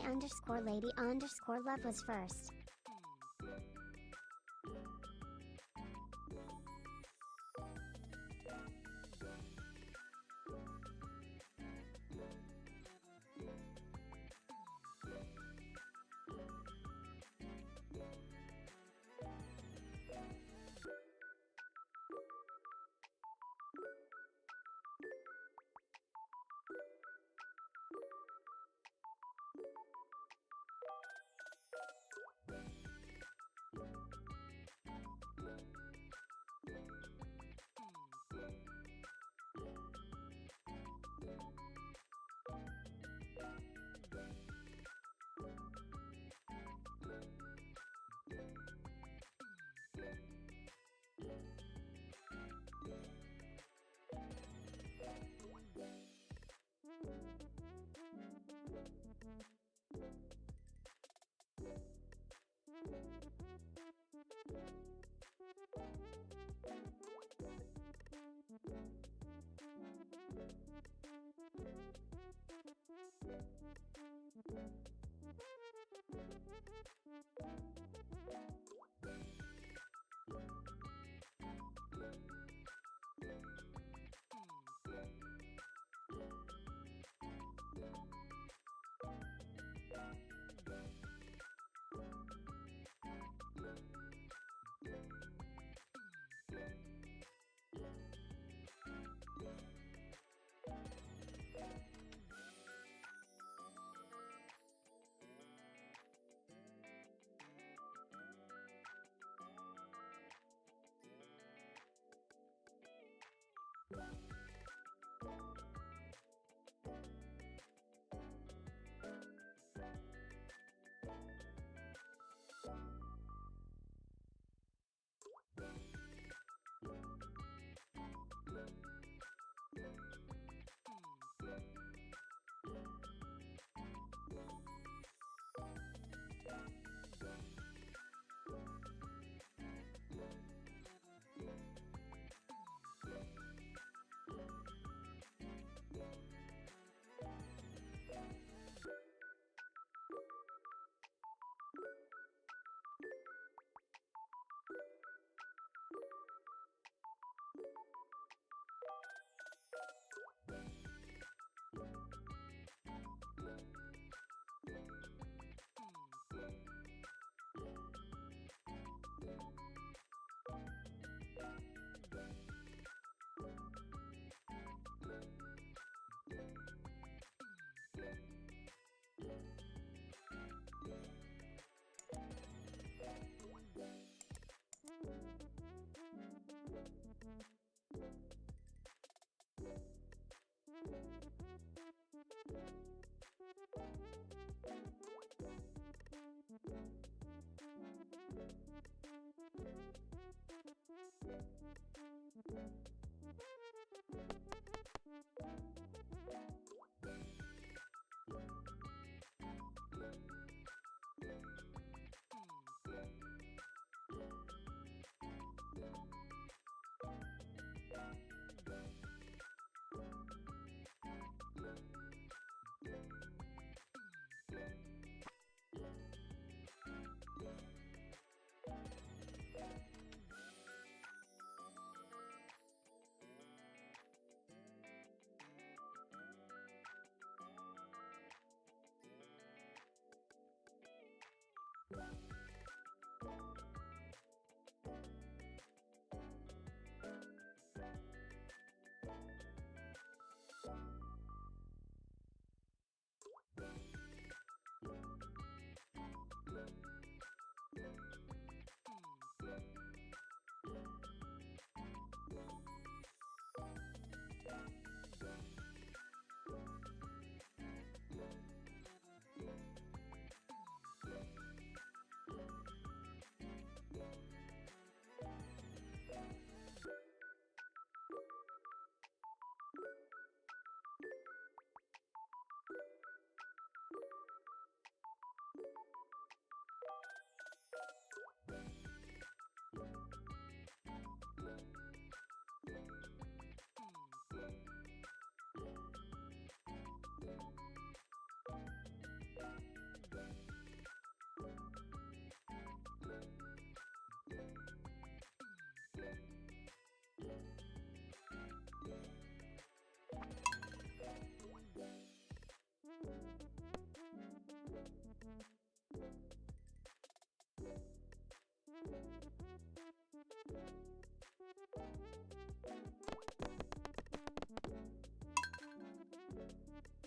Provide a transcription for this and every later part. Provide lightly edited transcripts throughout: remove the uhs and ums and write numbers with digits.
Amy_lady_love was first.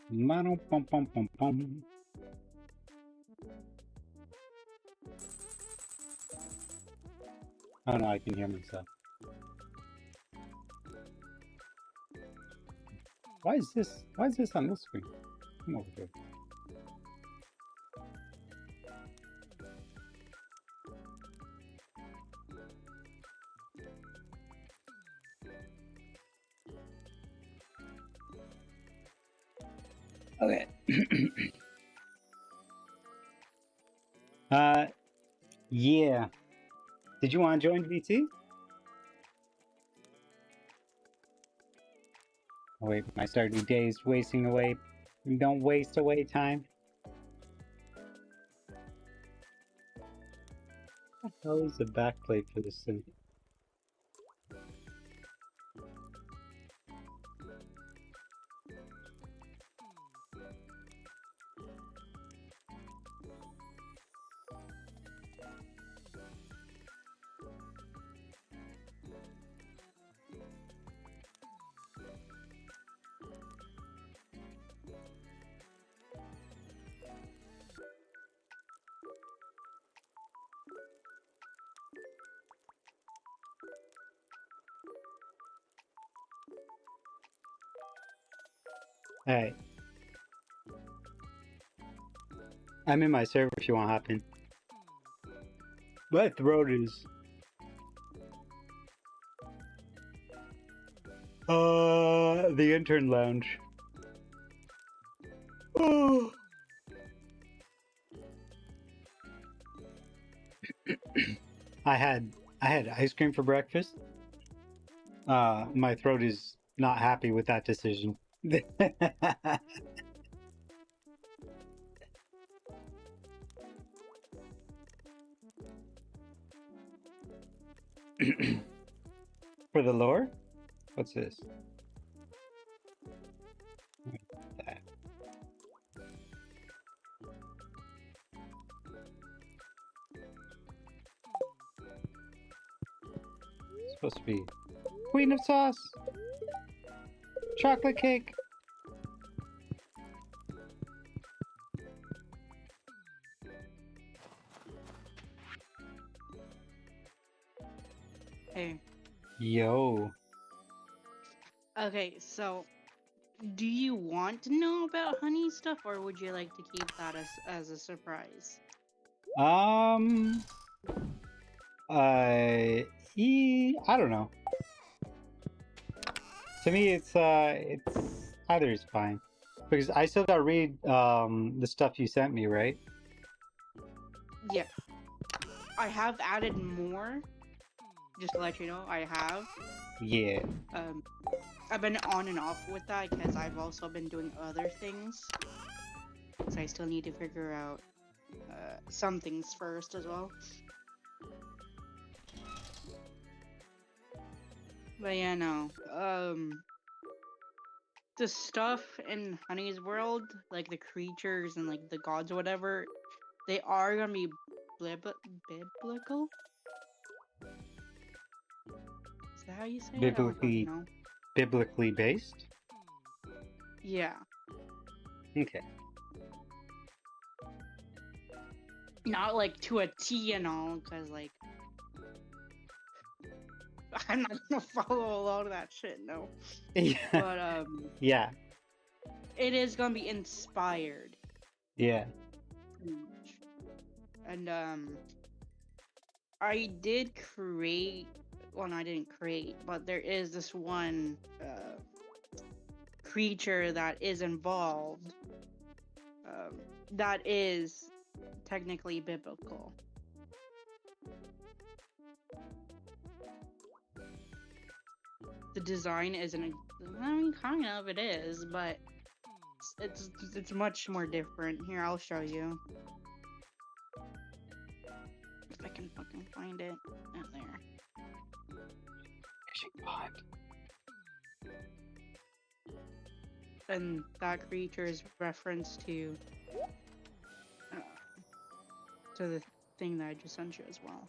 Mano pom pom pom pom. Oh no, I can hear myself. Why is this? Why is this on this screen? Come over here. Okay. Yeah. Did you want to join VT? Oh, wait, my starting days wasting away. Don't waste away time. What the hell is the backplate for this thing? Alright. I'm in my server if you want to hop in. My throat is... the intern lounge. Oh. I had ice cream for breakfast. My throat is not happy with that decision. For the lore? What's this? That. It's supposed to be Queen of Sauce! Chocolate cake! Hey. Yo. Okay, so do you want to know about honey stuff, or would you like to keep that as a surprise? I don't know. To me, it's either is fine, because I still gotta read the stuff you sent me, right? Yeah, I have added more. Just to let you know, I have. Yeah. I've been on and off with that because I've also been doing other things, so I still need to figure out some things first as well. But yeah, no. The stuff in Honey's world, like the creatures and like the gods or whatever, they are gonna be biblical. Is that how you say it? I don't fucking know. Biblically based? Yeah. Okay. Not like to a T and all, because like I'm not gonna follow a lot of that shit, no. Yeah. But yeah. It is gonna be inspired. Yeah. Pretty much. And I did create, well, no, I didn't create, but there is this one creature that is involved that is technically biblical. The design isn't, I mean, kind of it is, but it's much more different. Here, I'll show you. If I can fucking find it in there. Fishing pond. And that creature is reference to the thing that I just sent you as well.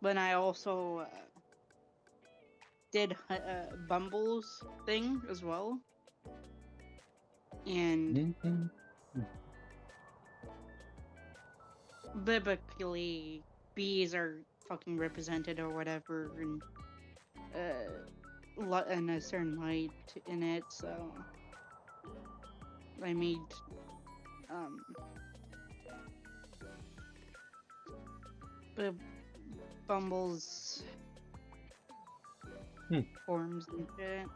But I also did Bumble's thing as well, and Mhm. biblically, bees are fucking represented or whatever, and and a certain light in it. So I made the Bumble's forms and shit.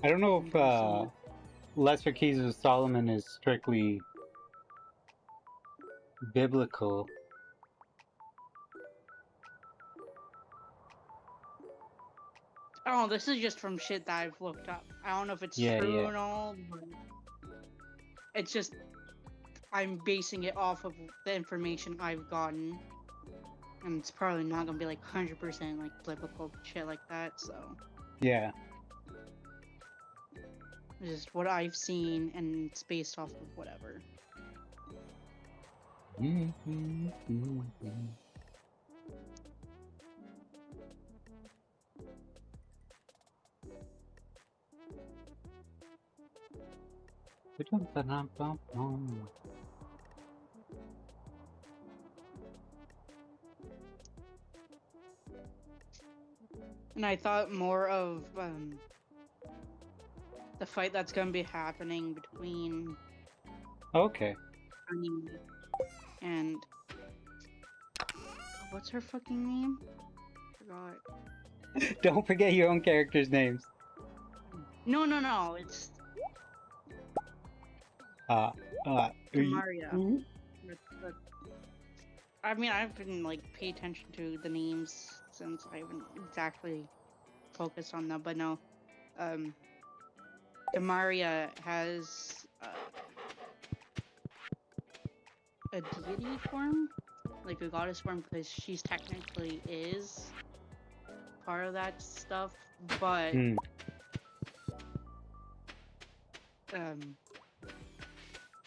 I don't know if Interesting. Lesser Keys of Solomon is strictly biblical. Oh, this is just from shit that I've looked up. I don't know if it's Yeah, true yeah. and all, but it's just I'm basing it off of the information I've gotten, and it's probably not gonna be like 100% like biblical shit like that. So Yeah. it's just what I've seen, and it's based off of whatever. And I thought more of the fight that's gonna be happening between Okay. Honey and what's her fucking name? Forgot. Don't forget your own characters' names. No. It's Maria. I mean, I've been like pay attention to the names since I haven't exactly focused on them, but no. Demaria has a deity form, like a goddess form, because she's technically is part of that stuff, but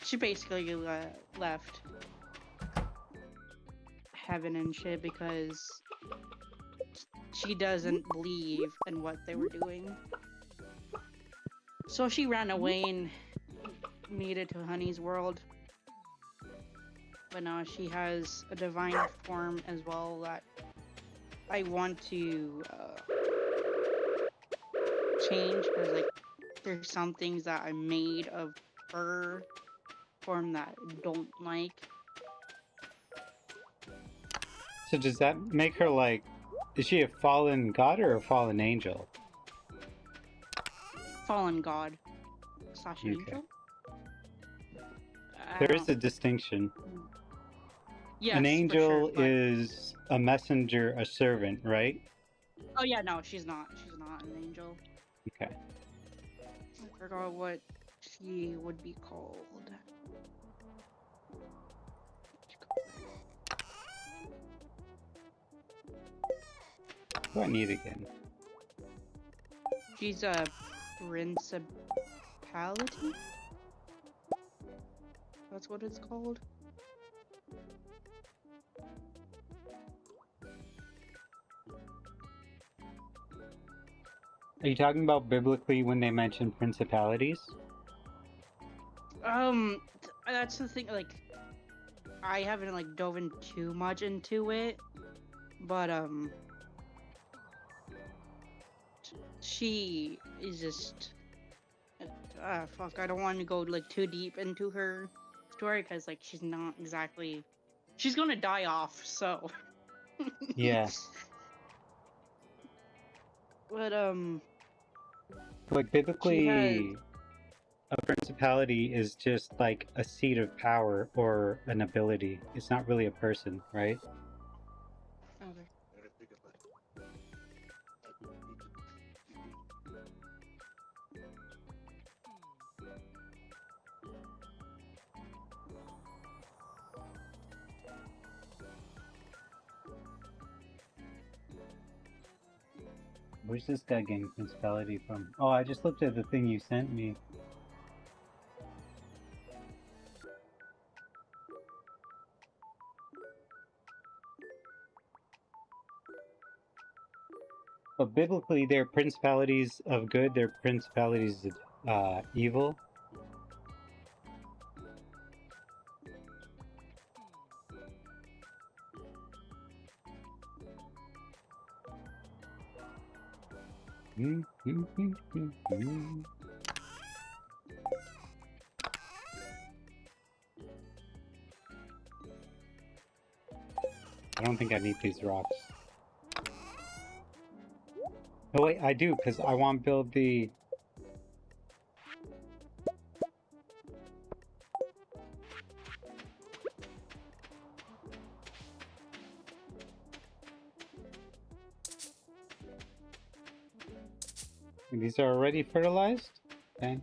she basically left heaven and shit because she doesn't believe in what they were doing. So she ran away and made it to Honey's world. But now she has a divine form as well that I want to change, because like there's some things that I made of her form that I don't like. So does that make her like, is she a fallen god or a fallen angel? Fallen god / Okay. angel. There is a distinction. Yes, An angel for sure, but... is a messenger, a servant, right? Oh yeah, no, she's not. She's not an angel. Okay. I forgot what she would be called. What do I need again? She's a principality? That's what it's called? Are you talking about biblically when they mention principalities? That's the thing, like, I haven't, like, dove in too much into it, but, she is just, fuck, I don't want to go, like, too deep into her story, because, like, she's not exactly, she's gonna die off, so. Yeah. But, Like, biblically, a principality is just like a seat of power or an ability. It's not really a person, right? Okay. Where's this guy getting principality from? Oh, I just looked at the thing you sent me. But biblically, they're principalities of good, they're principalities of evil. I don't think I need these rocks. Oh wait, I do, because I want to build the... These are already fertilized? Okay.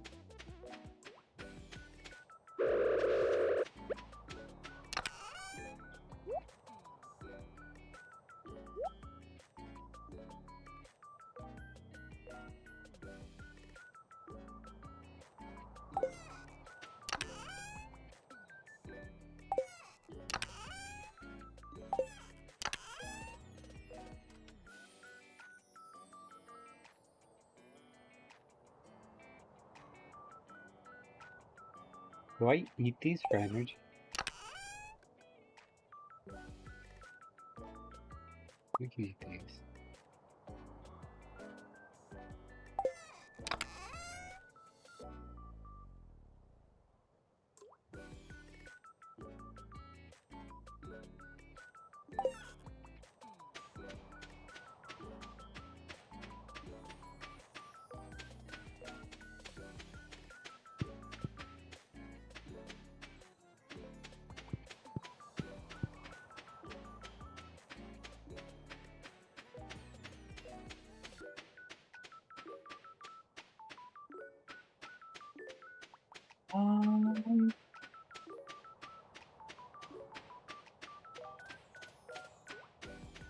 Do I eat these for energy? We can eat these.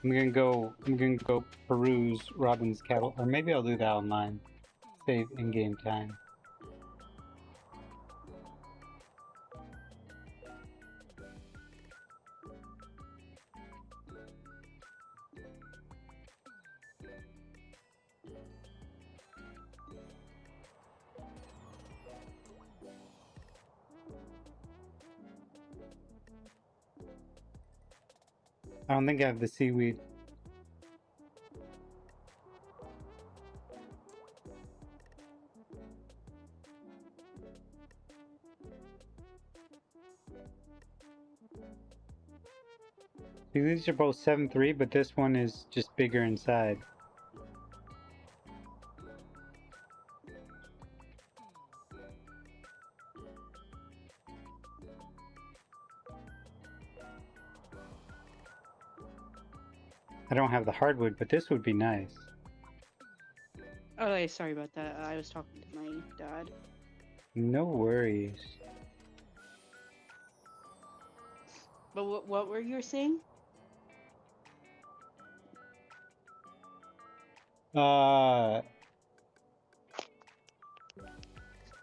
I'm gonna go peruse Robin's cattle, or maybe I'll do that online. Save in-game time. I don't think I have the seaweed. See, these are both 7.3, but this one is just bigger inside. I don't have the hardwood, but this would be nice. Oh, hey, sorry about that. I was talking to my dad. No worries. But what were you saying?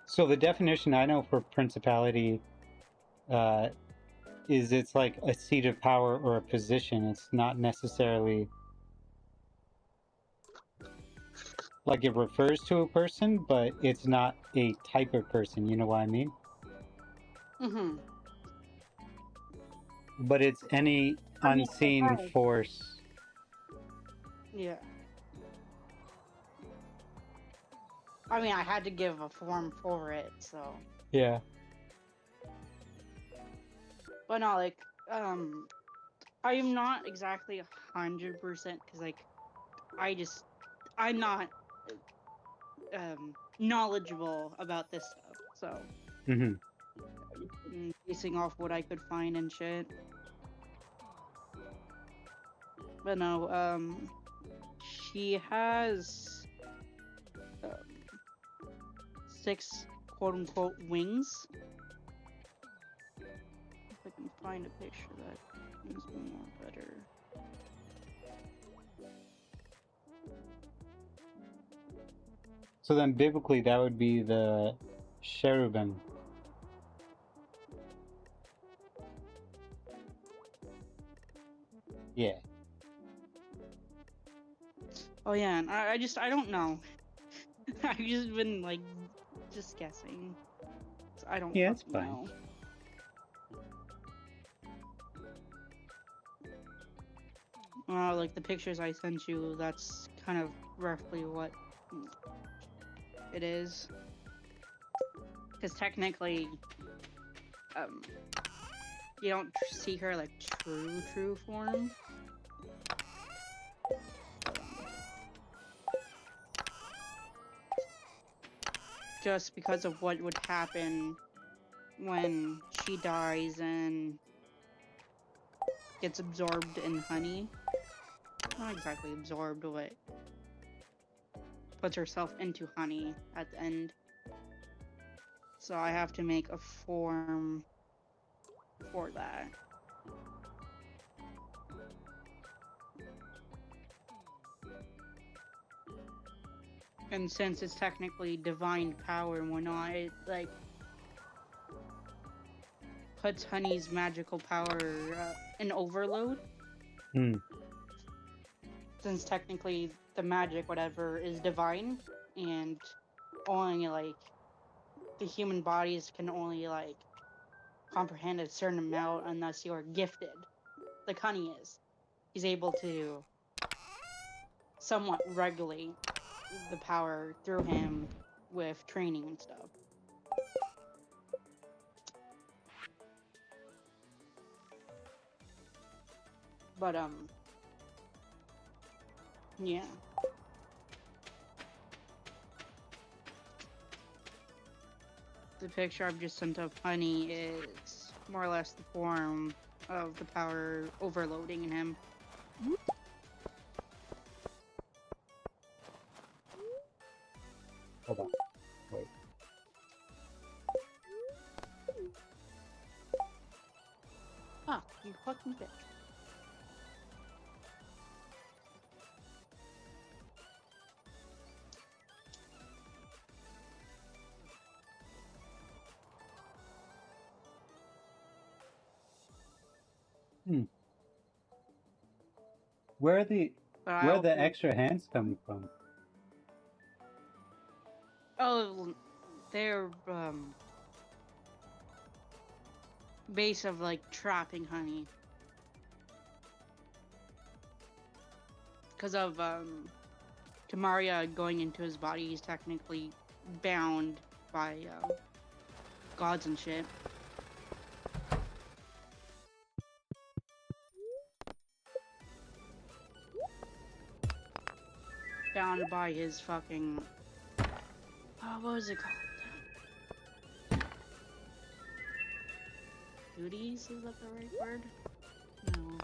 So the definition I know for principality is it's like a seat of power or a position. It's not necessarily like it refers to a person, but it's not a type of person. You know what I mean? Mm-hmm. But it's any unseen right. force. Yeah. I mean, I had to give a form for it, so. Yeah. But no, like, I am not exactly 100% because, like, I'm not knowledgeable about this stuff, so. Mm-hmm. Basing off what I could find and shit. But no, she has 6 quote-unquote wings. If I can find a picture that is more better. So then biblically that would be the cherubim. Yeah. Oh yeah, and I don't know. I've just been like just guessing. So I don't Yeah, it's fucking fine. know. Like the pictures I sent you, that's kind of roughly what it is. Because technically, um, you don't see her like true form. Just because of what would happen when she dies and gets absorbed in honey. Not exactly absorbed, but puts herself into honey at the end. So I have to make a form for that. And since it's technically divine power and whatnot, it like puts honey's magical power in overload. Hmm. Since technically the magic, whatever, is divine, and only like the human bodies can only like comprehend a certain amount unless you are gifted, like honey is. He's able to somewhat regulate the power through him with training and stuff. But yeah. The picture I've just sent of honey is more or less the form of the power overloading in him. Hold on. Wait. Ah, you fucking bitch. Where are the But where are the extra hands coming from? Oh, they're base of like trapping honey. Because of Tamaria going into his body, he's technically bound by gods and shit. Bound by his fucking what was it called? Duties? Is that the right word? No.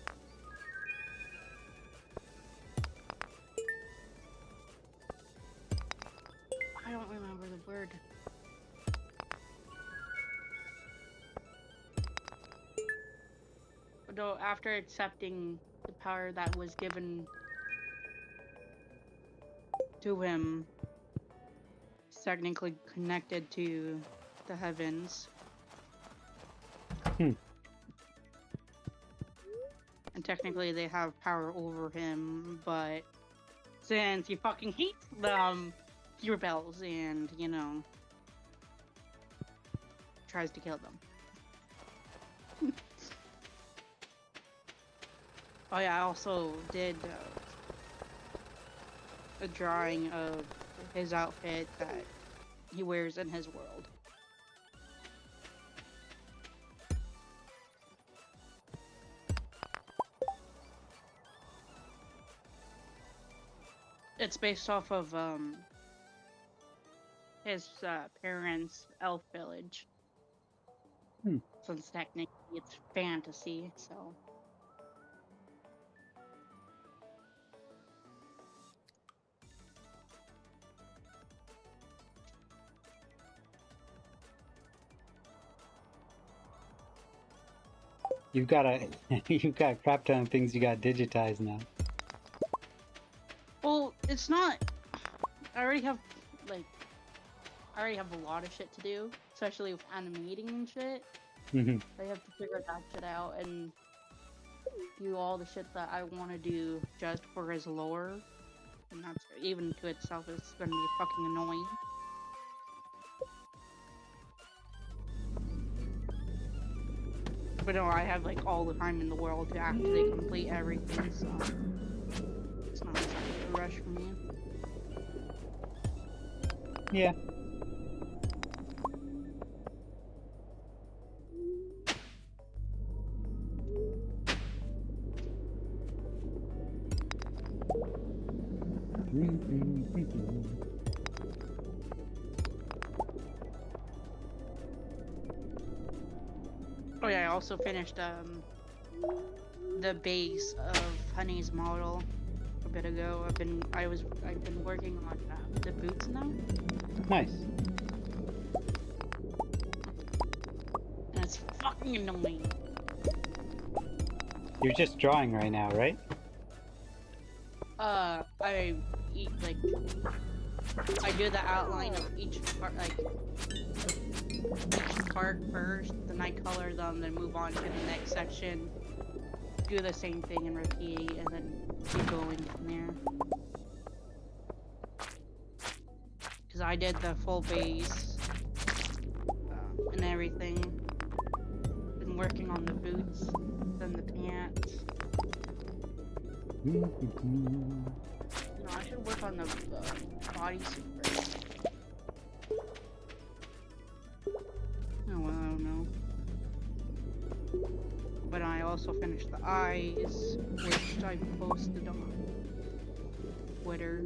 I don't remember the word. Though after accepting the power that was given to him, he's technically connected to the heavens. Hmm. And technically they have power over him, but since he fucking hates them, he rebels and, you know, tries to kill them. Oh yeah, I also did a drawing of his outfit that he wears in his world. It's based off of his parents' elf village. Since technically it's fantasy, so. You've got you've got crap ton of things you got digitized now. Well, it's not. I already have a lot of shit to do, especially with animating and shit. I have to figure that shit out and do all the shit that I want to do just for his lore. And that's even to itself is gonna be fucking annoying. But no, I have like all the time in the world to actually complete everything, so it's not exactly a rush for me. Yeah. Oh yeah, I also finished the base of Honey's model a bit ago. I've been working on the boots now, Nice. and it's fucking annoying. You're just drawing right now, right? I do the outline of each part, like each part first, then I color them, then move on to the next section, do the same thing and repeat, and then keep going from there. Because I did the full base and everything. Been working on the boots, then the pants. No, I should work on the bodysuit first. Oh, well, I don't know. But I also finished the eyes, which I posted on Twitter.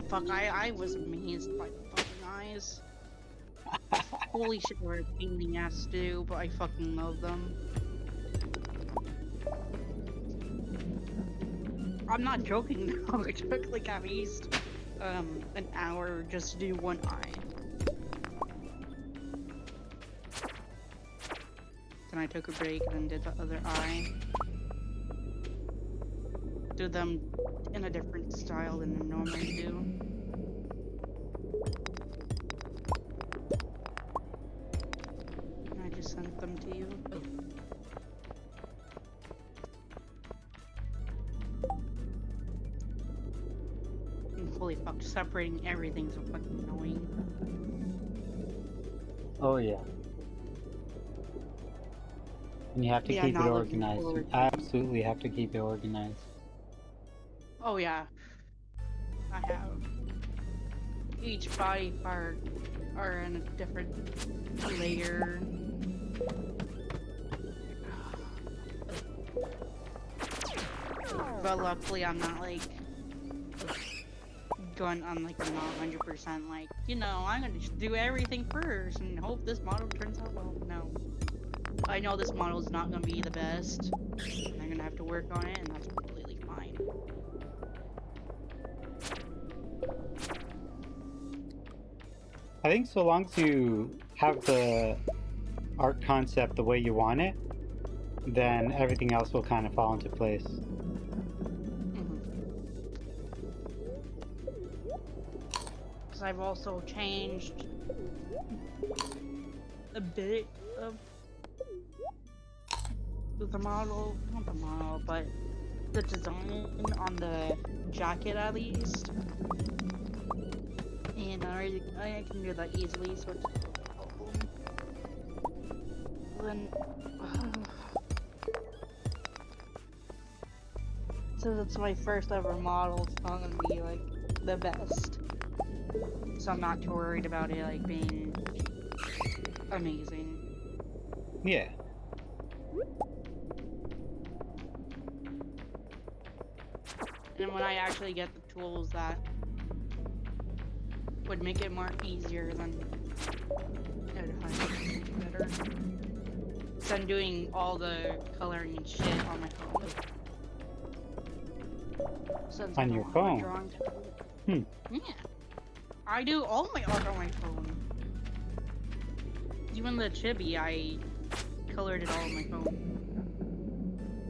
Fuck, I was amazed by the fucking eyes. Holy shit, they were a pain in the ass to do, but I fucking love them. I'm not joking now, it took like at least an hour just to do one eye. Then I took a break and then did the other eye. Do them in a different style than I normally do. And I just sent them to you. Holy fuck, separating everything's so fucking annoying. Oh yeah. And you have to Yeah, keep it not looking organized. You forward to it. absolutely have to keep it organized. Oh yeah. I have. Each body part are in a different layer. But luckily I'm not like going on like I'm not 100% like, you know, I'm gonna just do everything first and hope this model turns out well. No. I know this model is not gonna be the best. And I'm gonna have to work on it, and that's completely fine. I think so long as you have the art concept the way you want it, then everything else will kind of fall into place. Because I've also changed a bit of the model, not the model, but the design on the jacket at least. And I can do that easily, so it's no problem. Then, since it's my first ever model, it's not gonna be like the best. So I'm not too worried about it like being amazing. Yeah. And when I actually get the tools that would make it more easier, then it would probably be better. So I'm doing all the coloring and shit on my phone. Since I On don't your have a phone? drawing tablet. Yeah. I do all my art on my phone. Even the chibi, I colored it all on my phone.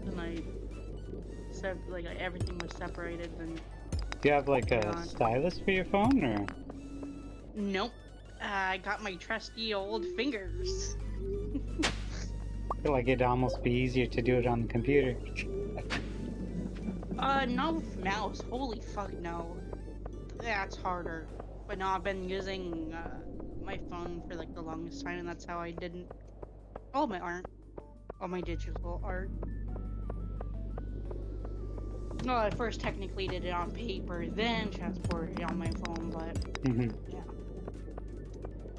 And I said, like, everything was separated, and Do you have like a God. stylus for your phone, or? nope. I got my trusty old fingers. I feel like it'd almost be easier to do it on the computer. No mouse. Holy fuck no. That's harder. But no, I've been using my phone for like the longest time, and that's how I did all my art, all my digital art. No, I first technically did it on paper, then transported it on my phone, but Mm-hmm. yeah.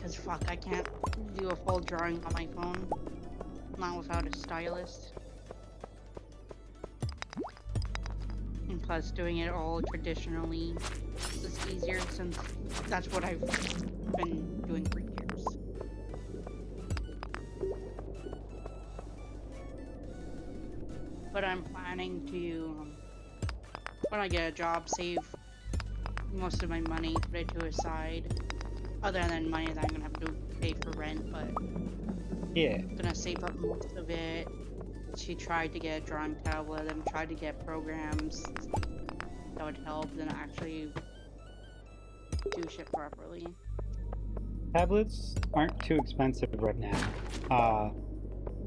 Cause fuck, I can't do a full drawing on my phone, not without a stylus. And plus, doing it all traditionally is easier since that's what I've been doing for years. But I'm planning to, when I get a job, save most of my money, put it to a side. Other than money that I'm gonna have to pay for rent, but Yeah. I'm gonna save up most of it. She tried to get a drawing tablet and tried to get programs that would help and actually do shit properly. Tablets aren't too expensive right now.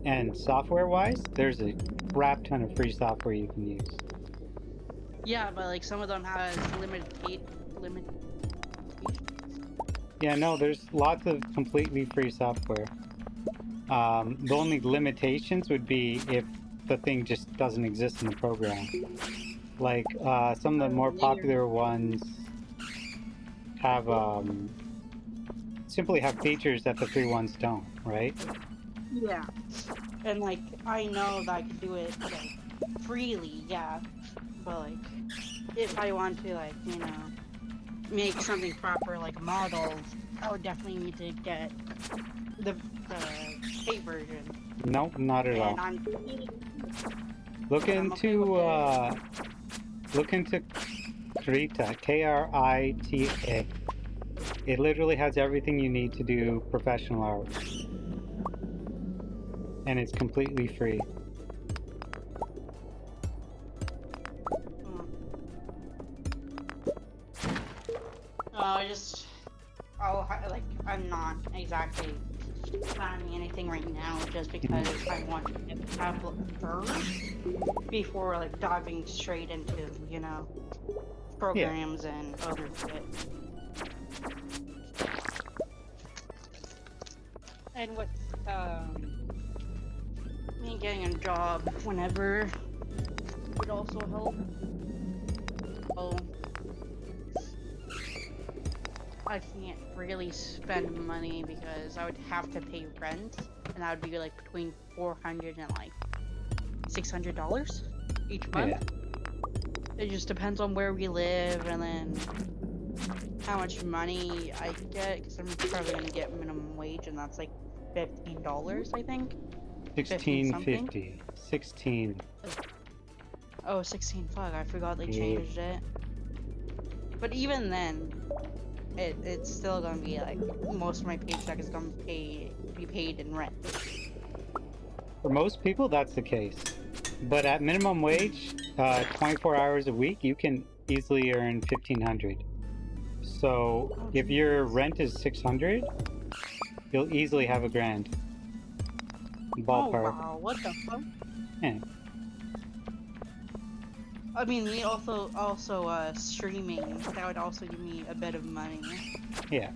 And software-wise, there's a crap ton of free software you can use. Yeah, but like some of them has limitations. Yeah, no, there's lots of completely free software. The only limitations would be if the thing just doesn't exist in the program. Like, some of the more popular ones have, simply have features that the free ones don't, right? Yeah. And like I know that I could do it like freely, yeah. But like if I want to like, you know, make something proper like models, I would definitely need to get the paid version. Nope, not at all. And I'm Look I'm okay with into Krita, Krita. It literally has everything you need to do professional art. And it's completely free. I'm not exactly planning anything right now just because I want to get the tablet first before like diving straight into, you know, programs and other shit. And with me getting a job whenever would also help. Oh, I can't really spend money because I would have to pay rent, and that would be like between $400 and like $600 each month. Yeah. It just depends on where we live and then how much money I get, because I'm probably gonna get minimum wage, and that's like $15, I think. $16.50. 16. Oh, 16. Fuck, I forgot they changed it. But even then, it's still gonna be like most of my paycheck is gonna be paid in rent. For most people, that's the case. But at minimum wage, 24 hours a week, you can easily earn $1,500. So if your rent is $600, you'll easily have $1,000. Ballpark. Oh wow, what the fuck? Yeah. I mean, we also streaming, that would also give me a bit of money. Yeah.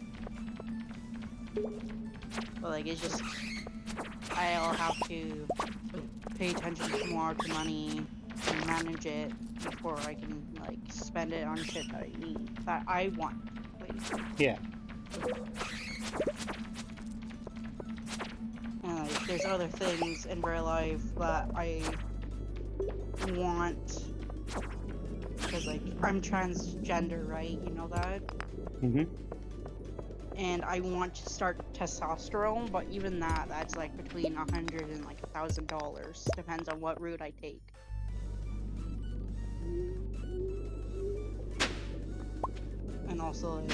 But like, it's just, I'll have to pay attention more to money and manage it before I can like spend it on shit that I need, that I want. Yeah. And like, there's other things in real life that I want, because like, I'm transgender, right? You know that? Mm-hmm. And I want to start testosterone, but even that's like between $100 and like $1,000. Depends on what route I take. And also, like,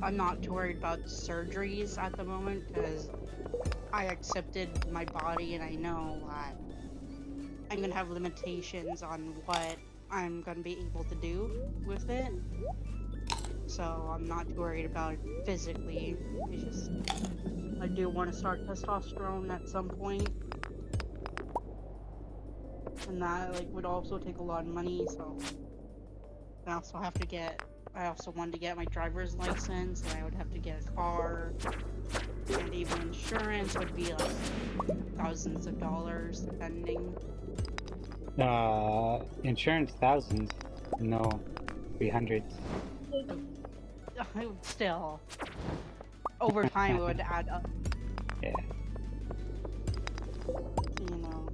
I'm not too worried about surgeries at the moment because I accepted my body and I know that I'm gonna have limitations on what I'm gonna be able to do with it. So I'm not too worried about it physically. It's just, I do want to start testosterone at some point. and that like would also take a lot of money. So I also have to get. I also wanted to get my driver's license, and I would have to get a car, and even insurance would be like thousands of dollars, depending. Insurance thousands. No, 300s. Still, over time it would add up. Yeah. You know,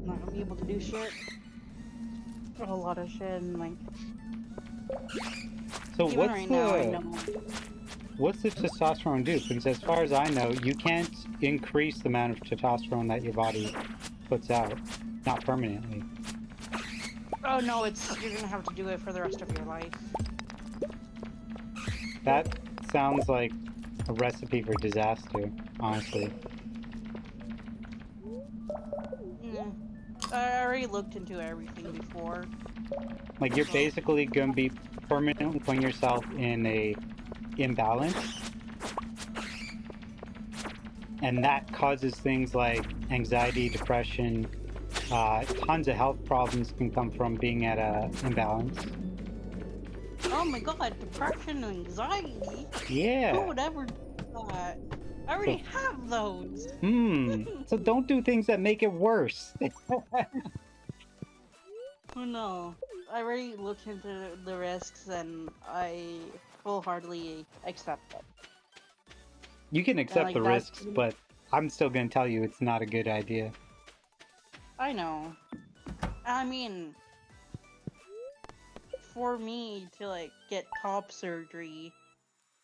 not gonna be able to do shit. A lot of shit, and like So even right now, I know. what's the testosterone do? Because as far as I know, you can't increase the amount of testosterone that your body puts out, not permanently. Oh no, you're gonna have to do it for the rest of your life. That sounds like a recipe for disaster, honestly. Yeah. I already looked into everything before. Like you're basically gonna be permanently putting yourself in a imbalance, and that causes things like anxiety, depression, tons of health problems can come from being at a imbalance. Oh my god, depression and anxiety? Who Yeah. would ever do that? I already have those. So don't do things that make it worse. Oh no. I already looked into the risks and I full-heartedly accept it. You can accept like, the that's- risks, but I'm still gonna tell you it's not a good idea. I know. I mean, for me to like get top surgery,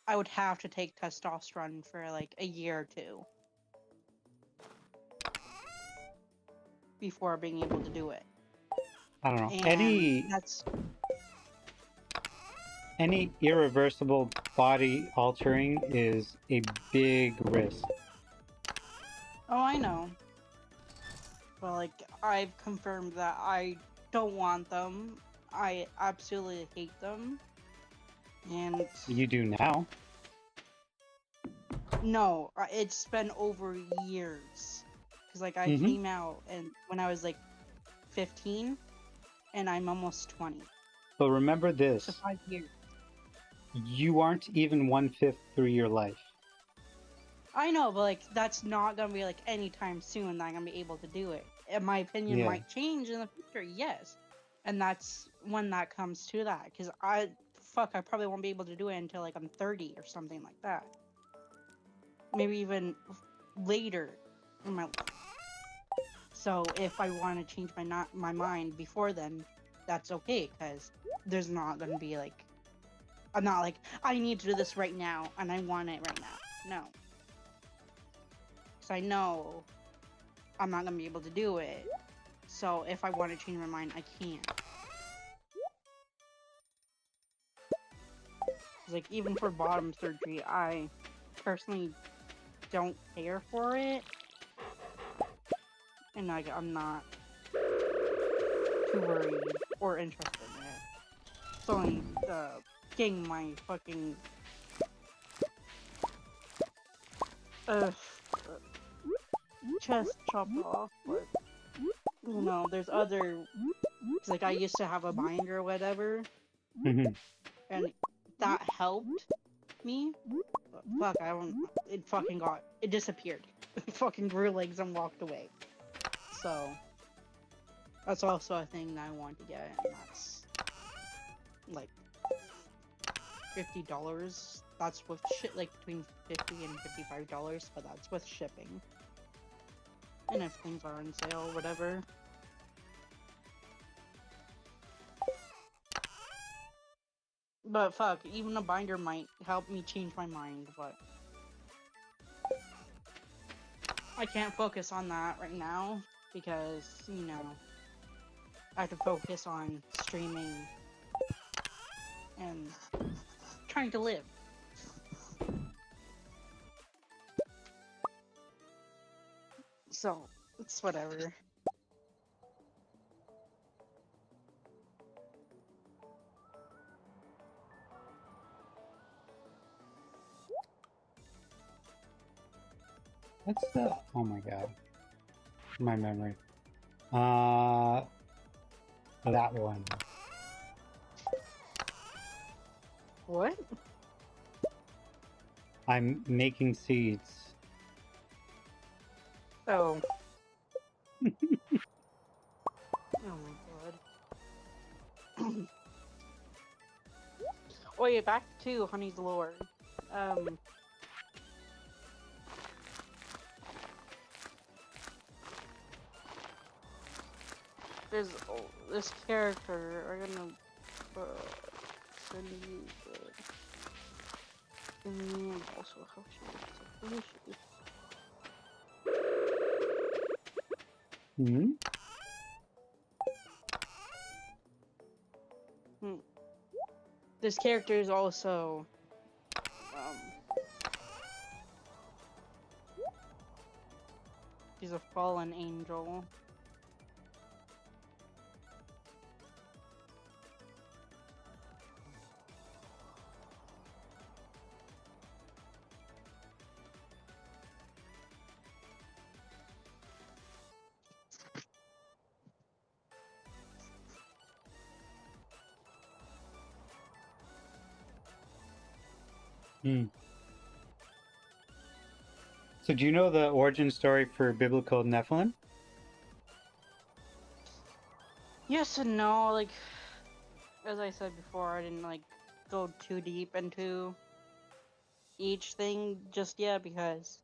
I would have to take testosterone for like a year or two before being able to do it. I don't know. And Any irreversible body altering is a big risk. Oh, I know. But like, I've confirmed that I don't want them. I absolutely hate them. And You do now. no, it's been over years. Cause like I Mhm. came out and when I was like 15, and I'm almost 20. But remember So this, 5 years. you aren't even 1/5 through your life. I know, but like that's not gonna be like anytime soon that I'm gonna be able to do it. And my opinion Yeah. might change in the future, yes. And that's when that comes to that. Cause I probably won't be able to do it until like I'm 30 or something like that. Maybe even later in my life. So if I want to change my mind before then, that's okay, cause there's not gonna be like, I'm not like I need to do this right now and I want it right now. No. Because I know I'm not gonna be able to do it. So if I want to change my mind, I can't. 'Cause, like even for bottom surgery, I personally don't care for it, and like I'm not too worried or interested in it. It's only getting my fucking chest chopped off, but you know, there's other. 'Cause, like I used to have a binder or whatever, Mhm. and that helped me. But fuck, I don't. It disappeared. It fucking grew legs and walked away. So that's also a thing that I want to get, and that's like $50. That's with shit like between $50 and $55, but that's with shipping. And if things are on sale, whatever. But fuck, even a binder might help me change my mind, but I can't focus on that right now because, you know, I have to focus on streaming and trying to live. So, it's whatever. What's the? Oh my god, my memory. That one. What? I'm making seeds. Oh. Oh my god. Oh yeah, back to Honey's lore. There's this character. I'm gonna send you the name also how she looks like. Who is she? Hmm? This character is also she's a fallen angel. Hmm. So do you know the origin story for biblical Nephilim? Yes and no, like as I said before, I didn't like go too deep into each thing just yet because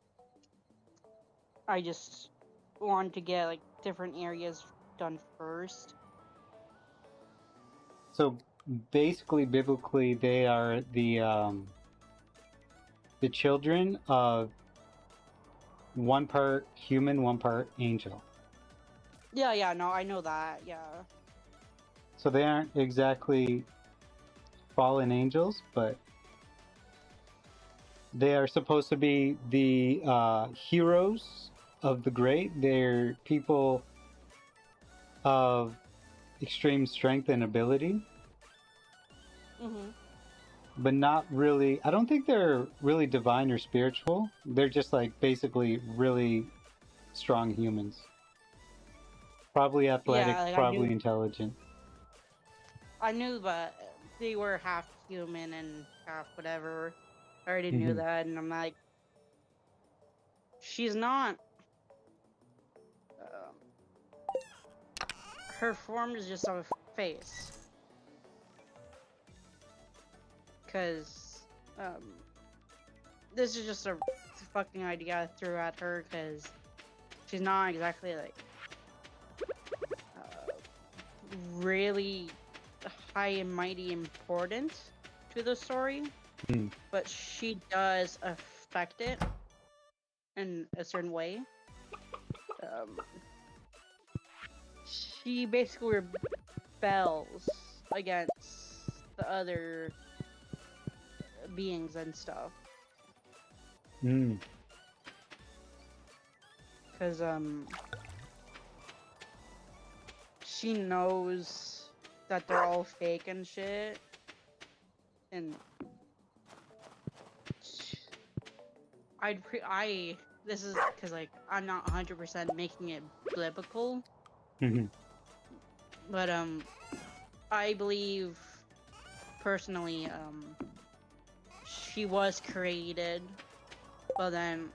I just wanted to get like different areas done first. So basically, biblically, they are the children of one part human, one part angel. Yeah, no, I know that, yeah. So they aren't exactly fallen angels, but they are supposed to be the heroes of the great. They're people of extreme strength and ability, but not really. I don't think they're really divine or spiritual. They're just like basically really strong humans. Probably athletic, Yeah, like, probably intelligent. I knew that they were half human and half whatever. I already knew that, and I'm like, she's not. Her form is just a face. Because, this is just a fucking idea I threw at her, because she's not exactly, like, really high and mighty important to the story, but she does affect it in a certain way. She basically rebels against the other beings and stuff. Because, she knows that they're all fake and shit. And this is because, like, I'm not 100% making it biblical. But, I believe, personally, she was created, but then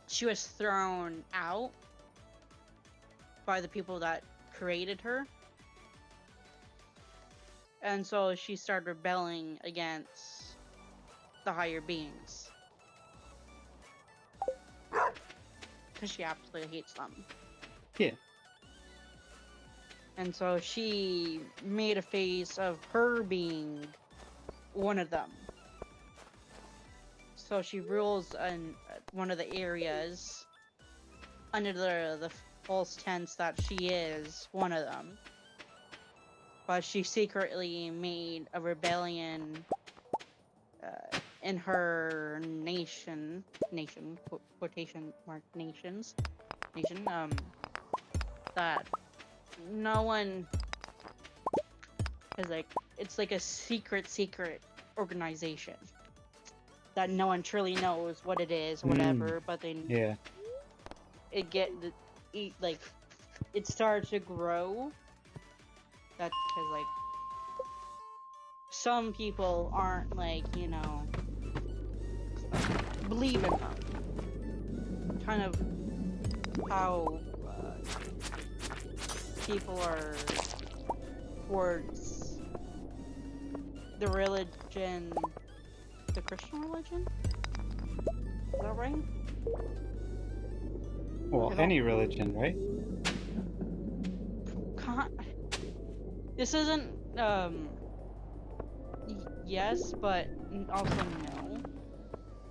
she was thrown out by the people that created her. And so she started rebelling against the higher beings. Because she absolutely hates them. Yeah. And so she made a face of her being one of them. So she rules in one of the areas under the false tense that she is one of them. But she secretly made a rebellion in her nation, quotation mark nation, that no one is like, it's like a secret organization that no one truly knows what it is or whatever, but they Yeah. it get like it started to grow, that's because like some people aren't like, you know, believe in them. Kind of how people are towards the religion, the Christian religion? Is that right? Well, I don't- any religion, right? This isn't, yes, but also no.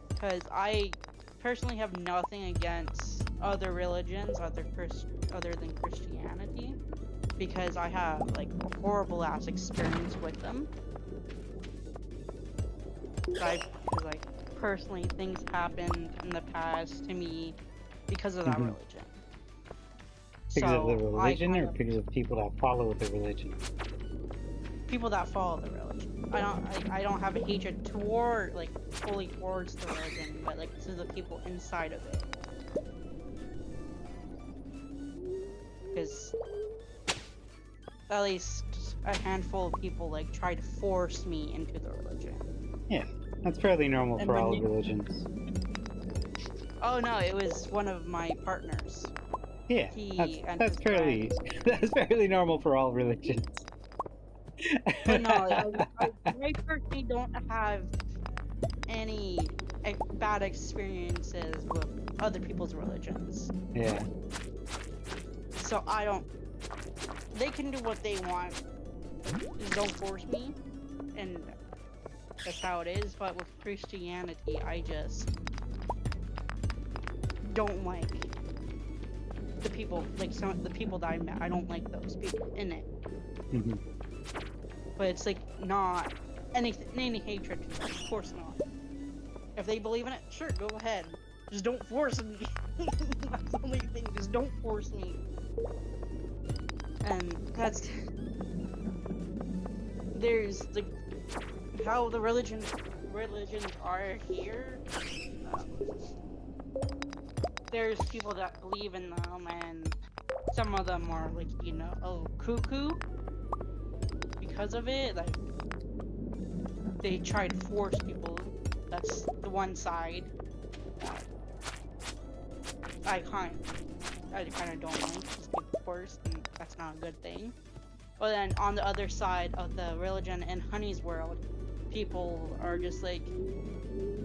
Because I personally have nothing against other religions other than Christianity. Because I have, like, a horrible ass experience with them. Because, like, personally, things happened in the past to me because of that Mhm. religion. Because of the So, religion, or because of people that follow the religion? people that follow the religion. I don't have a hatred toward, like, fully towards the religion, but like to the people inside of it. Because at least a handful of people like tried to force me into the religion. Yeah, that's fairly normal And for all when you- religions. Oh no, it was one of my partners. Yeah, He and that's his fairly that's fairly normal for all religions. But no, I personally don't have any bad experiences with other people's religions. Yeah. So I don't. They can do what they want. Just don't force me, and that's how it is. But with Christianity, I just don't like the people. Like some of the people that I met, I don't like those people in it. Mhm. But it's like not any hatred. Of course not. If they believe in it, sure, go ahead. Just don't force me. That's the only thing. Just don't force me. And that's there's the how the religions are here. Um, there's people that believe in them, and some of them are like, you know, oh, cuckoo. Because of it, like they try to force people. That's the one side. I kind of don't like just being forced, and that's not a good thing. But then on the other side of the religion in Honey's world, people are just like,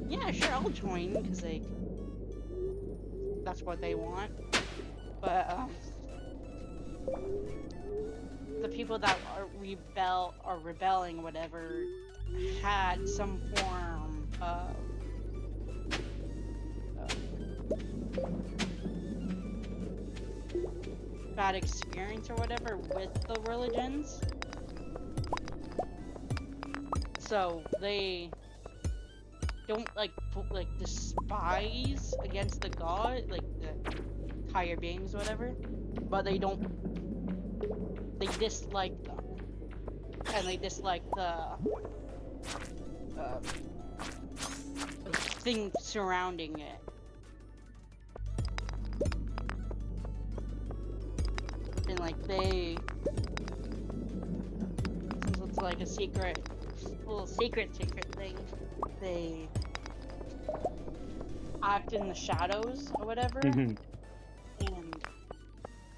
yeah, sure, I'll join, because like that's what they want. But the people that are rebelling, whatever, had some form of bad experience or whatever with the religions. So they don't like despise against the god, like the higher beings, whatever, but they dislike them, and they dislike the thing surrounding it. And like since it's like a little secret thing, they act in the shadows or whatever. Mhm. And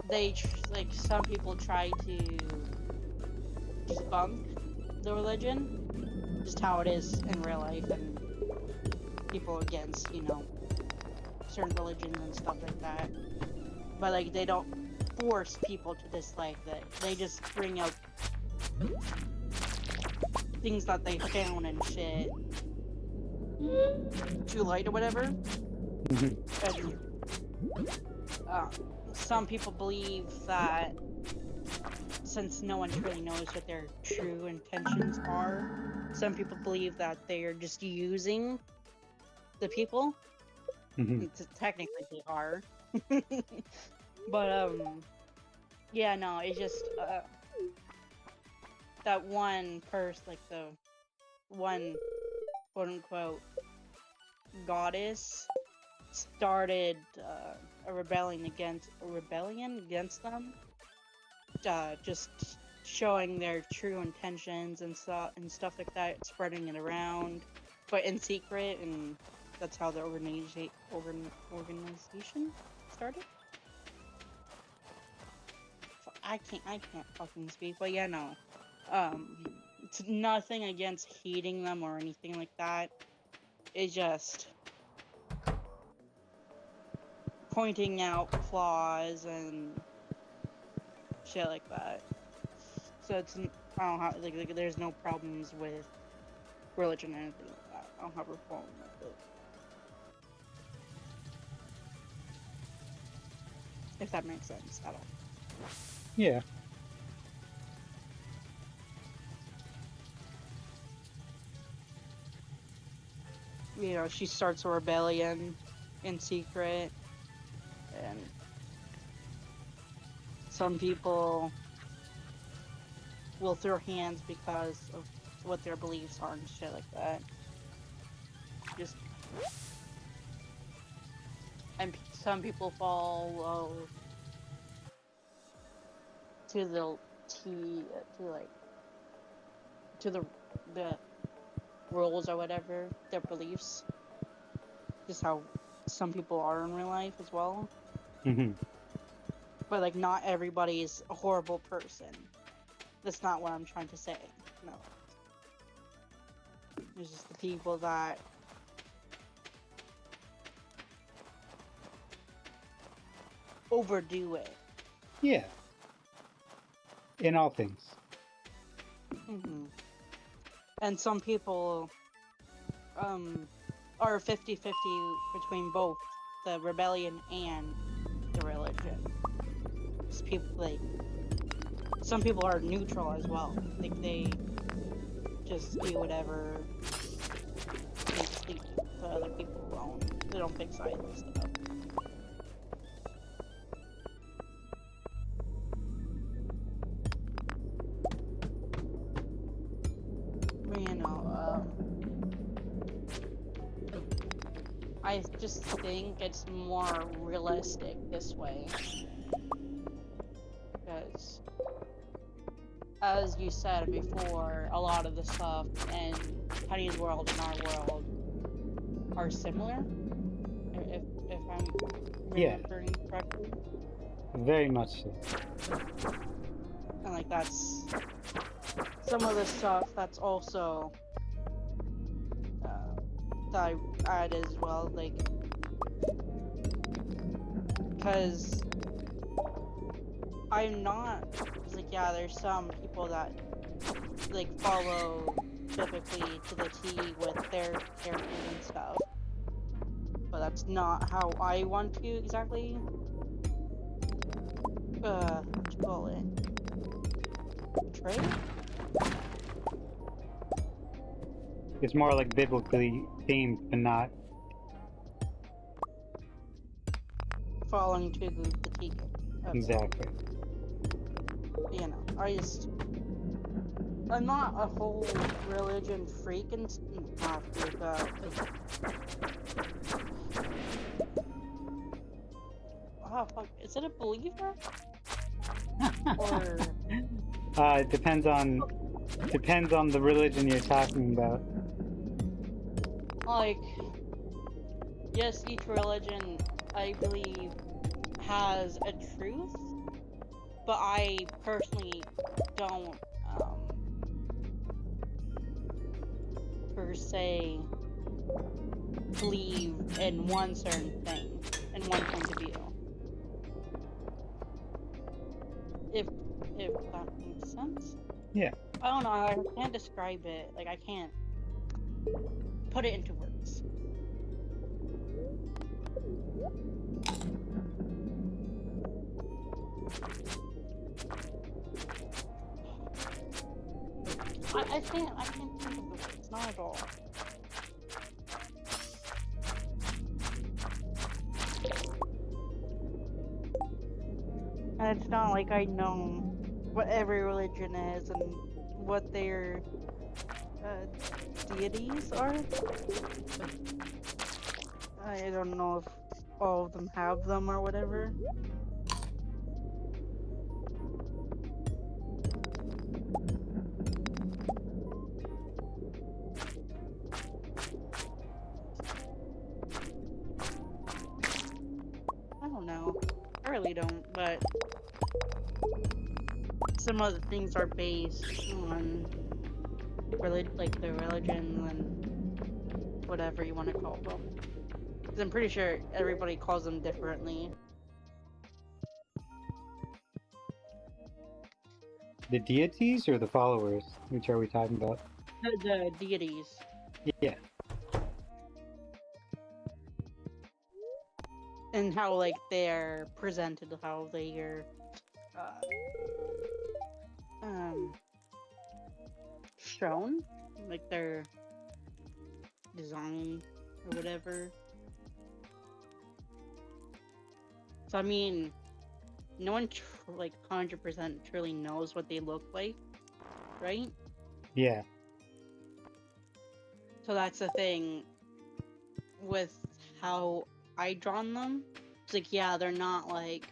they like some people try to debunk the religion, just how it is in real life, and people against, you know, certain religions and stuff like that. But like they don't force people to dislike that. They just bring up things that they found and shit to light or whatever. Mhm. And some people believe that since no one really knows what their true intentions are, some people believe that they're just using the people. Mhm. Technically they are. But yeah, no, it's just that one person, like the one quote unquote goddess, started a rebellion against them, just showing their true intentions and stuff like that, spreading it around, but in secret, and that's how the organization started. I can't fucking speak, but yeah, no. It's nothing against hating them or anything like that. It's just pointing out flaws and shit like that. So it's, I don't have, like there's no problems with religion or anything like that. I don't have a problem with it. If that makes sense at all. Yeah. You know, she starts a rebellion in secret, and some people will throw hands because of what their beliefs are and shit like that. Just, and some people follow to the rules or whatever, their beliefs. Just how some people are in real life as well. Mm-hmm. But like, not everybody is a horrible person. That's not what I'm trying to say. No. There's just the people that overdo it. Yeah. In all things. Mm-hmm. And some people are 50-50 between both the rebellion and the religion. Just people, like, some people are neutral as well. Like, they just do whatever they just leave the other people alone. They don't pick sides and stuff. You know, I just think it's more realistic this way. Because, as you said before, a lot of the stuff in Penny's world and our world are similar. If I'm remembering correctly. Very much so. And like, that's some of the stuff that's also that I add as well, like, because I'm not, like, yeah, there's some people that like follow typically to the T with their characters and stuff, but that's not how I want to exactly what you call it, portray. It's more like biblically themed, but not. Following to the T. Exactly. You know, I'm not a whole religion freak and not freak, oh fuck, is it a believer? Or It depends on the religion you're talking about. like, yes, each religion, I believe, has a truth, but I personally don't, per se, believe in one certain thing, in one point of view. If that makes sense? Yeah. I don't know, I can't describe it, like, I can't put it into words. I can't think of the words, not at all. And it's not like I know what every religion is and what their deities are. I don't know if all of them have them or whatever. I don't know. I really don't, but some of the things are based on like the religion and whatever you want to call them. 'Cause I'm pretty sure everybody calls them differently. The deities or the followers? Which are we talking about? The deities. Yeah. And how like they're presented, how they are shown, like their design or whatever. So I mean, no one like 100% truly knows what they look like, right? Yeah. So that's the thing with how I drawn them. It's like, yeah, they're not like.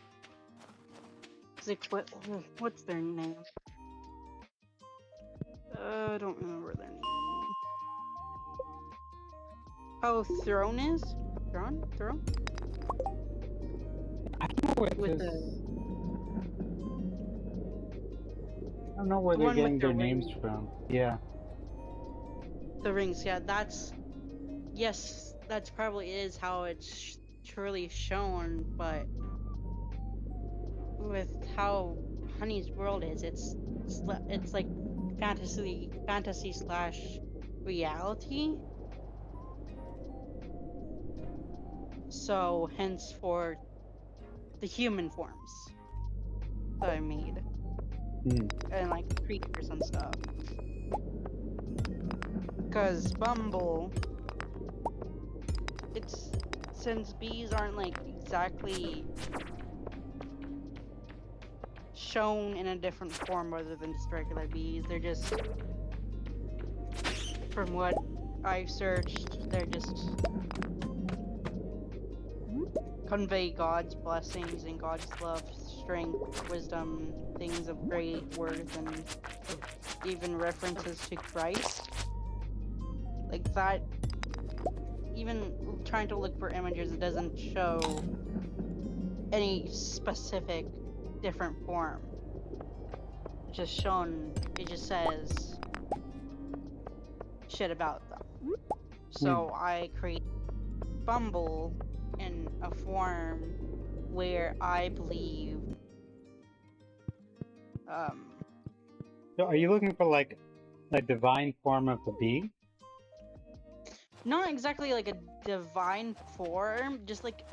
It's like, what's their name? I don't remember their name. Oh, Throne is? Throne? I don't know where With this... the I don't know where The they're one with getting the their names ring. from. Yeah. rings, yeah, that's. Yes, that's probably is how it's truly shown, but with how Honey's world is, it's like fantasy slash reality. So henceforth, the human forms that I made Hmm. and like creatures and stuff. Because Bumble, it's since bees aren't like exactly shown in a different form other than just regular bees, they're just, from what I've searched, they're just convey God's blessings and God's love, strength, wisdom, things of great worth, and even references to Christ. Like that, even trying to look for images, it doesn't show any specific different form. It's just shown, it just says shit about them. So I create Bumble in a form where I believe So are you looking for like a divine form of the bee? not exactly like a divine form, just like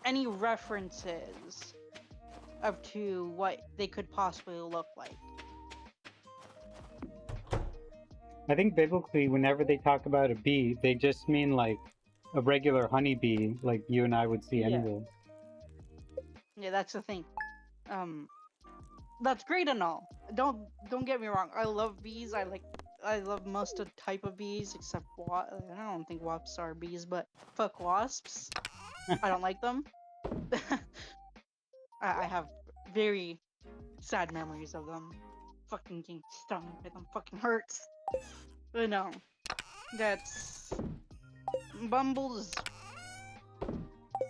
any references up to what they could possibly look like. I think biblically, whenever they talk about a bee, they just mean like a regular honeybee, like you and I would see Yeah. anyway. Yeah, that's the thing. That's great and all. Don't get me wrong. I love bees. I love most of the type of bees except I don't think wasps are bees, but fuck wasps. I don't like them. I have very sad memories of them. Fucking getting stung by them fucking hurts. But no, that's Bumble's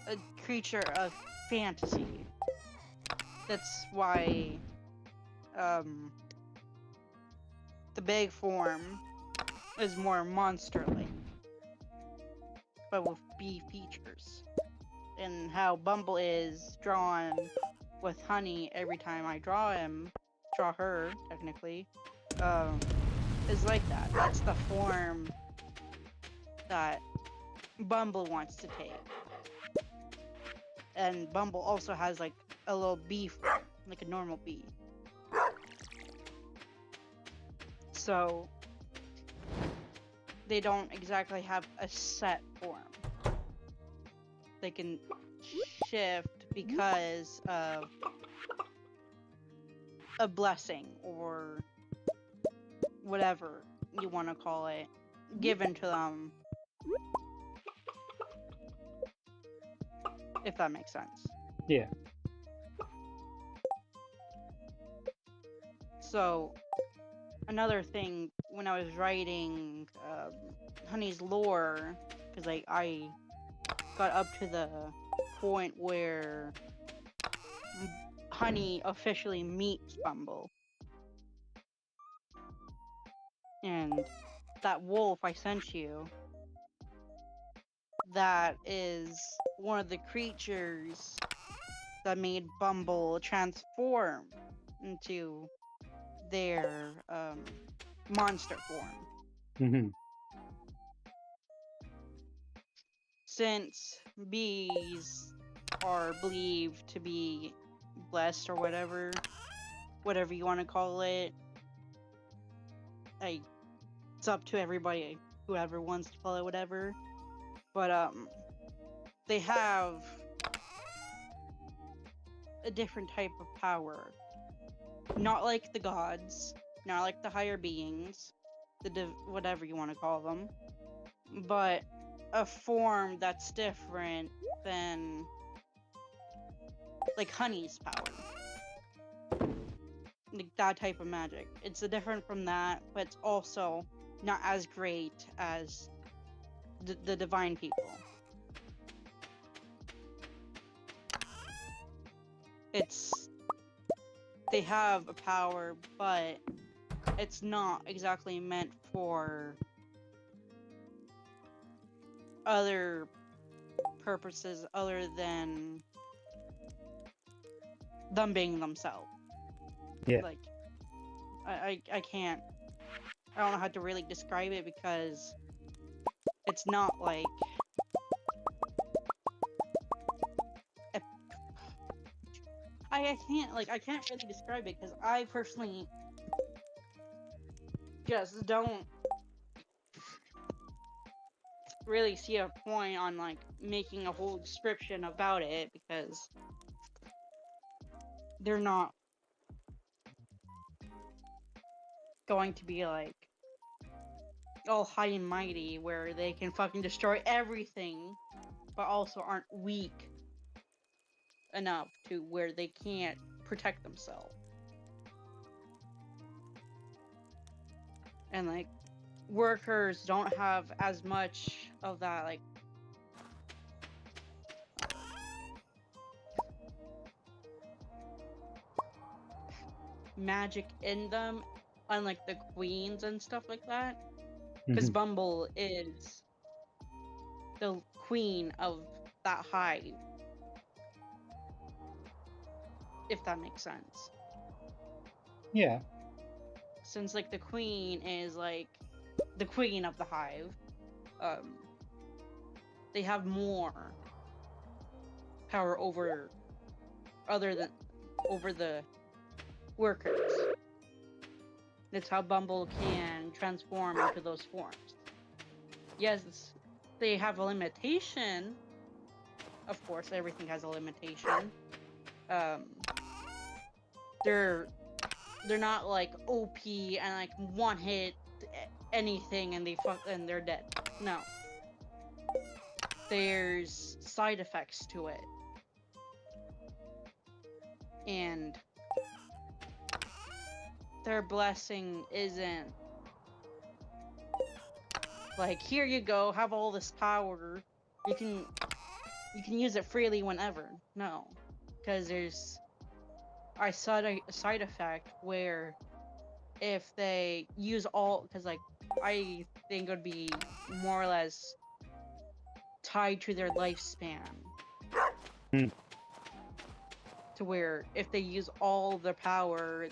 a creature of fantasy. That's why the big form is more monster-like, but with bee features. And how Bumble is drawn with Honey every time I draw her technically, is like that. That's the form that Bumble wants to take. And Bumble also has like a little bee form, like a normal bee. So they don't exactly have a set form. They can shift because of a blessing or whatever you want to call it given to them. if that makes sense. Yeah. So, another thing, when I was writing Honey's lore, because like I got up to the point where Honey officially meets Bumble, and that wolf I sent you, that is one of the creatures that made Bumble transform into their monster form. Hmm. Since bees are believed to be blessed or whatever you want to call it, like, it's up to everybody, whoever wants to call it whatever. But they have a different type of power, not like the gods, not like the higher beings, whatever you want to call them, but a form that's different than like Honey's power. Like that type of magic. It's different from that, but it's also not as great as the divine people. They have a power, but it's not exactly meant for other purposes other than them being themselves. Yeah. Like, I can't, I don't know how to really describe it, because it's not like I can't really describe it, because I personally just don't really see a point on like making a whole description about it, because they're not going to be like all high and mighty where they can fucking destroy everything, but also aren't weak enough to where they can't protect themselves. And like, workers don't have as much of that like magic in them, unlike the queens and stuff like that, because Hmm. Bumble is the queen of that hive, if that makes sense. Yeah. Since like the queen is like the queen of the hive, they have more power over the workers. That's how Bumble can transform into those forms. Yes, they have a limitation. Of course, everything has a limitation. They're not like OP and like one hit anything and they're dead. No. There's side effects to it. And their blessing isn't like, here you go, have all this power. You can use it freely whenever. No. Because I saw a side effect where if they use all, because like I think it would be more or less tied to their lifespan. Hmm. To where if they use all their power,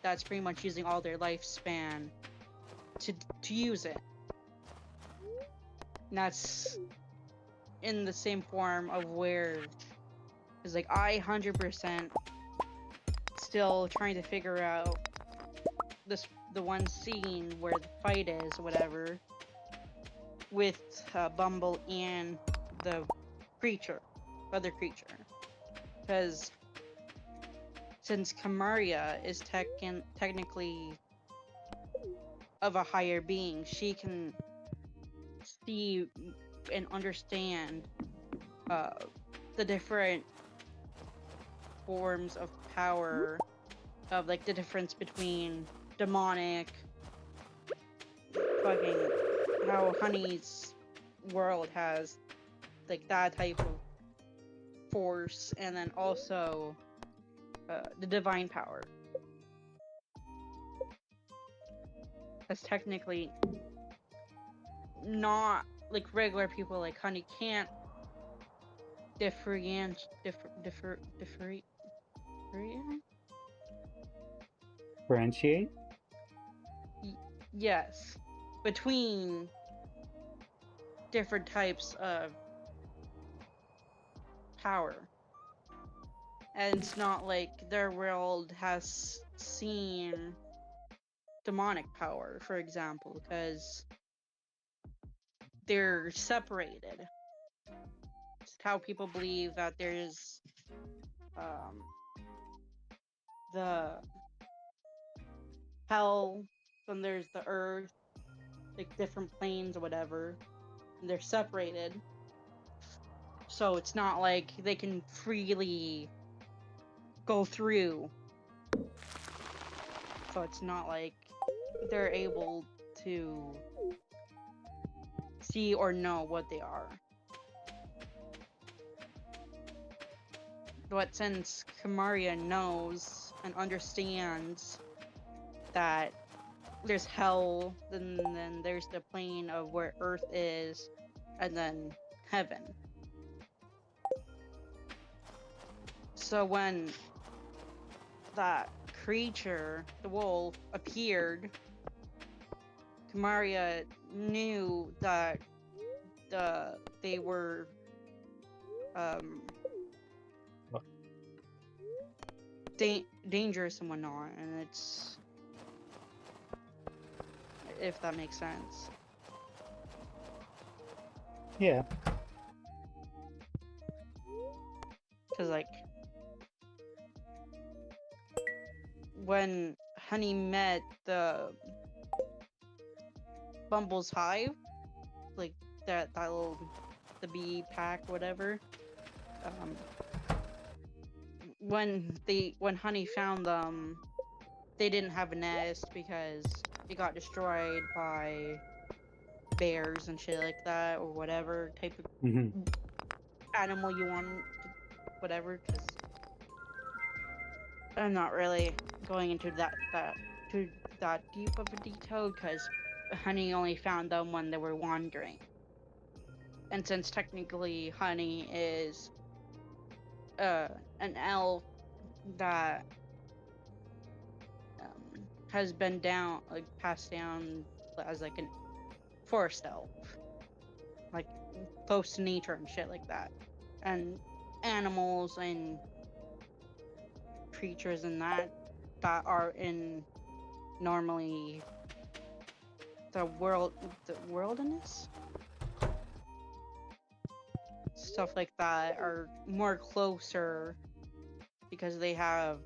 that's pretty much using all their lifespan to use it. And that's in the same form of where it's like I 100% still trying to figure out the one scene where the fight is, whatever, with Bumble and the other creature, because since Kamaria is technically of a higher being, she can see and understand the different forms of power, of like the difference between demonic, fucking how Honey's world has like that type of force, and then also the divine power. That's technically not like regular people like Honey can't differentiate Differentiate? yes, between different types of power. And it's not like their world has seen demonic power, for example, because they're separated. It's how people believe that there's the hell, then there's the earth, like different planes or whatever, and they're separated. So it's not like they can freely go through. So it's not like they're able to see or know what they are. But since Kamaria knows and understands that there's hell, then there's the plane of where Earth is, and then heaven. So when that creature, the wolf, appeared, Kamaria knew that they were dangerous and whatnot, and it's, if that makes sense. Yeah. Because like when Honey met the Bumble's hive, like that little, the bee pack, whatever, when Honey found them, they didn't have a nest because it got destroyed by bears and shit like that, or whatever type of animal you want, whatever. Because I'm not really going into that deep of a detail, because Honey only found them when they were wandering. And since technically Honey is an elf that has been passed down as like an forest elf, like close to nature and shit like that, and animals and creatures and that are in normally the wilderness, stuff like that, are more closer because they have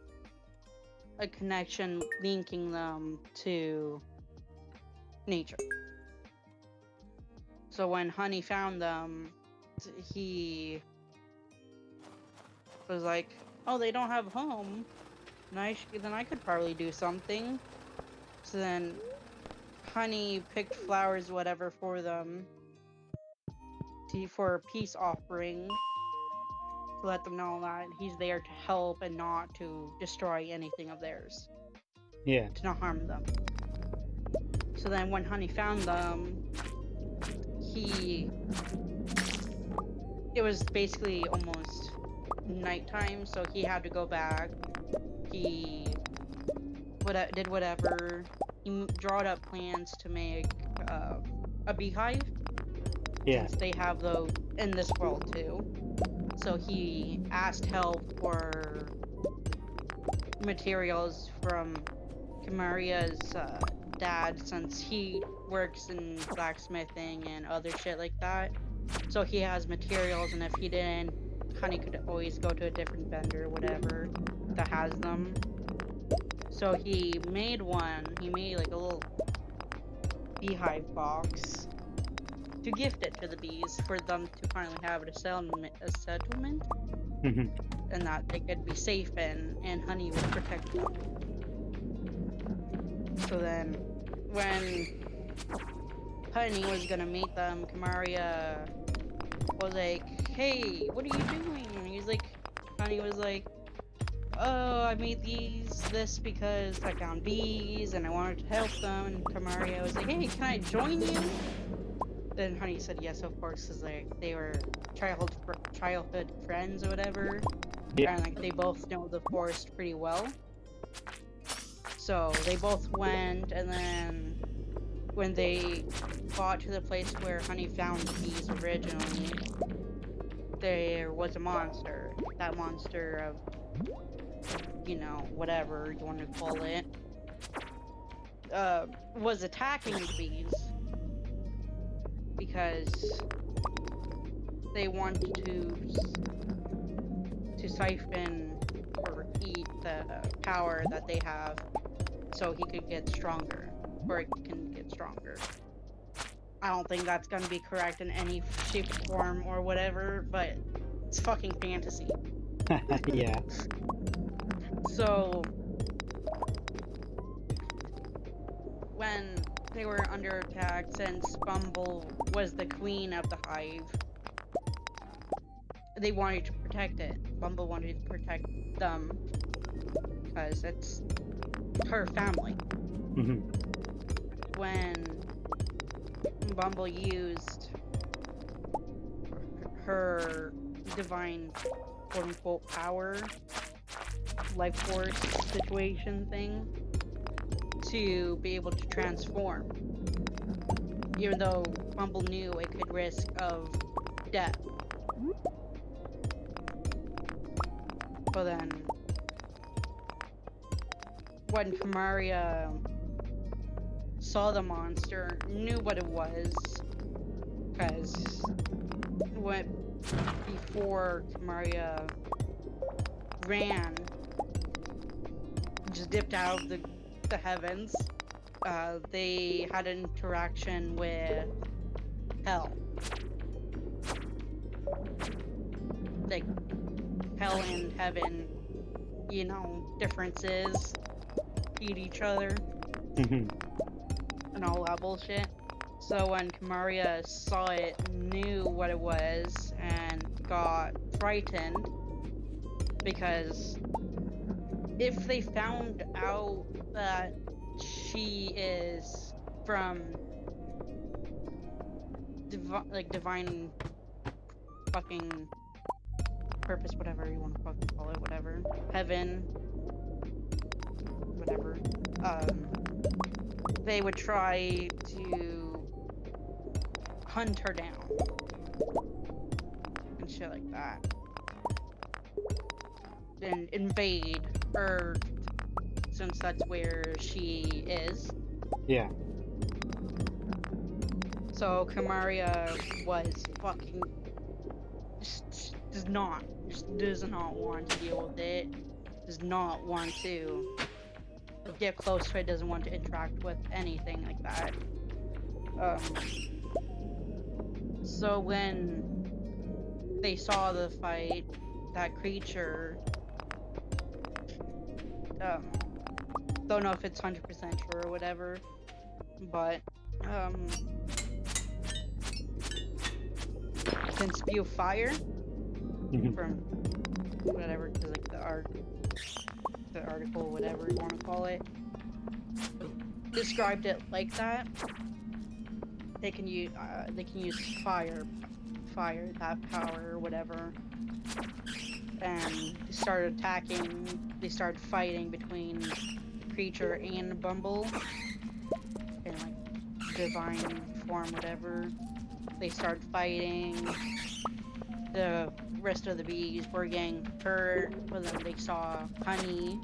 a connection linking them to nature. So when Honey found them, he was like, oh, they don't have home, then I could probably do something. So then Honey picked flowers, whatever, for them for a peace offering, to let them know that he's there to help and not to destroy anything of theirs. Yeah. To not harm them. So then when Honey found them, it was basically almost nighttime, so he had to go back. He did whatever. He drawed up plans to make a beehive. Yeah. Since they have those in this world too. So he asked help for materials from Kamaria's dad, since he works in blacksmithing and other shit like that. So he has materials, and if he didn't, Honey could always go to a different vendor or whatever that has them. So he made one. He made like a little beehive box to gift it to the bees for them to finally have a settlement, Mhm. and that they could be safe in, and Honey would protect them. So then, when Honey was gonna meet them, Kamaria was like, "Hey, what are you doing?" And he's like, Honey was like, "Oh, I made this because I found bees and I wanted to help them." And Kamaria was like, "Hey, can I join you?" Then Honey said yes, of course, because they were childhood friends or whatever, Yeah. and like they both know the forest pretty well. So they both went, and then when they got to the place where Honey found the bees originally, there was a monster. That monster of, whatever you want to call it, was attacking the bees because they wanted to siphon or eat the power that they have so he could get stronger, or it can get stronger. I don't think that's gonna be correct in any shape or form or whatever, but it's fucking fantasy. Yeah. So when they were under attack, since Bumble was the queen of the hive, they wanted to protect it. Bumble wanted to protect them because it's her family. Mhm. When Bumble used her divine quote-unquote power, life force situation thing, to be able to transform, even though Bumble knew it could risk of death. But then when Kamaria saw the monster, knew what it was, because before Kamaria ran, just dipped out of the heavens, they had an interaction with Hell. Like, Hell and Heaven, differences, feed each other, Mhm. and all that bullshit. So when Kamaria saw it, knew what it was, and got frightened, because if they found out that she is from divine fucking purpose, whatever you want to fucking call it, whatever, heaven, whatever, they would try to hunt her down and shit like that, and invade Earth, since that's where she is. Yeah. So Kamaria was fucking does not want to deal with it. Does not want to get close to it. Doesn't want to interact with anything like that. So when they saw the fight, that creature, don't know if it's 100% true or whatever, but can spew fire Mhm. from whatever, because like the article, whatever you want to call it, described it like that. They can use fire, that power or whatever, and they started attacking. They started fighting between the creature and Bumble in like divine form, whatever. They started fighting. The rest of the bees were getting hurt, but then they saw Honey,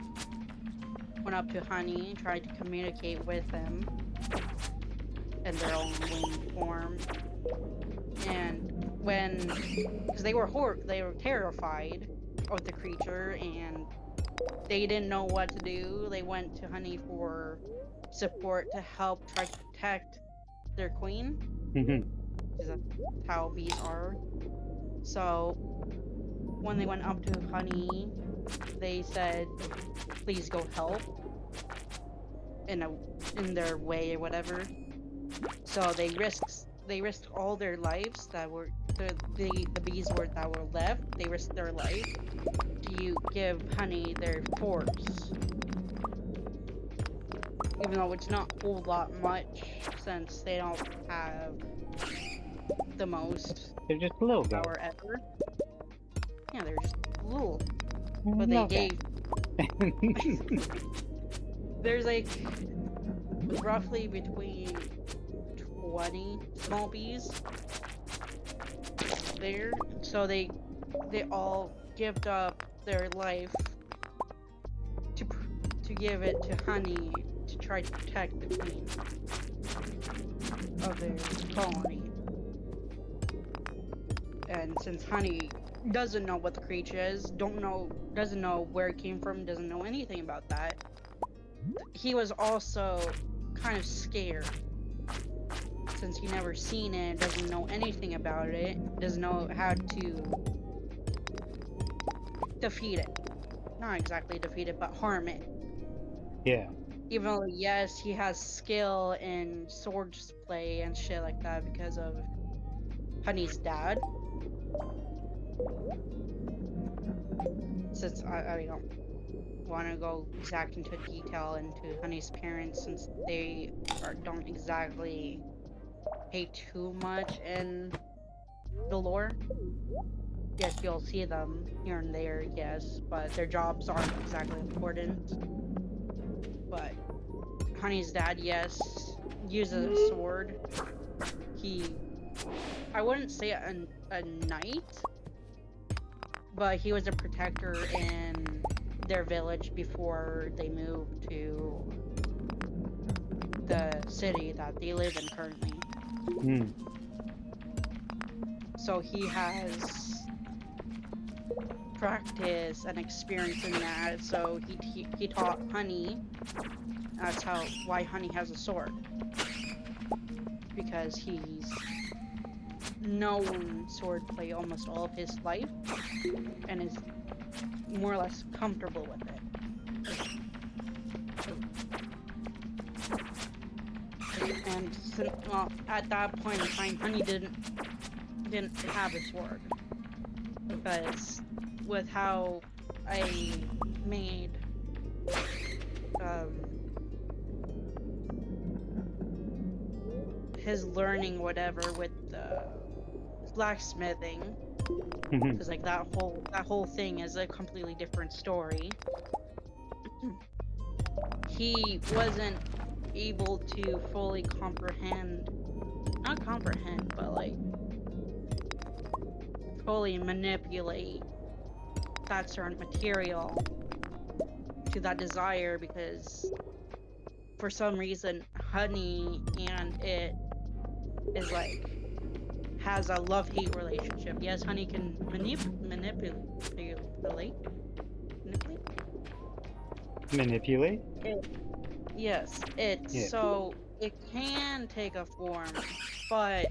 went up to Honey and tried to communicate with him in their own winged form. And because they were terrified of the creature, and they didn't know what to do, they went to Honey for support to help try to protect their queen. Mhm. 'cause that's how bees are. So when they went up to Honey, they said, "Please go help," in their way or whatever. So they risked all their lives that were the bees were that were left. They risked their life to give Honey their force, even though it's not a whole lot much since they don't have the most They're just little guys. power ever. Yeah, they're just little, but they Love gave. There's like roughly between 20 small bees there, so they all gave up their life to give it to Honey to try to protect the queen of their colony. And since Honey doesn't know what the creature is, doesn't know where it came from, doesn't know anything about that, he was also kind of scared. Since he never seen it, doesn't know anything about it, doesn't know how to defeat it. Not exactly defeat it, but harm it. Yeah. Even though, yes, he has skill in swordplay and shit like that because of Honey's dad. Since I don't want to go exact into detail into Honey's parents, since they don't exactly pay too much in the lore. Yes, you'll see them here and there, yes, but their jobs aren't exactly important. But Honey's dad, yes, uses a sword. I wouldn't say a knight, but he was a protector in their village before they moved to the city that they live in currently. Mm. So he has practice and experience in that. So he taught Honey. That's why Honey has a sword, because he's known swordplay almost all of his life and is more or less comfortable with it. And at that point in time, Honey didn't have a sword, because with how I made his learning whatever with the blacksmithing, because like that whole thing is a completely different story. He wasn't able to fully not comprehend, but like fully manipulate that certain material to that desire, because for some reason Honey and it is like has a love-hate relationship. Yes, Honey can manipulate. Manipulate? Yes, so it can take a form, but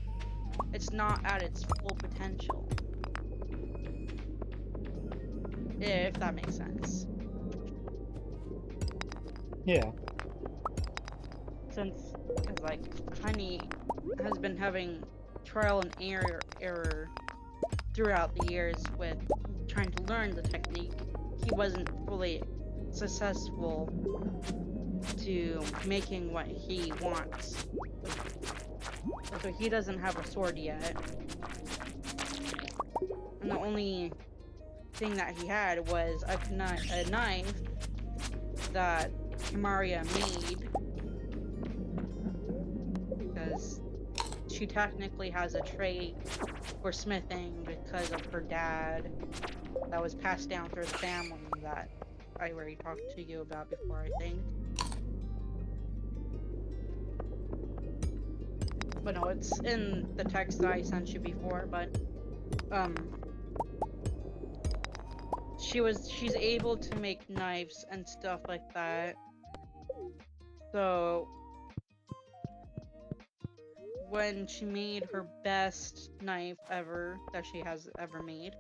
it's not at its full potential. If that makes sense. Yeah. Because like Honey has been having trial and error throughout the years with trying to learn the technique. He wasn't fully successful to making what he wants. So he doesn't have a sword yet. And the only thing that he had was a knife that Maria made, because she technically has a trait for smithing because of her dad that was passed down through the family that I already talked to you about before, I think. But no, it's in the text that I sent you before, but she's able to make knives and stuff like that. So when she made her best knife ever that she has ever made.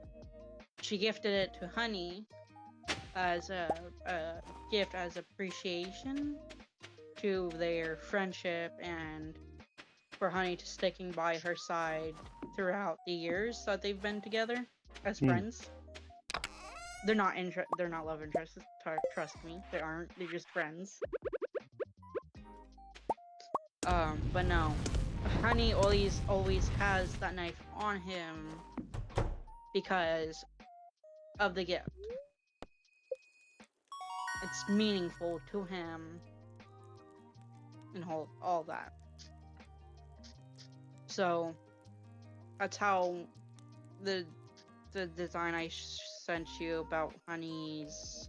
She gifted it to Honey as a gift as appreciation to their friendship and for Honey to sticking by her side throughout the years that they've been together as friends. They're not love interests. Trust me, they aren't. They're just friends. But no, Honey always has that knife on him because of the gift. It's meaningful to him and all that. So that's how the design I sent you about Honey's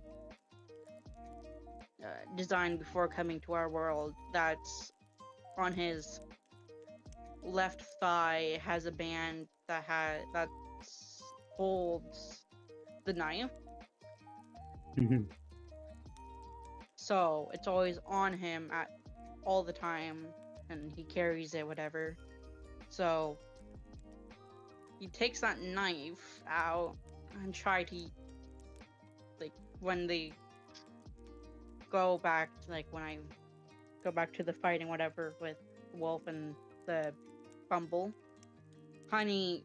design before coming to our world, that's on his left thigh has a band that holds the knife. So it's always on him at all the time, and he carries it, whatever. So he takes that knife out and try to, like, when they go back, like when I go back to the fighting, whatever, with Wolf and the Bumble, Honey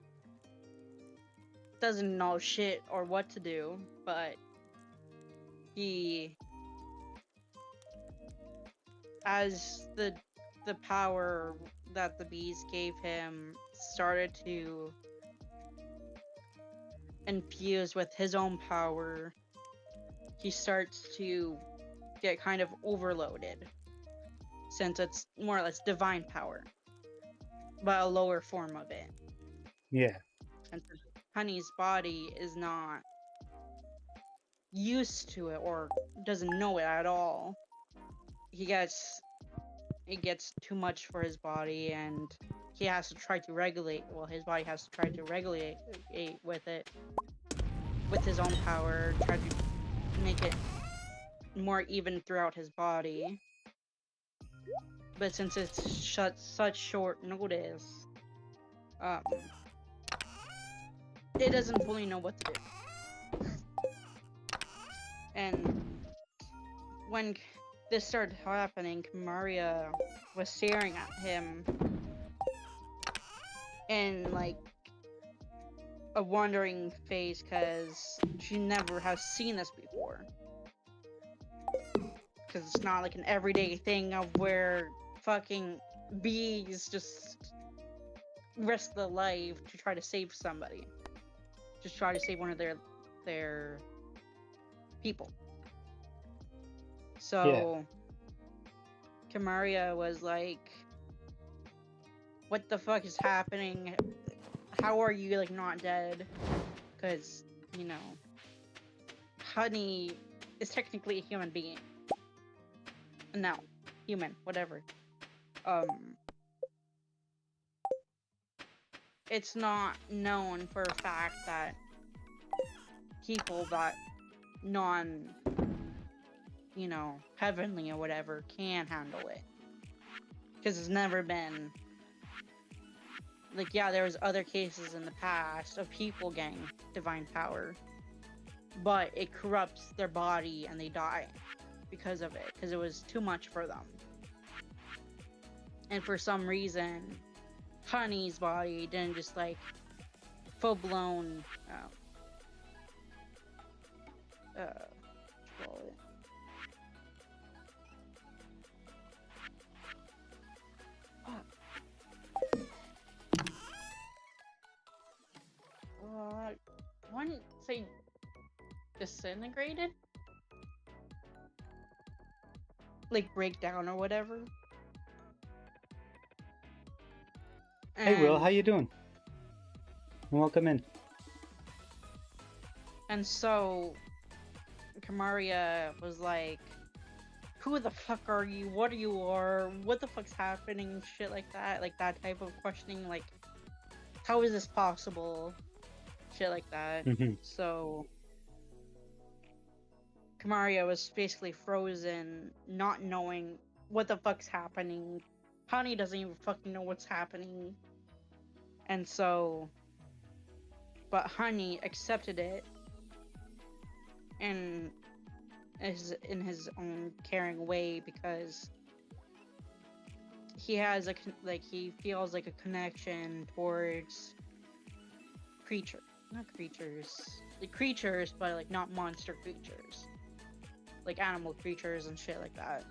doesn't know shit or what to do, but he, as the power that the bees gave him started to infuse with his own power, he starts to get kind of overloaded, since it's more or less divine power, but a lower form of it. Yeah. And Honey's body is not used to it or doesn't know it at all. It gets too much for his body, and he has to try to regulate. Well, his body has to try to regulate with it, with his own power, try to make it more even throughout his body. But since it's such short notice, it doesn't fully know what to do. And when this started happening, Maria was staring at him in like a wondering face, because she never has seen this before. Because it's not like an everyday thing of where fucking bees just risk their life to try to save somebody, just try to save one of their people. So Kamaria was like, what the fuck is happening? How are you like not dead? Because, you know, Honey is technically a human being. No, human, whatever. It's not known for a fact that people that you know, heavenly or whatever can handle it. Because it's never been, like, yeah, there was other cases in the past of people getting divine power, but it corrupts their body and they die because of it, because it was too much for them. And for some reason, Honey's body didn't just like full-blown I wouldn't say disintegrated, like breakdown or whatever. Hey Will, how you doing? Welcome in. And so Kamaria was like, who the fuck are you? What are you? Or what the fuck's happening? Shit like that. Like that type of questioning. Like, how is this possible? Shit like that. So Kamaria was basically frozen, not knowing what the fuck's happening, Honey doesn't even fucking know what's happening. And so, but Honey accepted it and is in his own caring way because he has he feels like a connection towards not creatures, but like not monster creatures, like animal creatures and shit like that.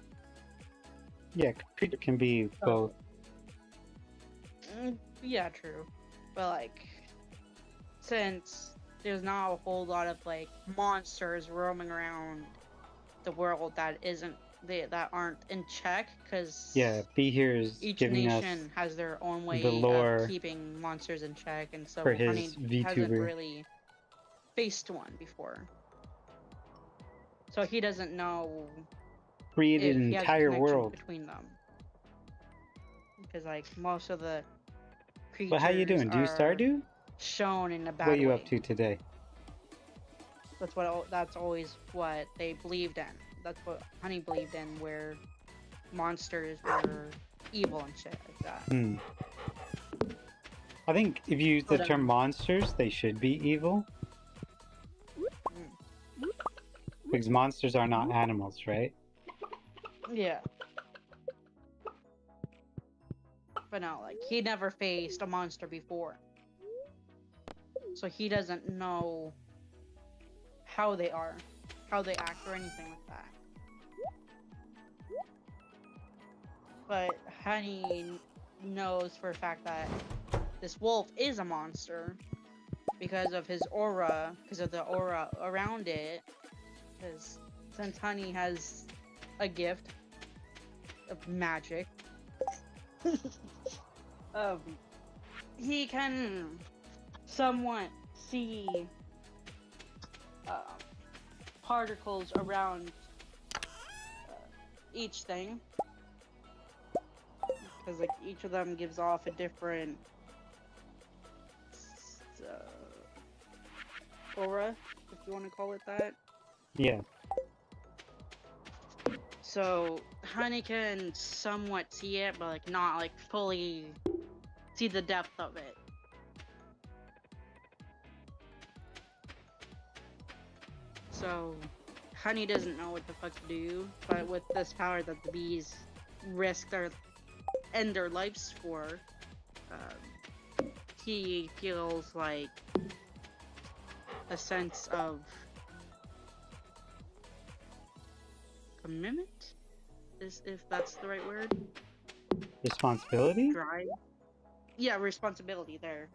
Yeah, creature can be both. Yeah, true. But like, since there's not a whole lot of like monsters roaming around the world that aren't in check, because Yeah, Be Here is each giving us nation has their own way the lore of keeping monsters in check, and so for his Honey hasn't VTuber. really faced one before, so he doesn't know Created if an he has a entire connection world. between them, because like most of the creatures But how you doing? Do you are Stardew? shown in a bad What you way. up to today? That's always what they believed in. That's what Honey believed in, where monsters were evil and shit like that. I think if you use the Hold term on. monsters, they should be evil. Because monsters are not animals, right? Yeah. But no, like, he never faced a monster before. So he doesn't know how they are, how they act, or anything like that. But Honey knows for a fact that this wolf is a monster because of his aura, because of the aura around it. Because since Honey has a gift of magic, he can somewhat see particles around each thing, because like each of them gives off a different aura, if you want to call it that. Yeah. So Honey can somewhat see it, but like not like fully see the depth of it. So Honey doesn't know what the fuck to do, but with this power that the bees risk their lives for, he feels like a sense of commitment, if that's the right word. Responsibility? Drive. Yeah, responsibility there.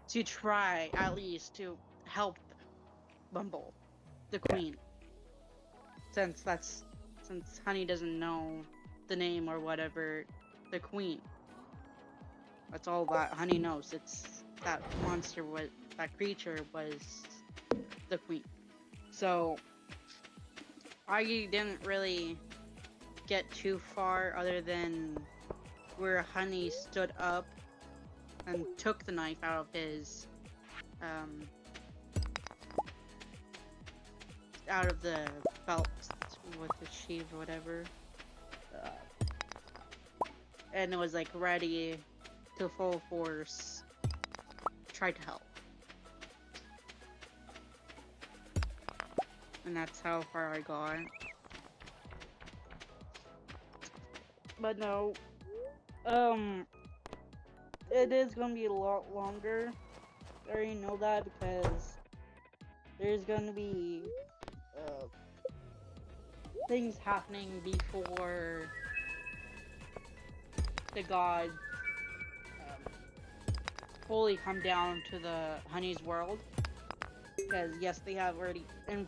To try at least to help Bumble, the queen. Since Honey doesn't know the name or whatever, the queen. That's all that Honey knows. It's that that creature was the queen. So I didn't really get too far other than where Honey stood up and took the knife out of his out of the belt with the sheath or whatever, and it was like ready to full force try to help, and that's how far I got. But no, it is gonna be a lot longer. I already know that because there's gonna be things happening before the gods fully come down to the Honey's world. Because yes, they have already have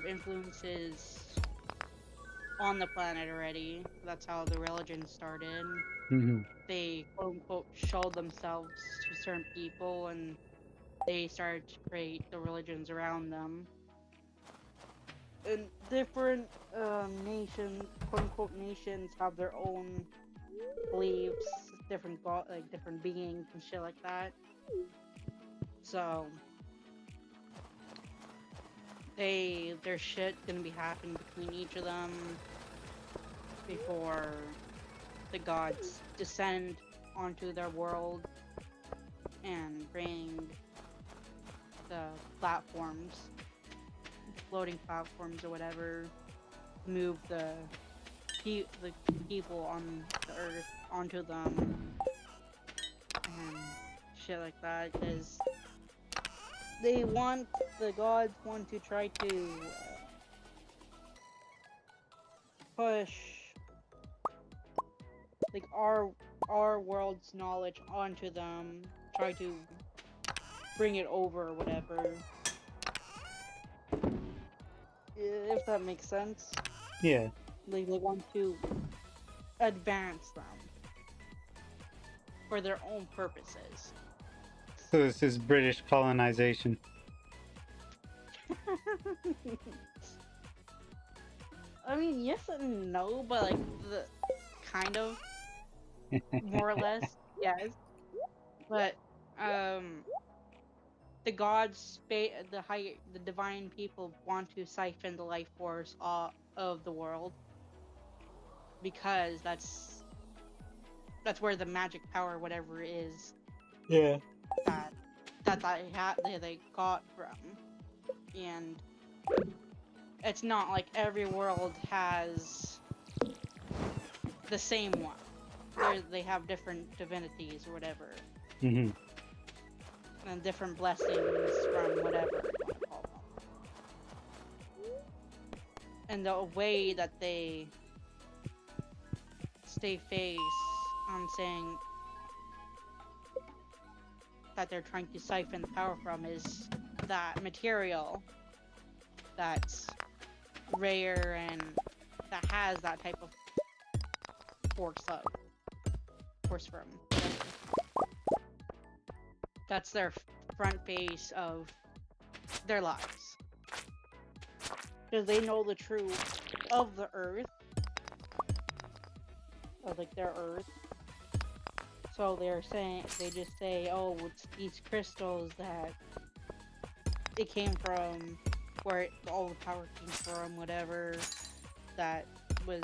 influences on the planet already. That's how the religion started. They quote unquote showed themselves to certain people and they started to create the religions around them. And different nations, quote unquote nations, have their own beliefs, different different beings and shit like that. So their shit gonna be happening between each of them. before the gods descend onto their world and bring the platforms, floating platforms or whatever, move the people on the earth onto them and shit like that, because the gods want to try to push like our world's knowledge onto them, try to bring it over or whatever. If that makes sense. Yeah. Like they want to advance them for their own purposes. So this is British colonization. I mean, yes and no, but like the kind of more or less, yes. But the gods, the divine people want to siphon the life force of the world because that's where the magic power, whatever is, Yeah. that they got from, and it's not like every world has the same one. They have different divinities or whatever, Mm-hmm. and different blessings from whatever you want to call them. And the way that they stay face on saying that they're trying to siphon the power from is that material that's rare and that has that type of force from. That's their front face of their lives. Because they know the truth of the earth. Or like their earth. So they just say, oh, it's these crystals that it came from, where all the power came from, whatever, that was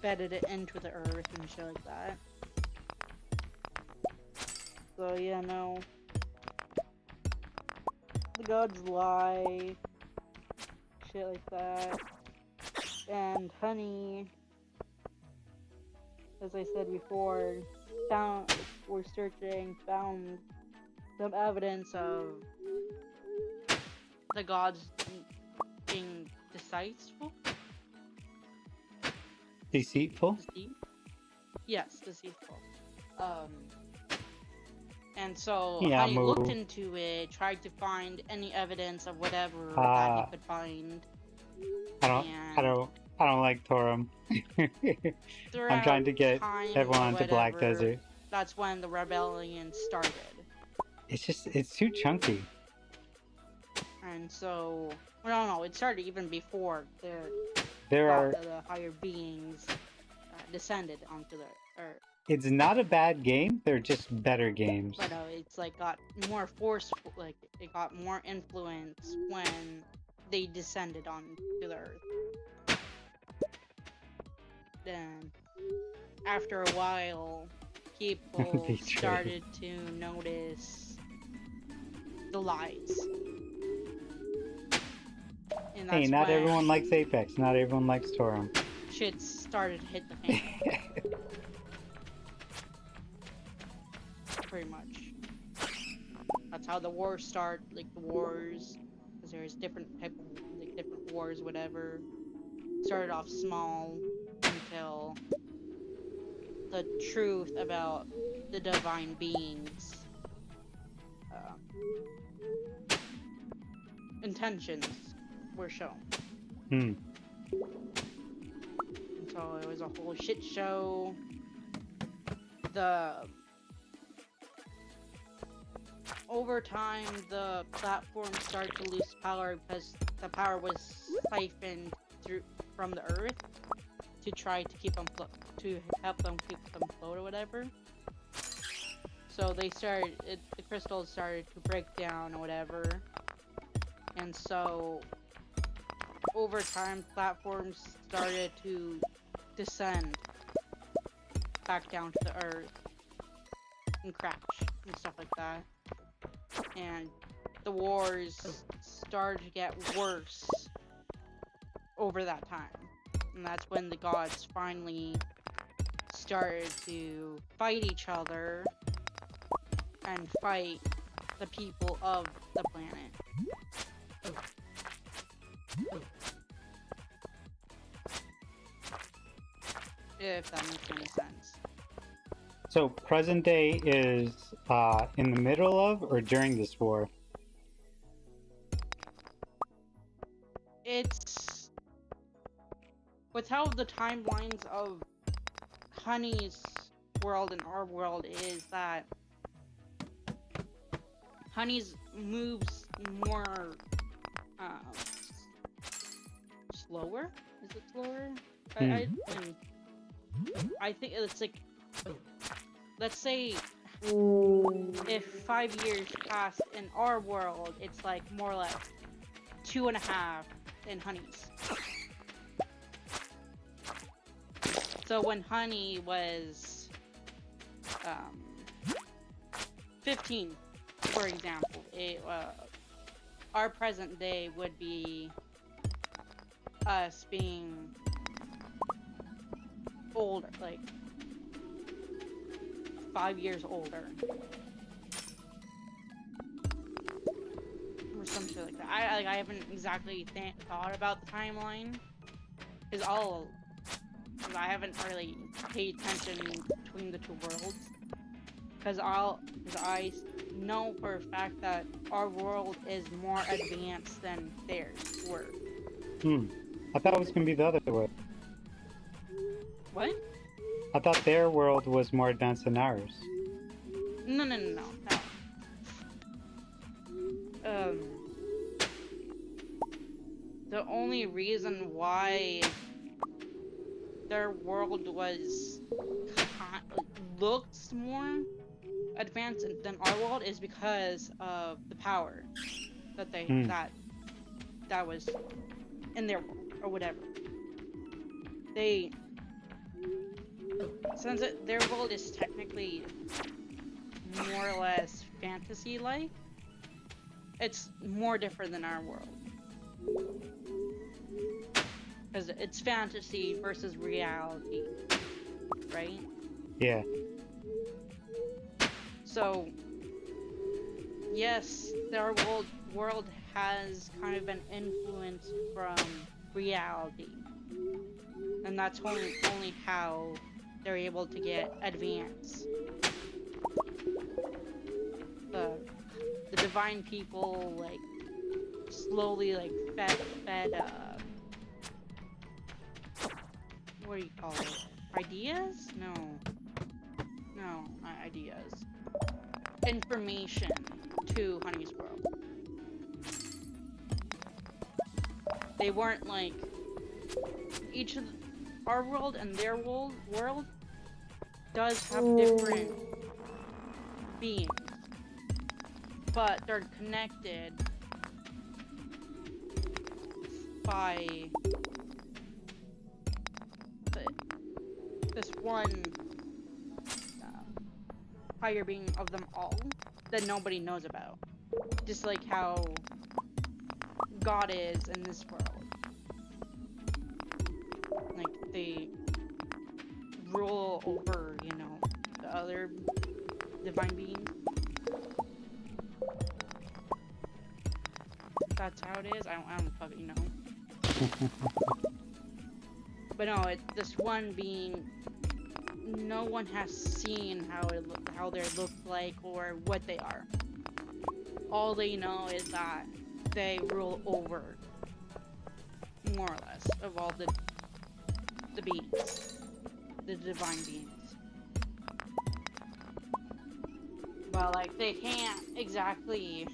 bedded it into the earth and shit like that. So yeah, no. The gods lie. Shit like that. And Honey, as I said before, we're searching, found some evidence of the gods being deceitful. Deceitful? Yes, deceitful. And so Yeah, I looked into it, tried to find any evidence of whatever that he could find. I don't like Torum. I'm trying to get everyone to Black Desert. That's when the rebellion started. It's too chunky. And so, no, it started even before the higher beings descended onto the earth. It's not a bad game, they're just better games. But it's like got more forceful, like it got more influence when they descended onto the earth. Then, after a while, people started to notice the lies. And hey, not everyone likes Apex, not everyone likes Torum. Shit started to hit the fan. Pretty much. That's how the wars start, like the wars, because there's different type of, like different wars, whatever. Started off small until the truth about the divine beings' intentions were shown. And so it was a whole shit show. Over time, the platform started to lose power because the power was siphoned from the earth to try to keep them to help them keep them afloat or whatever. So the crystals started to break down or whatever, and so over time, platforms started to descend back down to the earth and crash and stuff like that. And the wars started to get worse over that time. And that's when the gods finally started to fight each other and fight the people of the planet. If that makes any sense. So present day is in the middle of or during this war? It's with how the timelines of Honey's world and our world is that Honey's moves more slower. Is it slower? I think it's like, let's say if 5 years pass in our world, it's like more or less 2.5 in Honey's. So when Honey was 15, for example, our present day would be us being older, like 5 years older, or some shit like that. I haven't exactly thought about the timeline, because I haven't really paid attention between the two worlds, because I know for a fact that our world is more advanced than theirs were. I thought it was gonna be the other way. What? I thought their world was more advanced than ours. No. The only reason why their world looks more advanced than our world is because of the power that that was in their world or whatever. Since their world is technically more or less fantasy-like, it's more different than our world. Because it's fantasy versus reality, right? Yeah. So, yes, their world has kind of been influenced from reality. And that's only how they're able to get advanced. The divine people, like, slowly, like, fed what do you call it? Ideas? No, not ideas. Information to Honey's world. They weren't like each of our world and their world does have different beings, but they're connected by this one higher being of them all that nobody knows about. Just like how God is in this world. Like, they rule over, the other divine beings. That's how it is? I don't fucking know. But no, it's this one being, no one has seen how they look like or what they are. All they know is that they rule over, more or less, of all the beings, the divine beings. But like, they can't exactly,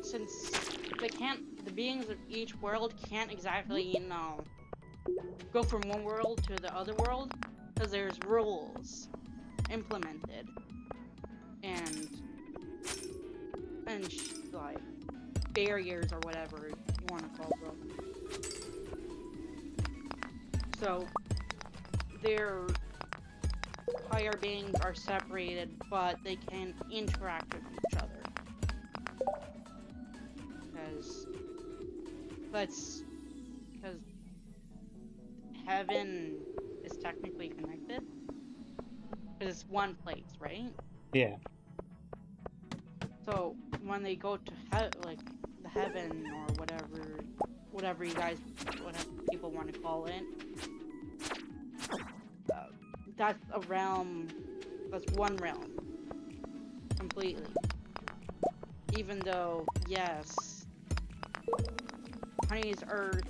since the beings of each world can't exactly, go from one world to the other world, because there's rules implemented and like barriers or whatever you want to call them. So their higher beings are separated, but they can interact with each other. Because heaven is technically connected. Because it's one place, right? Yeah. So when they go to like the heaven or whatever you guys, whatever people want to call it, that's a realm. That's one realm completely. Even though, yes, Honey's Earth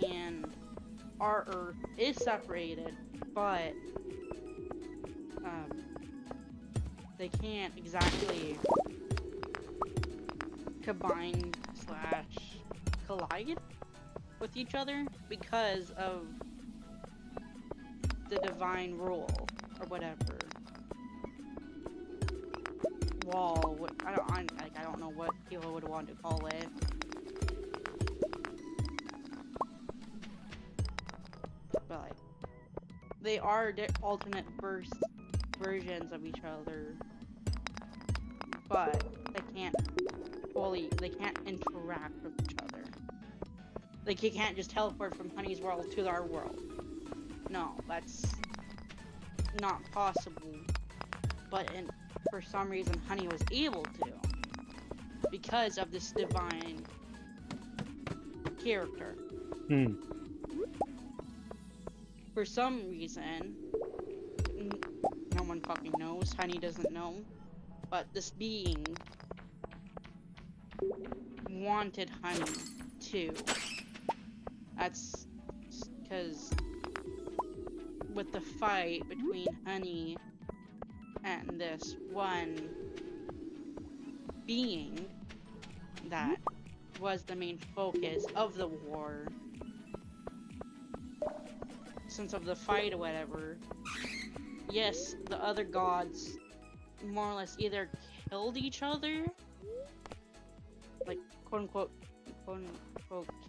and our Earth is separated, but they can't exactly combine / collide with each other because of the divine rule or whatever. Wall. I don't know what people would want to call it. But like, they are alternate versions of each other, but they can't interact with each other. Like, you can't just teleport from Honey's world to our world. No, that's not possible. But for some reason, Honey was able to, because of this divine character. Hmm. For some reason, no one fucking knows. Honey doesn't know. But this being wanted Honey too. That's because with the fight between Honey and this one being that was the main focus of the war, since of the fight or whatever, yes, the other gods more or less either killed each other, like quote unquote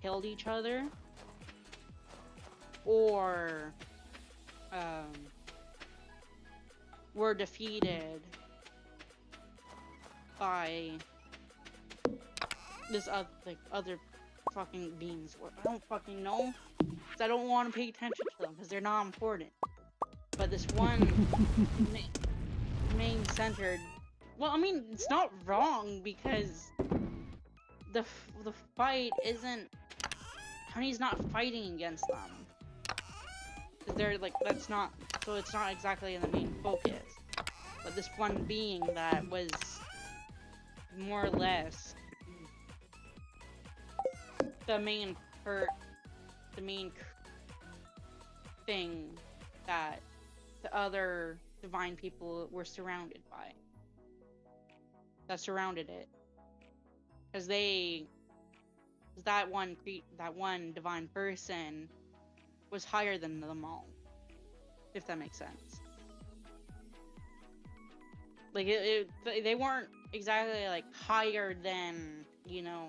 killed each other, or were defeated by this other fucking beings. I don't fucking know, 'cause I don't want to pay attention to them because they're not important. But this one main centered. Well, I mean, it's not wrong because the fight isn't. Honey's not fighting against them. They're like, that's not. So it's not exactly in the main focus. But this one being that was more or less the main thing that the other divine people were surrounded by. That surrounded it. Because that one divine person was higher than them all. If that makes sense. Like, they weren't exactly like higher than, you know,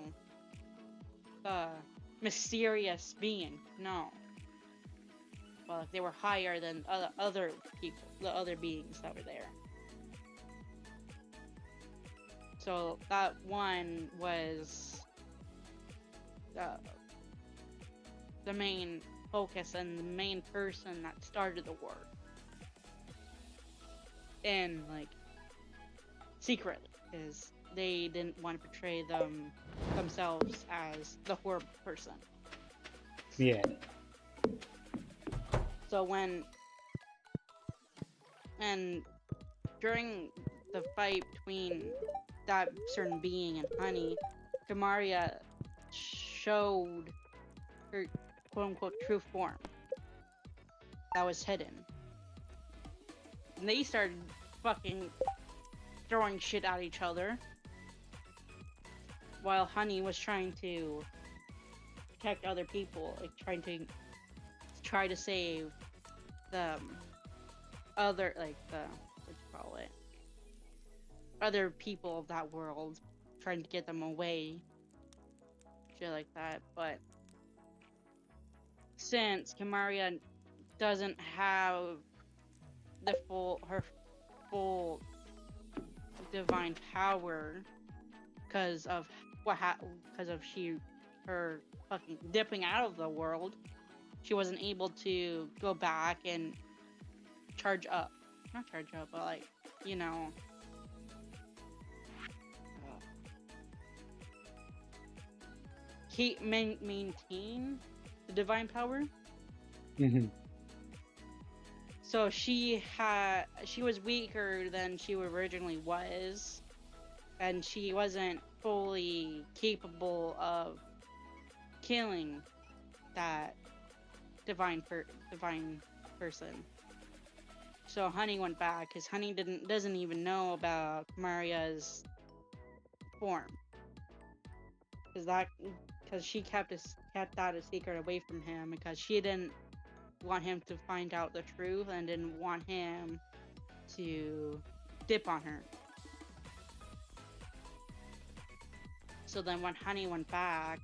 the mysterious being. No. Well, like, they were higher than other people, the other beings that were there. So that one was the main focus and the main person that started the war. And like secretly, because they didn't want to portray themselves as the horrible person. Yeah. So during the fight between that certain being and Honey, Kamaria showed her quote-unquote true form that was hidden. And they started fucking throwing shit at each other while Honey was trying to protect other people, like try to save the other, like the, what you call it, other people of that world, trying to get them away, shit like that. But since Kamaria doesn't have her full divine power because of her fucking dipping out of the world. She wasn't able to go back and not charge up, but like, you know, maintain the divine power. Mm-hmm. So she was weaker than she originally was, and she wasn't fully capable of killing that divine person. So Honey went back because Honey doesn't even know about Maria's form, because she kept that a secret away from him because she didn't want him to find out the truth and didn't want him to dip on her. So then when Honey went back,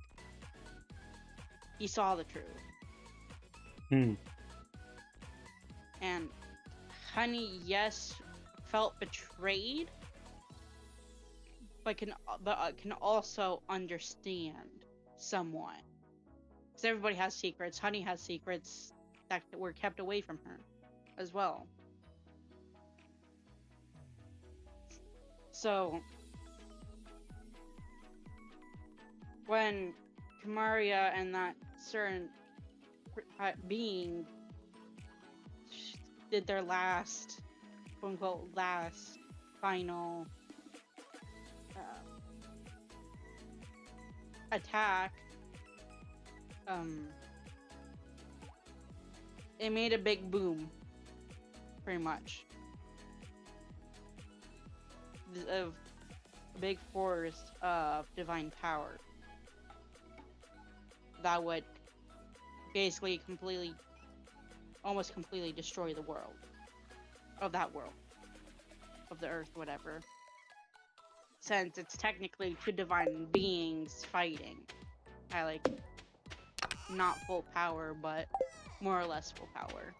he saw the truth. And Honey, yes, felt betrayed, but can also understand somewhat. Because everybody has secrets. Honey has secrets that were kept away from her as well. So when Kamaria and that certain being did their last, quote unquote, last final attack, it made a big boom, pretty much. A big force of divine power that would basically almost completely destroy the world. Of that world. Of the earth, whatever. Since it's technically two divine beings fighting. At like, not full power, but more or less full power.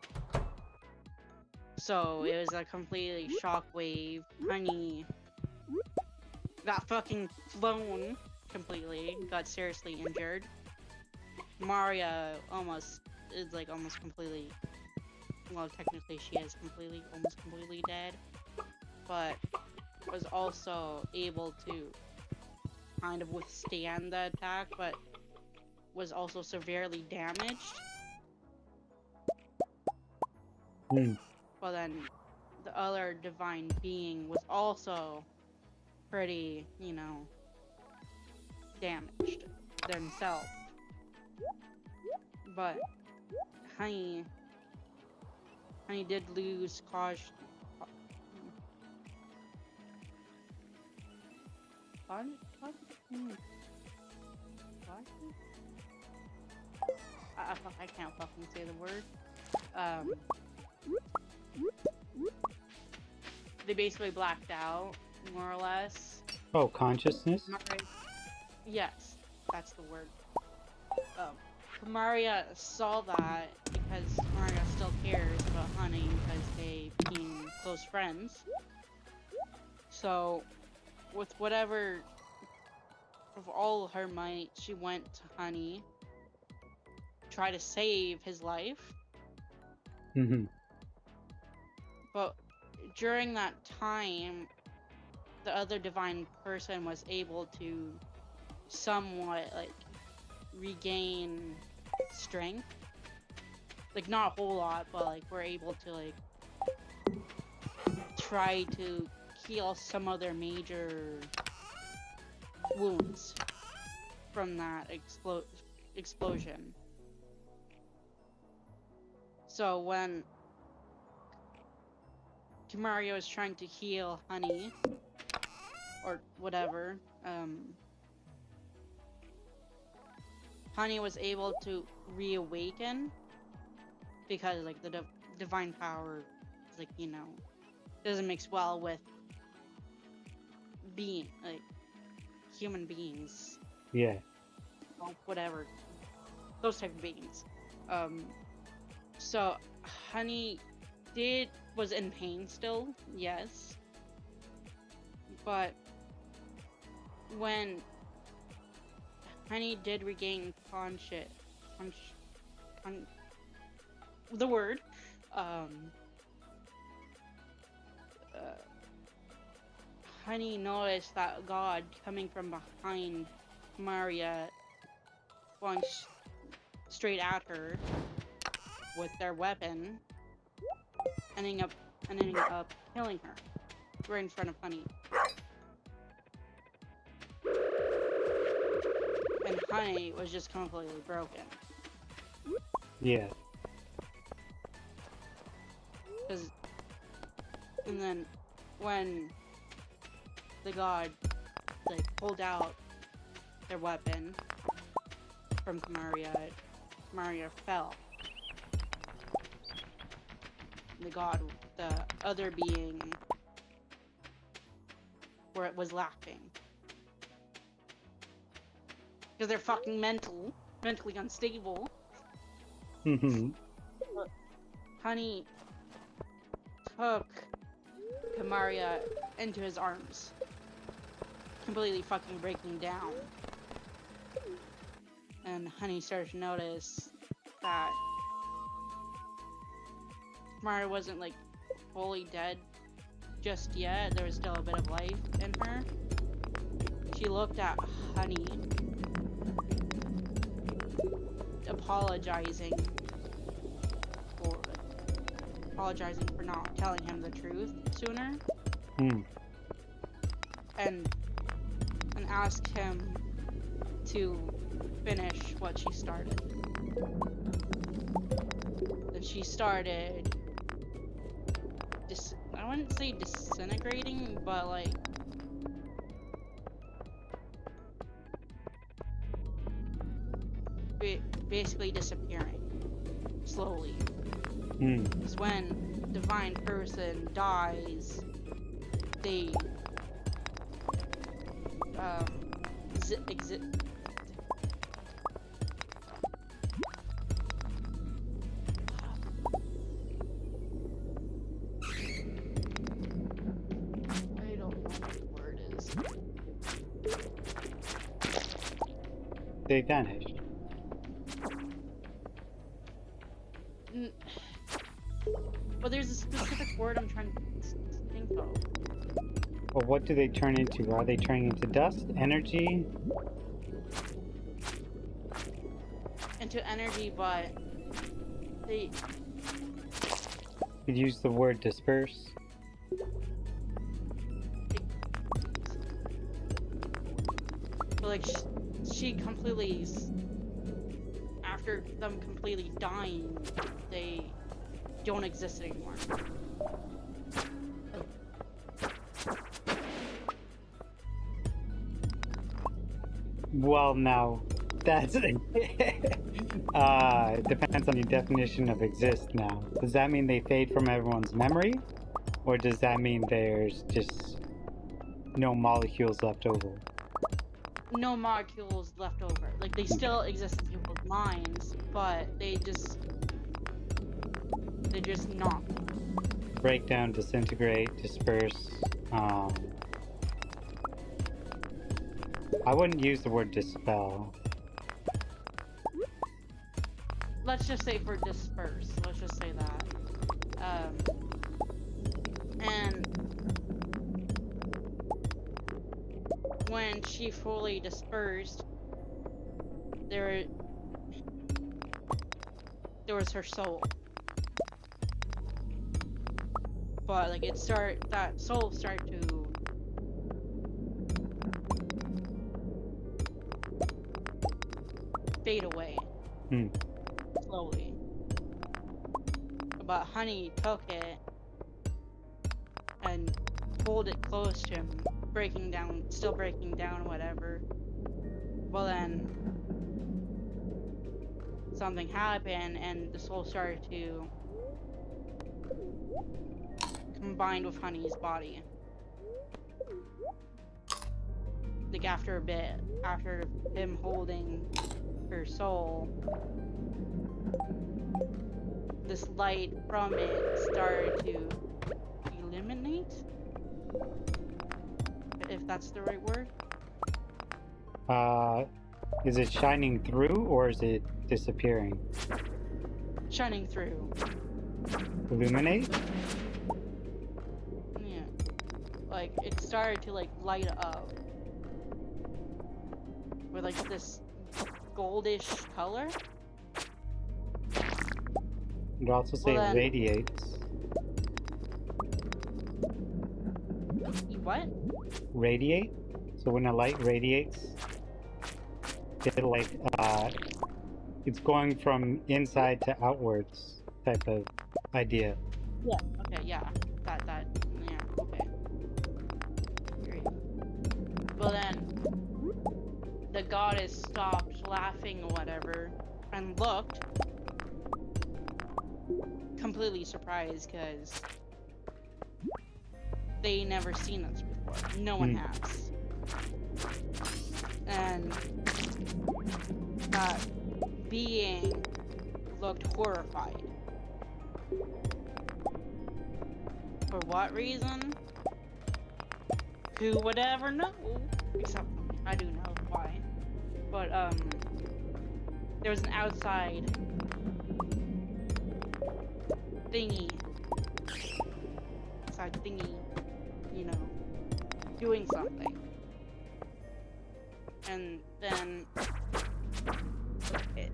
So it was a completely shockwave. Honey got fucking flown completely, got seriously injured. Maria almost completely, well, technically she is almost completely dead, but was also able to kind of withstand the attack, but was also severely damaged. Well, then the other divine being was also pretty, damaged themselves. But Honey did lose caution. I can't fucking say the word. They basically blacked out, more or less. Oh, consciousness? Yes, that's the word. Maria saw that because Maria still cares about Honey because they became close friends. So, with all her might, she went to Honey, try to save his life. But during that time, the other divine person was able to somewhat, regain strength. Not a whole lot, but, we're able to, try to heal some other major wounds from that explosion. So when Mario is trying to heal Honey, or whatever, Honey was able to reawaken because, the divine power, doesn't mix well with human beings. Yeah. Well, whatever. Those type of beings. So, Honey was in pain still, yes. But when Honey did regain the word, Honey noticed that God coming from behind Maria, going straight at her with their weapon, ending up killing her right in front of Honey. And Honey was just completely broken. Yeah. And then when the god like pulled out their weapon from Maria fell. The other being, where it was laughing. Because they're fucking mentally unstable. Mm-hmm. Honey took Kamaria into his arms, completely fucking breaking down. And Honey started to notice that Kamaria wasn't like fully dead just yet. There was still a bit of life in her. She looked at Honey, apologizing for not telling him the truth sooner. And asked him to finish what she started. Then she started I wouldn't say disintegrating, but like basically disappearing slowly. Because when divine person dies, they exit. I don't know what the word is. They vanished. But there's a specific word I'm trying to think of. Well, what do they turn into? Are they turning into dust? Energy? Into energy, but they Could use the word disperse. but like she completely, after them completely dying, they don't exist anymore. Well, now, that's it depends on your definition of exist now. Does that mean they fade from everyone's memory? Or does that mean there's just no molecules left over? No molecules left over. Like, they still exist in people's minds, but they're just not. Break down, disintegrate, disperse. I wouldn't use the word dispel. Let's just say for disperse. Let's just say that. And when she fully dispersed, there was her soul. But like that soul started to fade away slowly. But Honey took it and pulled it close to him, still breaking down, whatever. Well, then something happened and the soul started to combine with Honey's body. Like after a bit, after him holding her soul, this light from it started to illuminate, if that's the right word. Is it shining through or is it disappearing? Shining through. Illuminate? Yeah. Like, it started to, like, light up. With, like, this goldish color. You'd also say Well, it then- radiates. What? Radiate? So when a light radiates, it like, it's going from inside to outwards type of idea. Yeah. Okay, yeah. That, yeah, okay. Great. Well then, the goddess stopped laughing or whatever, and looked, completely surprised, because they never seen this before. No one has. And that being looked horrified. For what reason? Who would ever know? Except I do know why. But there was an outside thingy, you know, doing something. And then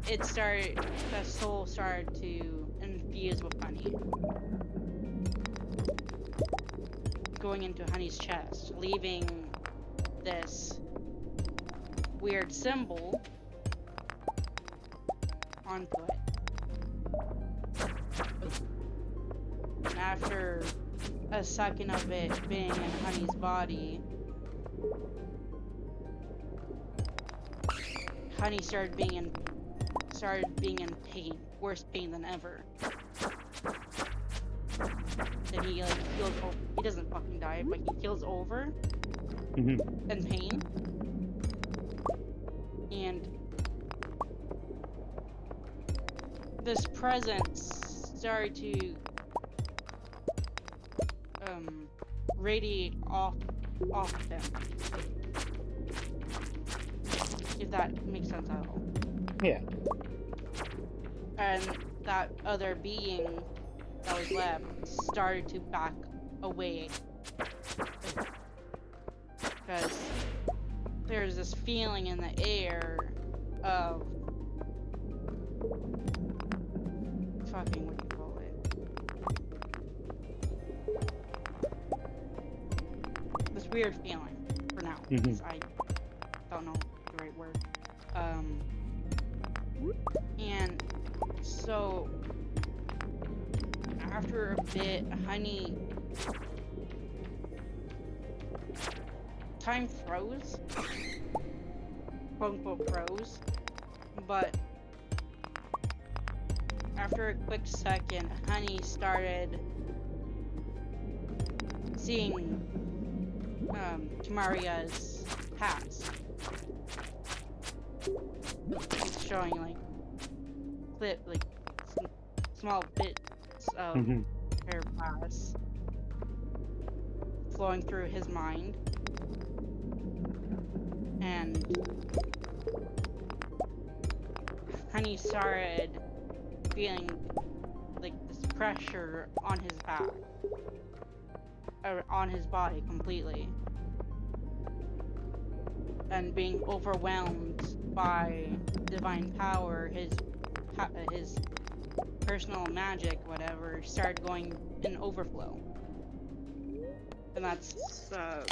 it started, the soul started to infuse with honey. Going into Honey's chest, leaving this weird symbol onto it. And after a second of it being in Honey's body, Honey started being in pain, worse pain than ever. Then he like feels over. He doesn't fucking die, but he feels over in pain, and this presence started to radiate off of him. If that makes sense at all. Yeah. And that other being that was left started to back away. Because there's this feeling in the air of fucking, what do you call it? This weird feeling for now. Because I don't know the right word. And so after a bit, Honey, time froze, quote unquote froze, but after a quick second, Honey started seeing Kimaria's past. It's showing like small bits of her past flowing through his mind, and Honey started feeling like this pressure on his back, or on his body completely, and being overwhelmed by divine power. His personal magic, whatever, started going in overflow. And that's the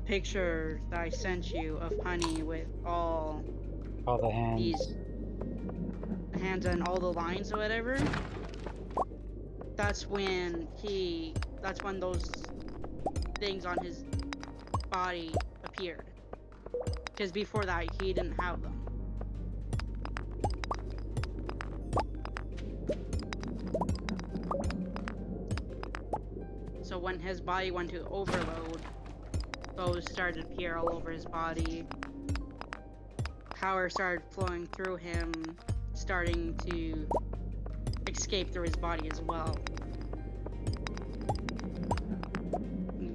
picture that I sent you of Honey with all the hands. these hands and all the lines or whatever. That's when those things on his body appeared. Because before that, he didn't have them. So when his body went to overload, those started to appear all over his body. Power started flowing through him, starting to escape through his body as well.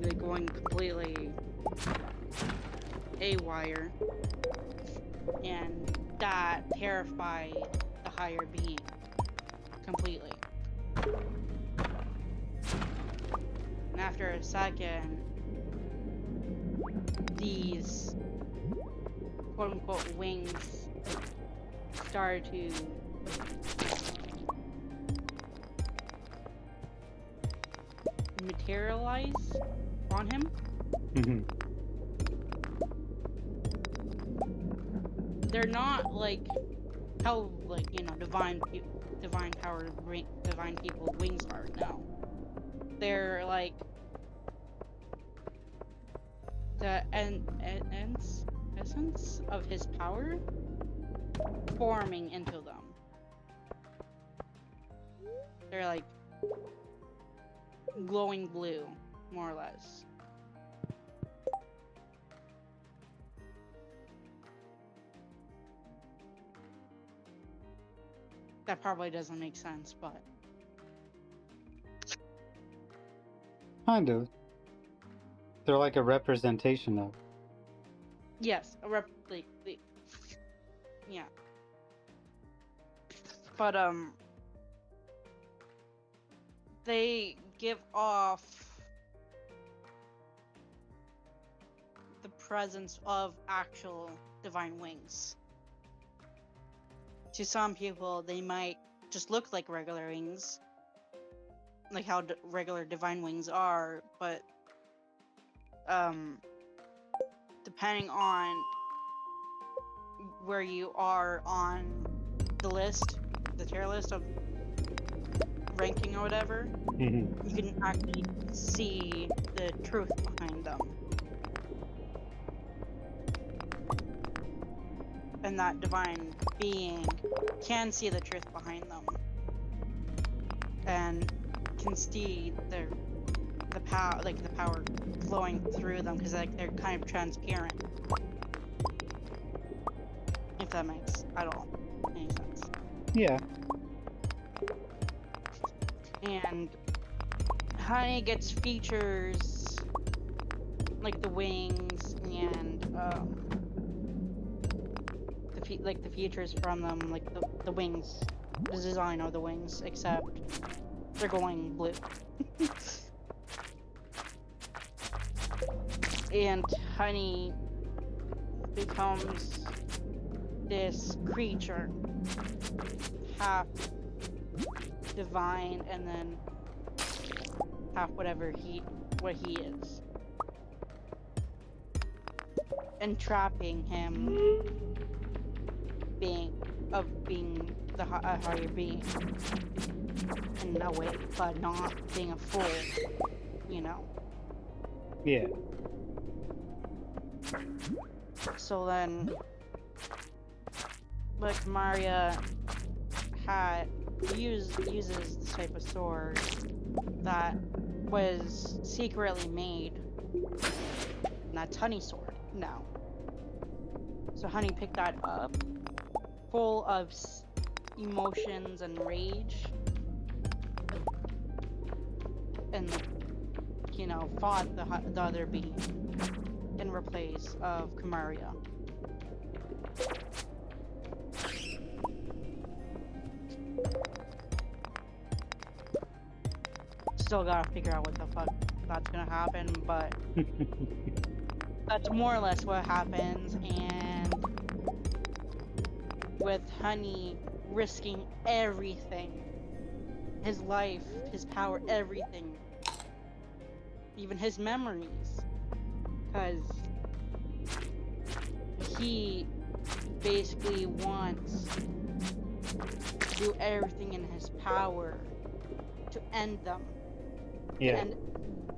Like going completely haywire. And that terrified the higher being completely. And after a second, these quote-unquote wings started to materialize on him. Mm-hmm. They're not like how, like, you know, divine power, divine people wings are. No, they're like the essence of his power forming into them. They're like glowing blue, more or less. That probably doesn't make sense, but Kind of. They're like a representation of. yes, yeah. But they give off the presence of actual divine wings. To some people, they might just look like regular wings, like how regular divine wings are, but depending on where you are on the list, the tier list of ranking or whatever, Mm-hmm. you can actually see the truth behind them. And that divine being can see the truth behind them, and can see the power, like the power flowing through them, because like they're kind of transparent. If that makes at all any sense. Yeah. And Honey gets features like the wings and the features from them, like the wings, the design of the wings, except they're going blue. And Honey becomes this creature, half divine and then half whatever what he is, entrapping him being the higher being in a way, but not being a fool, you know. Yeah. So then, like, Maria uses this type of sword that was secretly made, and that's Honey's sword now. So Honey picked that up, full of emotions and rage, and, you know, fought the other being in replace of Kamaria. Still gotta figure out what the fuck that's gonna happen, but that's more or less what happens. And with Honey risking everything, his life, his power, everything, even his memories, because he basically wants to do everything in his power to end them. Yeah. And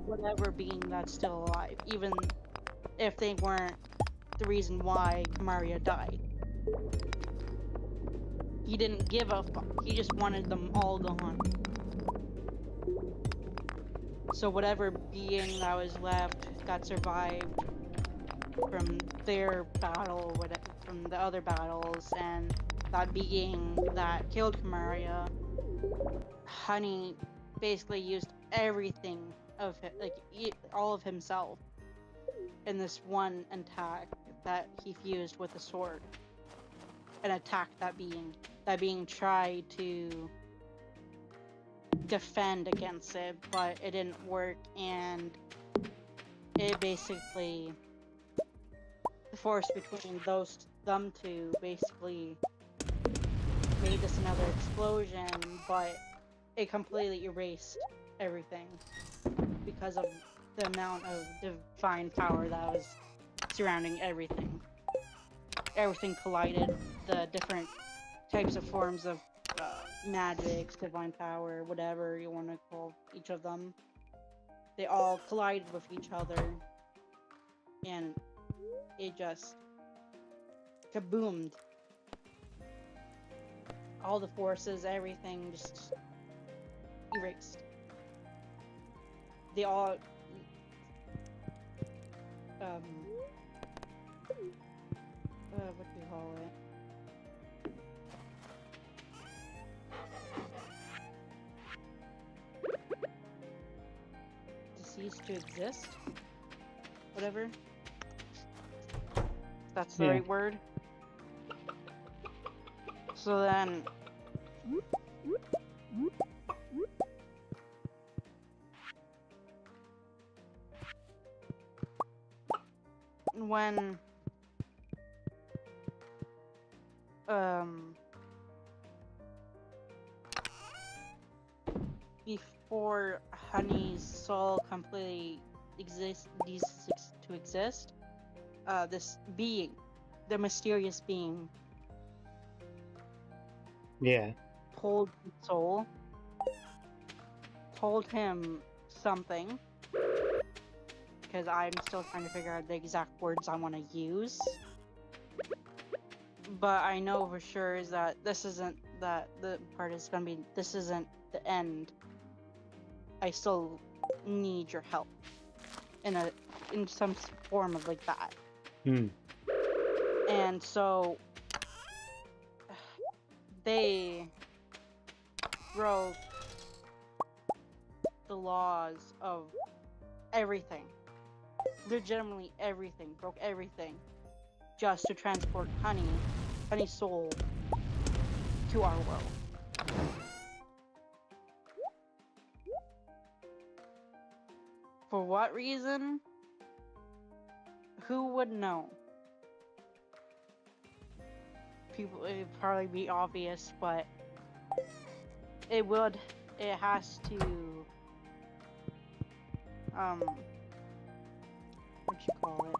whatever being that's still alive, even if they weren't the reason why Kamaria died. He didn't give a fuck. He just wanted them all gone. So whatever being that was left, that survived from their battle, from the other battles, and that being that killed Kamaria Honey basically used everything of all of himself in this one attack that he fused with the sword. An attack that being tried to defend against it, but it didn't work, and it basically, the force between them two basically made this another explosion, but it completely erased everything because of the amount of divine power that was surrounding everything. Everything collided, the different types of forms of magics, divine power, whatever you want to call each of them. They all collided with each other, and it just kaboomed. All the forces, everything just erased. They all what do you call it? Cease to exist? Whatever. That's the Yeah. right word. So then when before Honey's soul completely ceases to exist, this being, the mysterious being, Yeah. told his soul, told him something, because I'm still trying to figure out the exact words I want to use. But I know for sure is that this isn't that the part is gonna be, this isn't the end. I still need your help in some form of like that. Hmm. And so they broke the laws of everything. Legitimately everything. Broke everything. Just to transport Honey's soul to our world. For what reason? Who would know? People, it'd probably be obvious, but it has to, what you call it?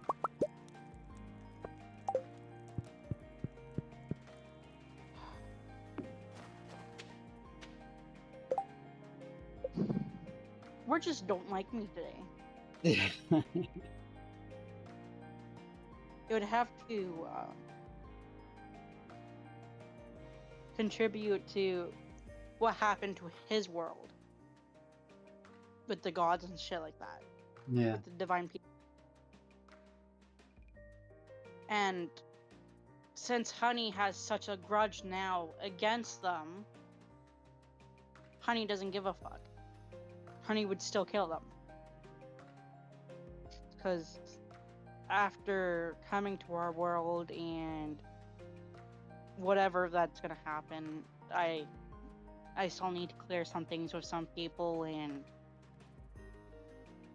Words just don't like me today. It would have to contribute to what happened to his world with the gods and shit like that. Yeah. With the divine people. And since Honey has such a grudge now against them, Honey doesn't give a fuck. Honey would still kill them. Because after coming to our world and whatever that's gonna happen, I still need to clear some things with some people and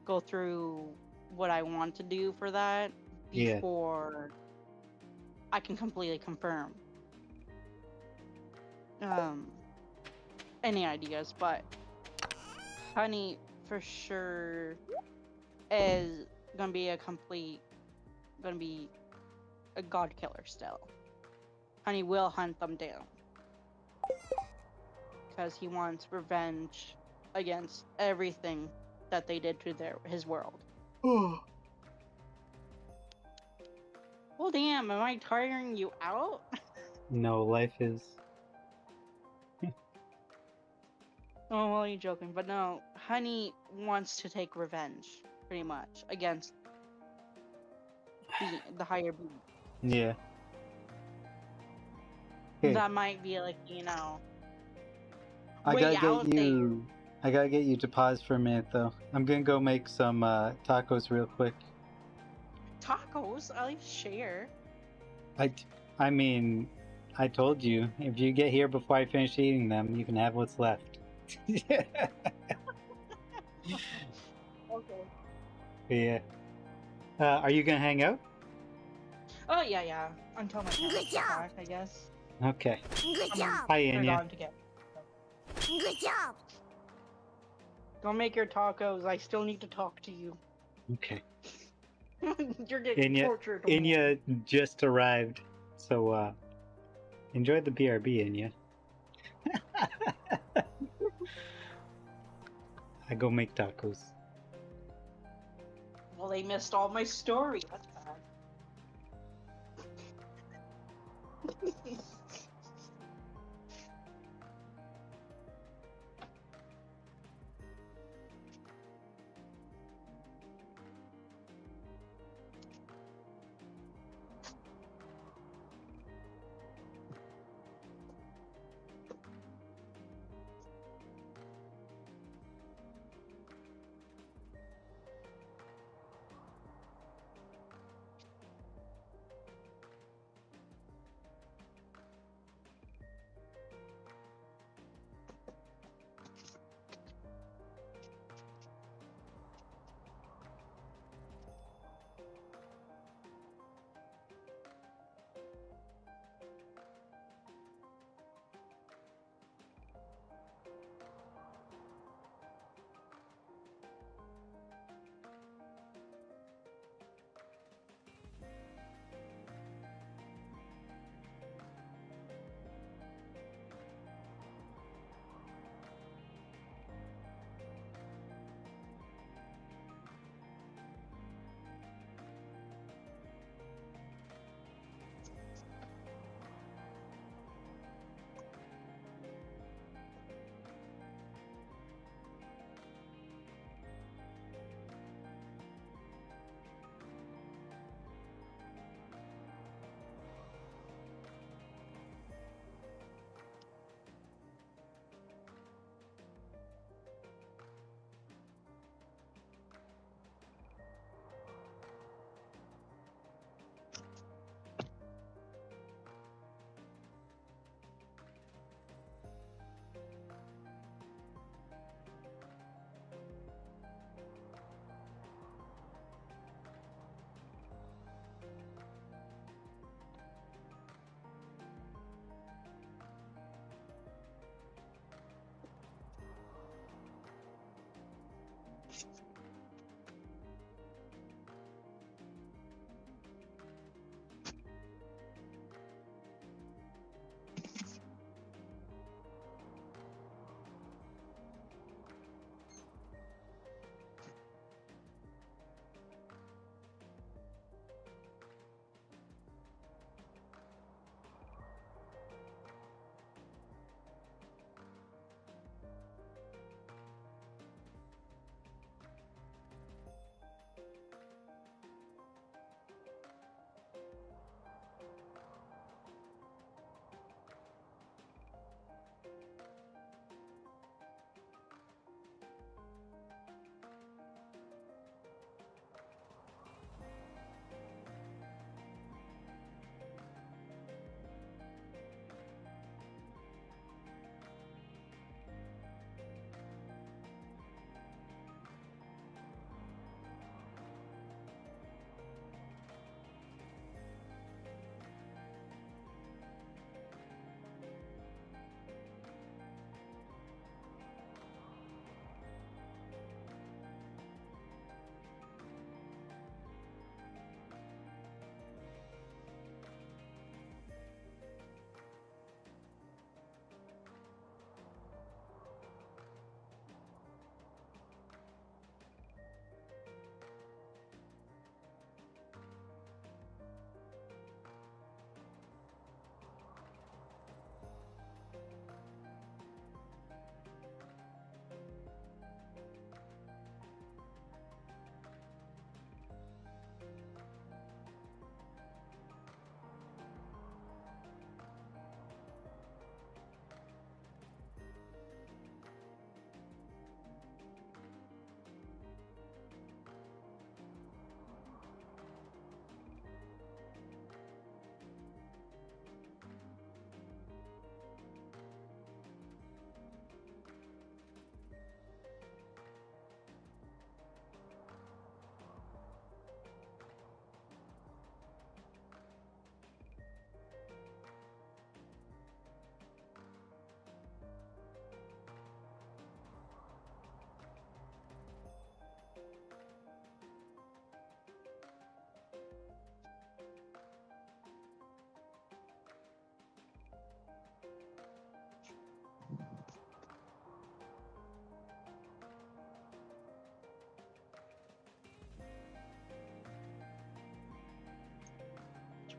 go through what I want to do for that before I can completely confirm any ideas. But Honey for sure is gonna be a god killer still. Honey will hunt them down because he wants revenge against everything that they did to his world. Well, damn, am I tiring you out? No, life is. Oh, well, you're joking, but no, Honey wants to take revenge, pretty much, against the higher being. Yeah. Okay. That might be like, you know, I Wait, gotta yeah, I'll get say you. I gotta get you to pause for a minute though. I'm gonna go make some tacos real quick. tacos. I'll share. I mean, I told you if you get here before I finish eating them, you can have what's left. Okay. Yeah. Are you gonna hang out? Oh yeah, yeah. Until my parents Good get job. back, I guess. Good Okay. job. Hi, They're Anya. gone to get. Good job. Don't make your tacos. I still need to talk to you. Okay. You're getting Inya, tortured. Inya just arrived, so enjoy the BRB, Inya. I go make tacos. Well, they missed all my story. That's bad.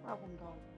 Problem dog.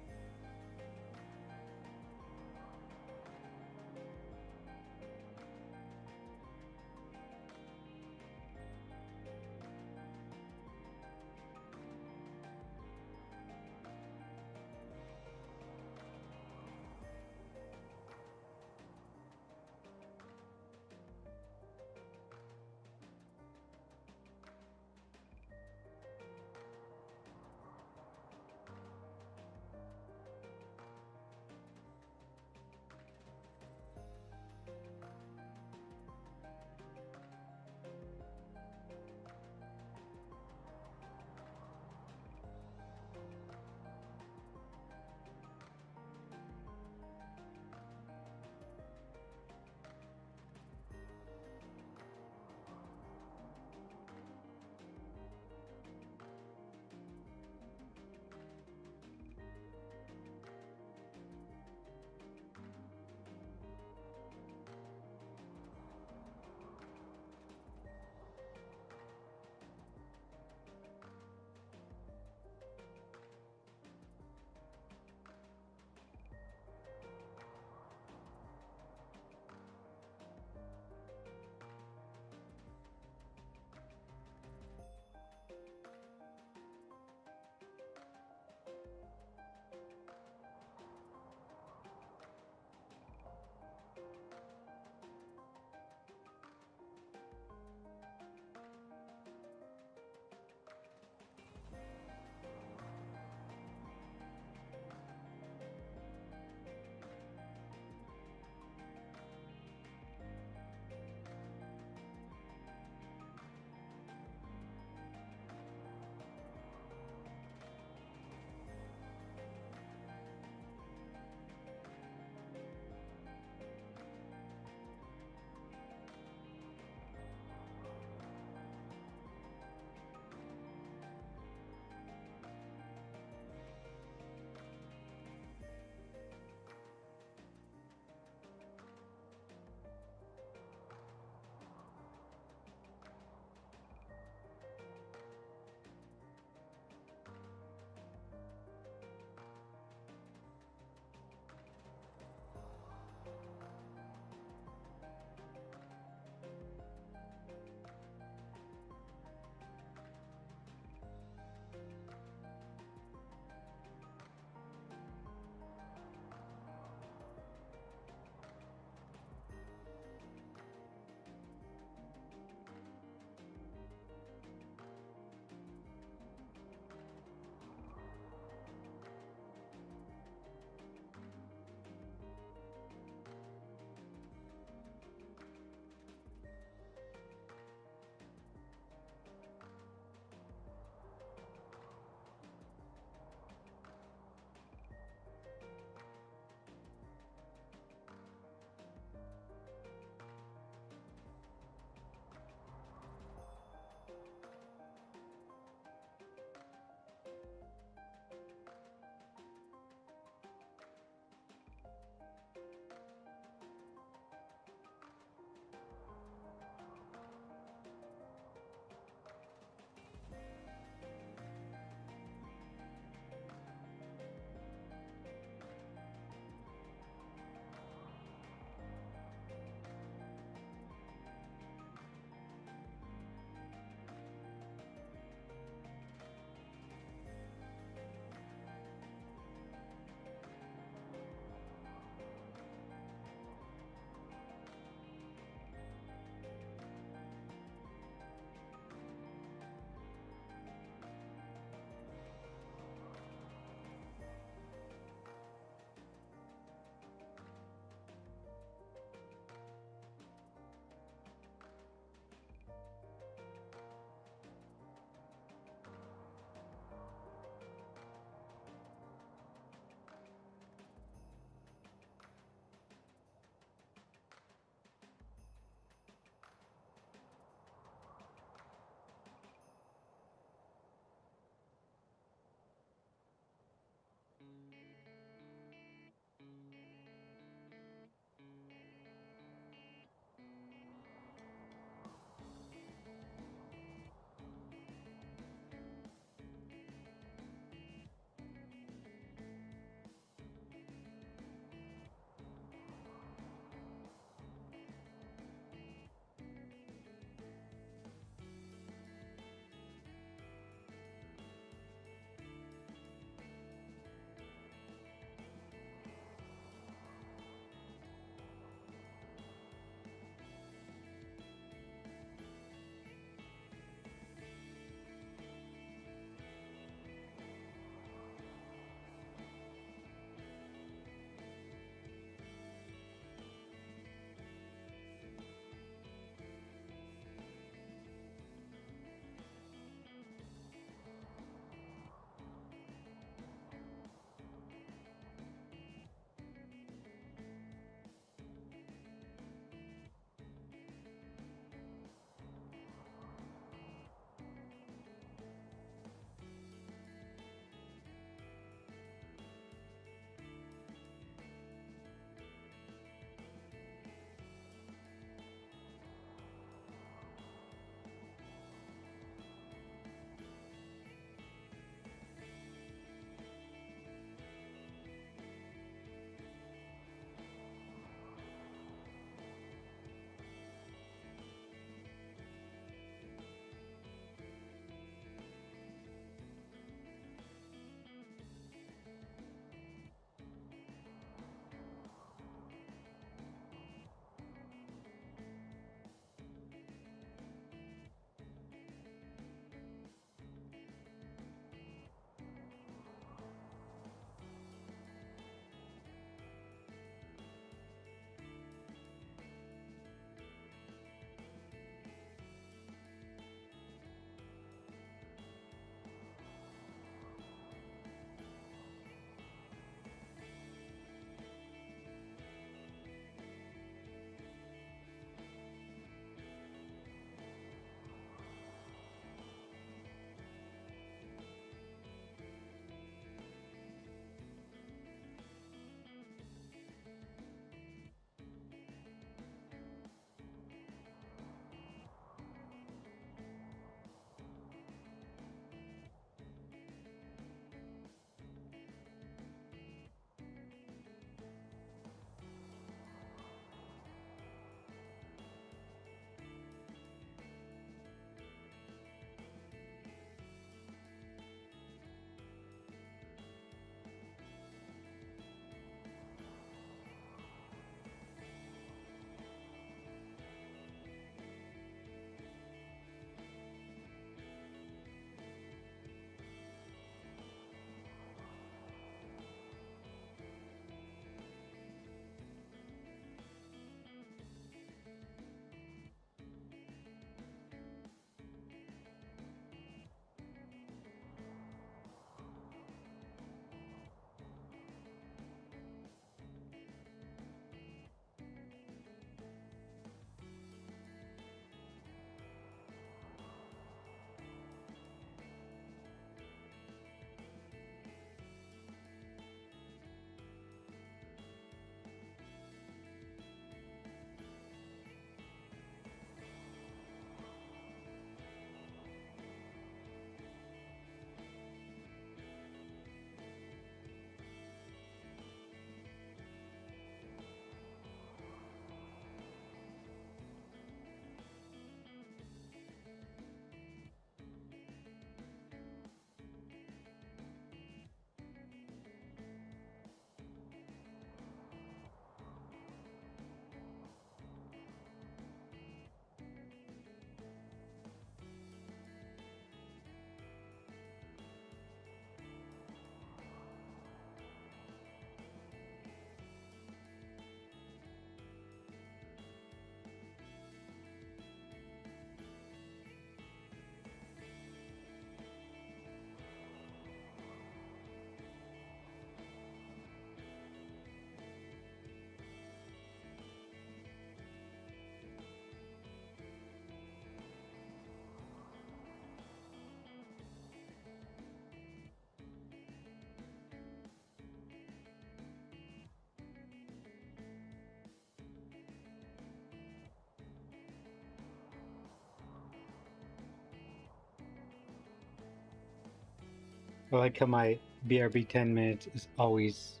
I like how my BRB 10 minutes is always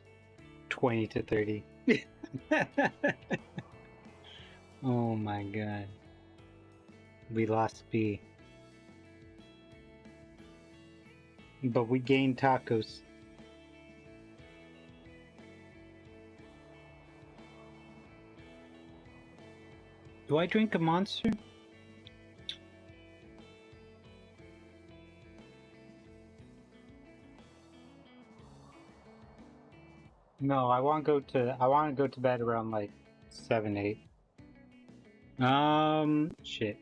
20 to 30. Oh my god. We lost B. But we gained tacos. Do I drink a Monster? No, I want to go to bed around like 7, 8. Shit.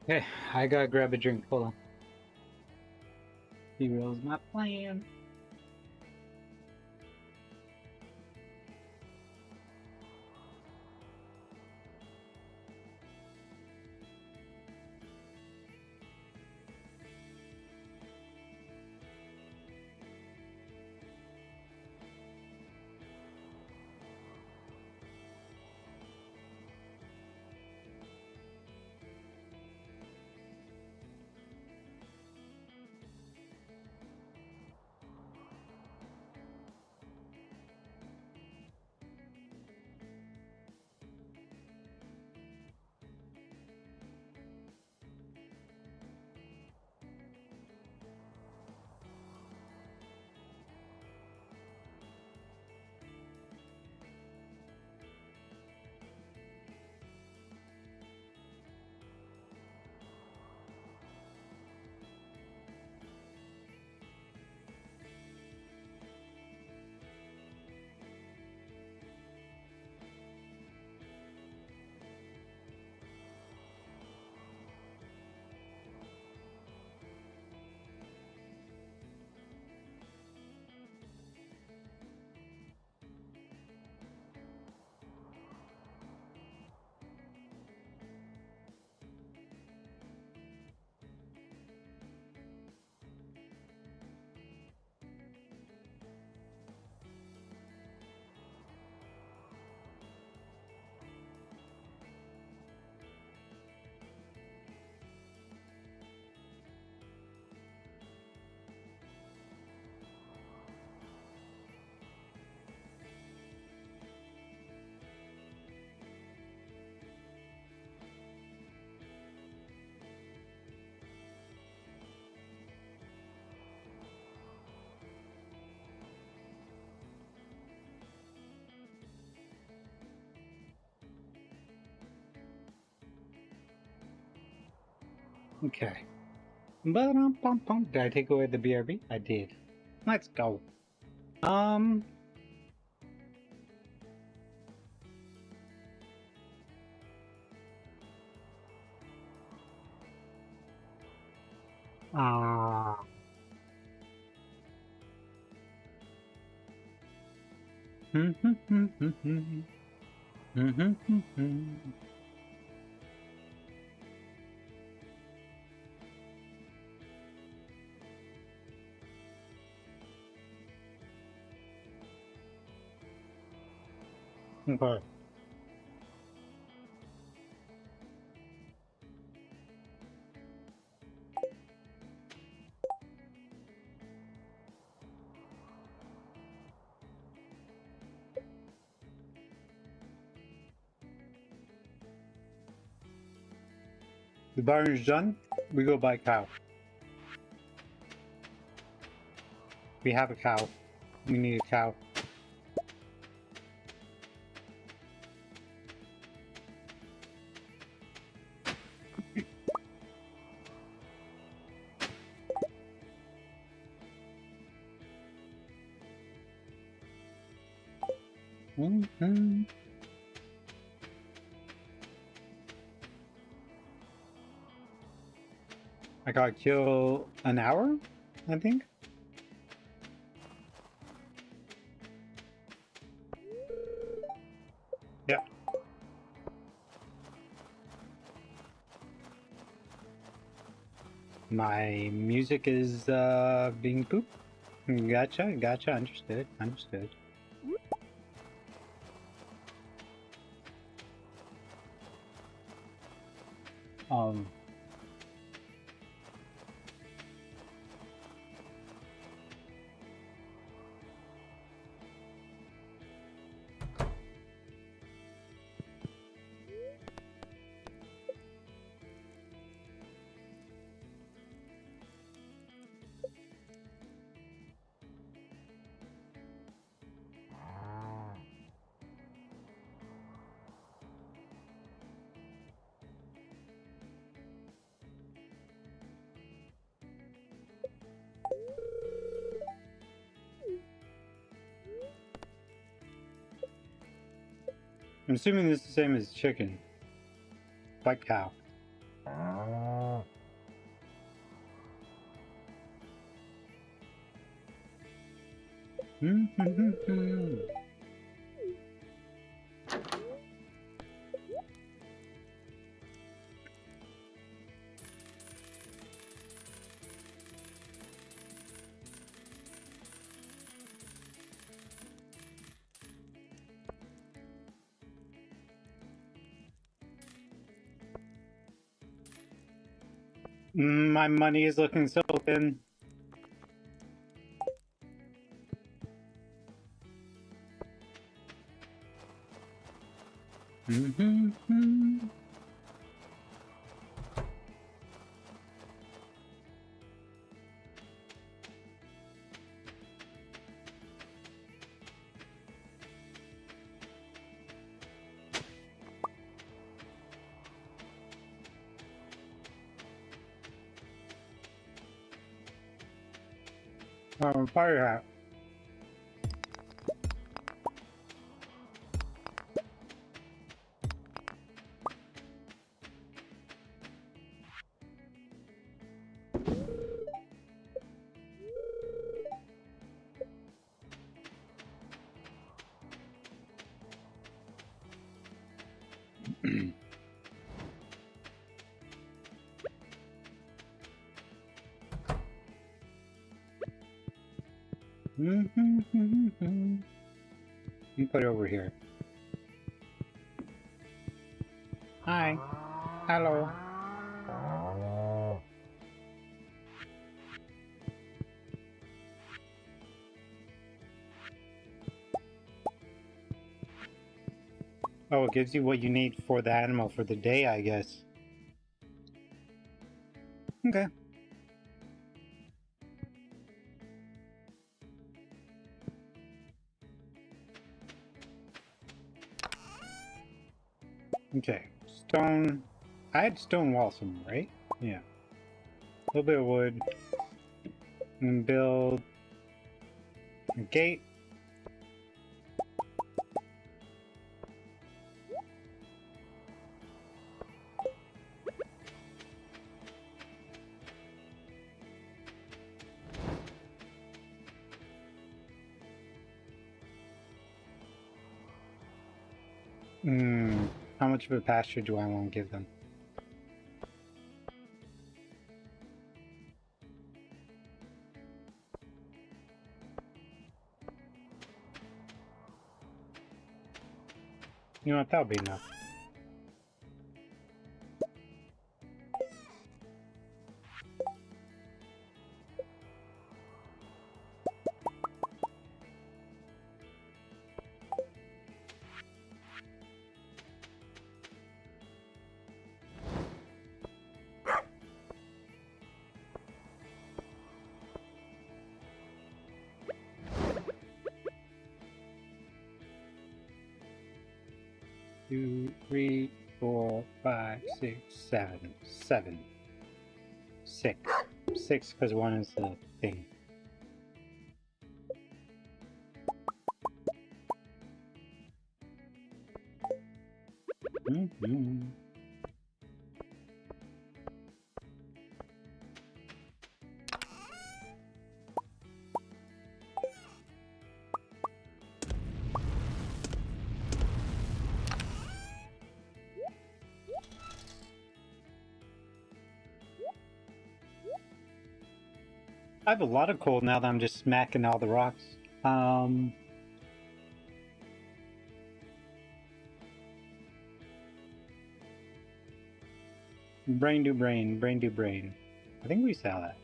Hey, I gotta grab a drink. Hold on. Derails my plan. Okay. Ba-dum-bum-bum. Did I take away the BRB? I did. Let's go. Ah. Okay. The barn is done. We go buy cow. We have a cow. We need a cow. Mm-hmm. I gotta kill an hour, I think. Yeah. My music is being pooped. Gotcha, gotcha, understood, understood. Um, I'm assuming this is the same as chicken. Like cow. My money is looking so thin. Fire hat. You put it over here. Hi. Hello. Oh, it gives you what you need for the animal for the day, I guess. Okay. Okay. Stone. I had stone wall somewhere, right? Yeah. A little bit of wood. And build a gate. How much of a pasture do I want to give them? You know what, that'll be enough. Two, 3, 4, 5, 6, 7. 7. 6. 6 because 1 is the thing. I have a lot of coal now that I'm just smacking all the rocks. Brain do brain, brain do brain. I think we saw that.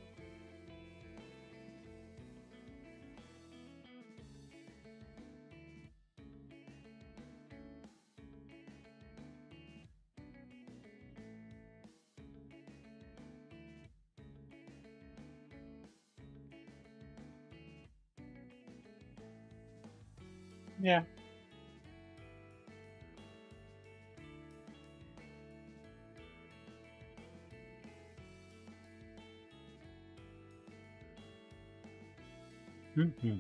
Yeah. Okay.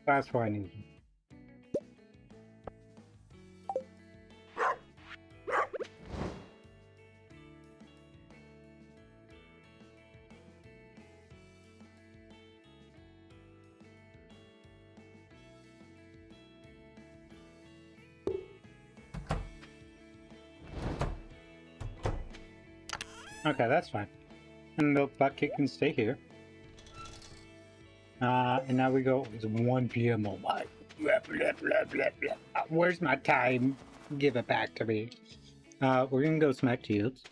That's what I need. Okay, that's fine. And the butt kick can stay here. And now we go. It's 1 p.m. Oh my. Blah, blah, blah, blah, blah. Where's my time? Give it back to me. We're gonna go smack Shields.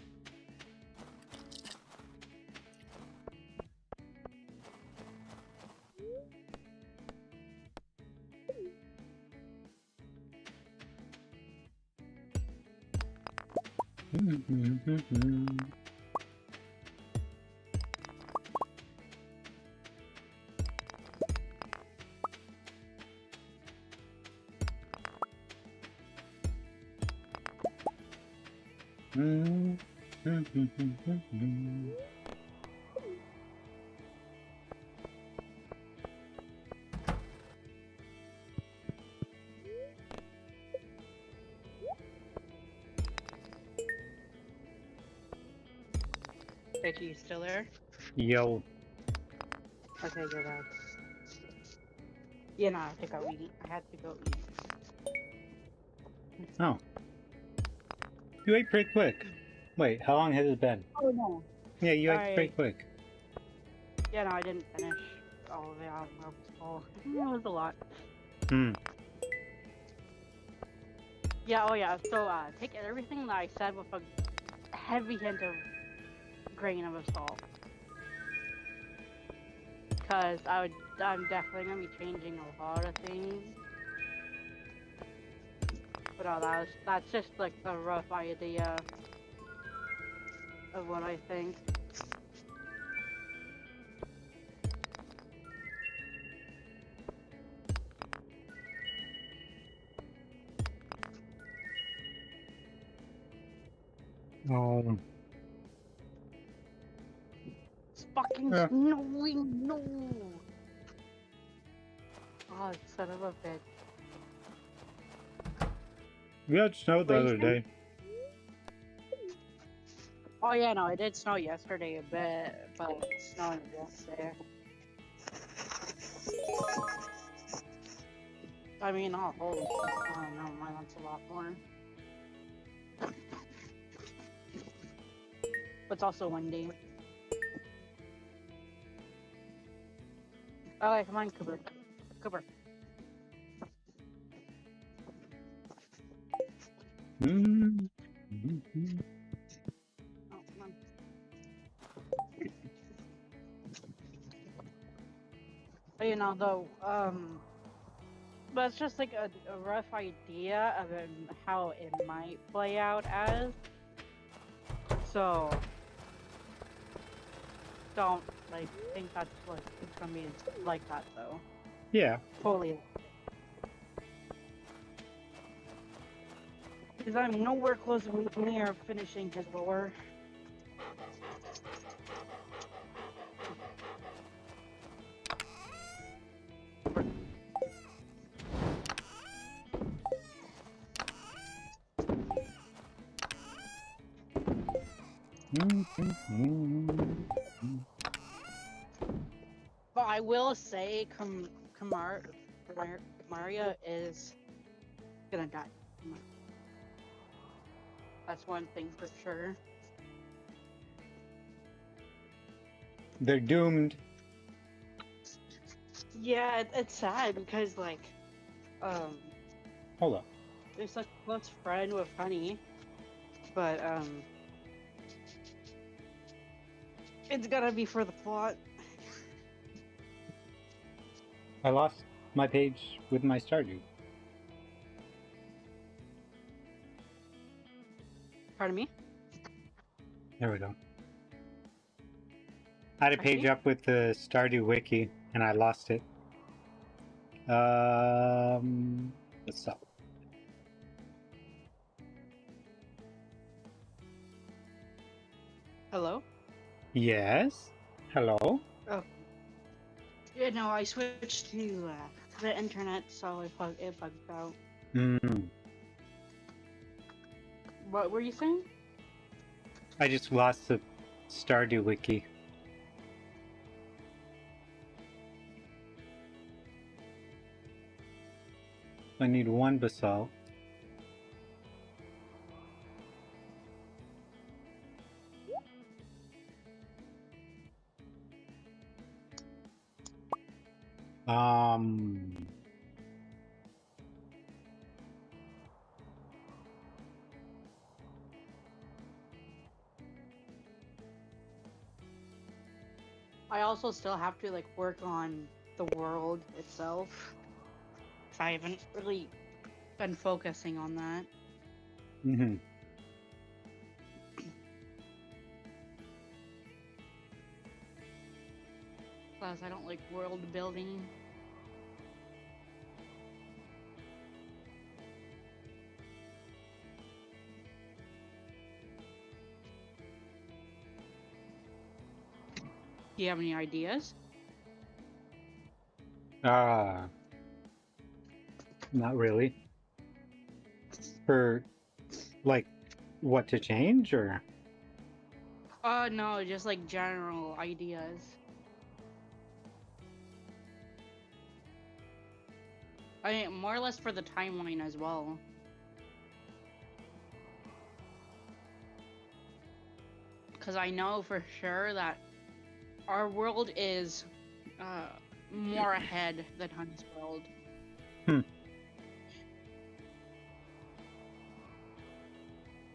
Reggie, you still there? Yo. Okay, good. Yeah, no, I had to go eat. I had to go eat. Oh. You ate pretty quick. Wait, how long has it been? Oh no. Yeah, you ate pretty quick. Yeah, no, I didn't finish all of it. I was full. It was a lot. Hmm. Yeah, oh yeah. So take everything that I said with a heavy hint of grain of salt, because I'm definitely gonna be changing a lot of things. But that's just like a rough idea of what I think. It's fucking snowing, no! Oh, son of a bitch. We had snow the other day. Oh yeah, no, it did snow yesterday a bit, but it's snowing yesterday. I mean, not a whole. Oh no, mine wants a lot more. But it's also windy. Okay, come on, Cooper. Cooper. Oh, come on. But you know, though, but it's just like a rough idea of how it might play out as. So, don't like think that's like it's gonna be like that though. Yeah. Totally. Because I'm nowhere close near finishing his lore. But I will say, Maria is gonna die. That's one thing for sure. They're doomed. Yeah, it's sad because like, Hold up. they're such a close friend with Honey, but it's gotta be for the plot. I lost my page with my Stardew. Pardon me? There we go. I had a page Actually? up with the Stardew wiki, and I lost it. What's up? Hello? Yes? Hello? Oh. Yeah, no, I switched to the internet, so it bugged out. What were you saying? I just lost the Stardew wiki. I need one basalt. I also still have to like work on the world itself. 'Cause I haven't really been focusing on that. Mm-hmm. Plus, I don't like world building. Do you have any ideas? Not really. For, like, what to change, or? No, just like general ideas. I mean, more or less for the timeline as well. Because I know for sure that our world is more ahead than Honey's world. Hmm.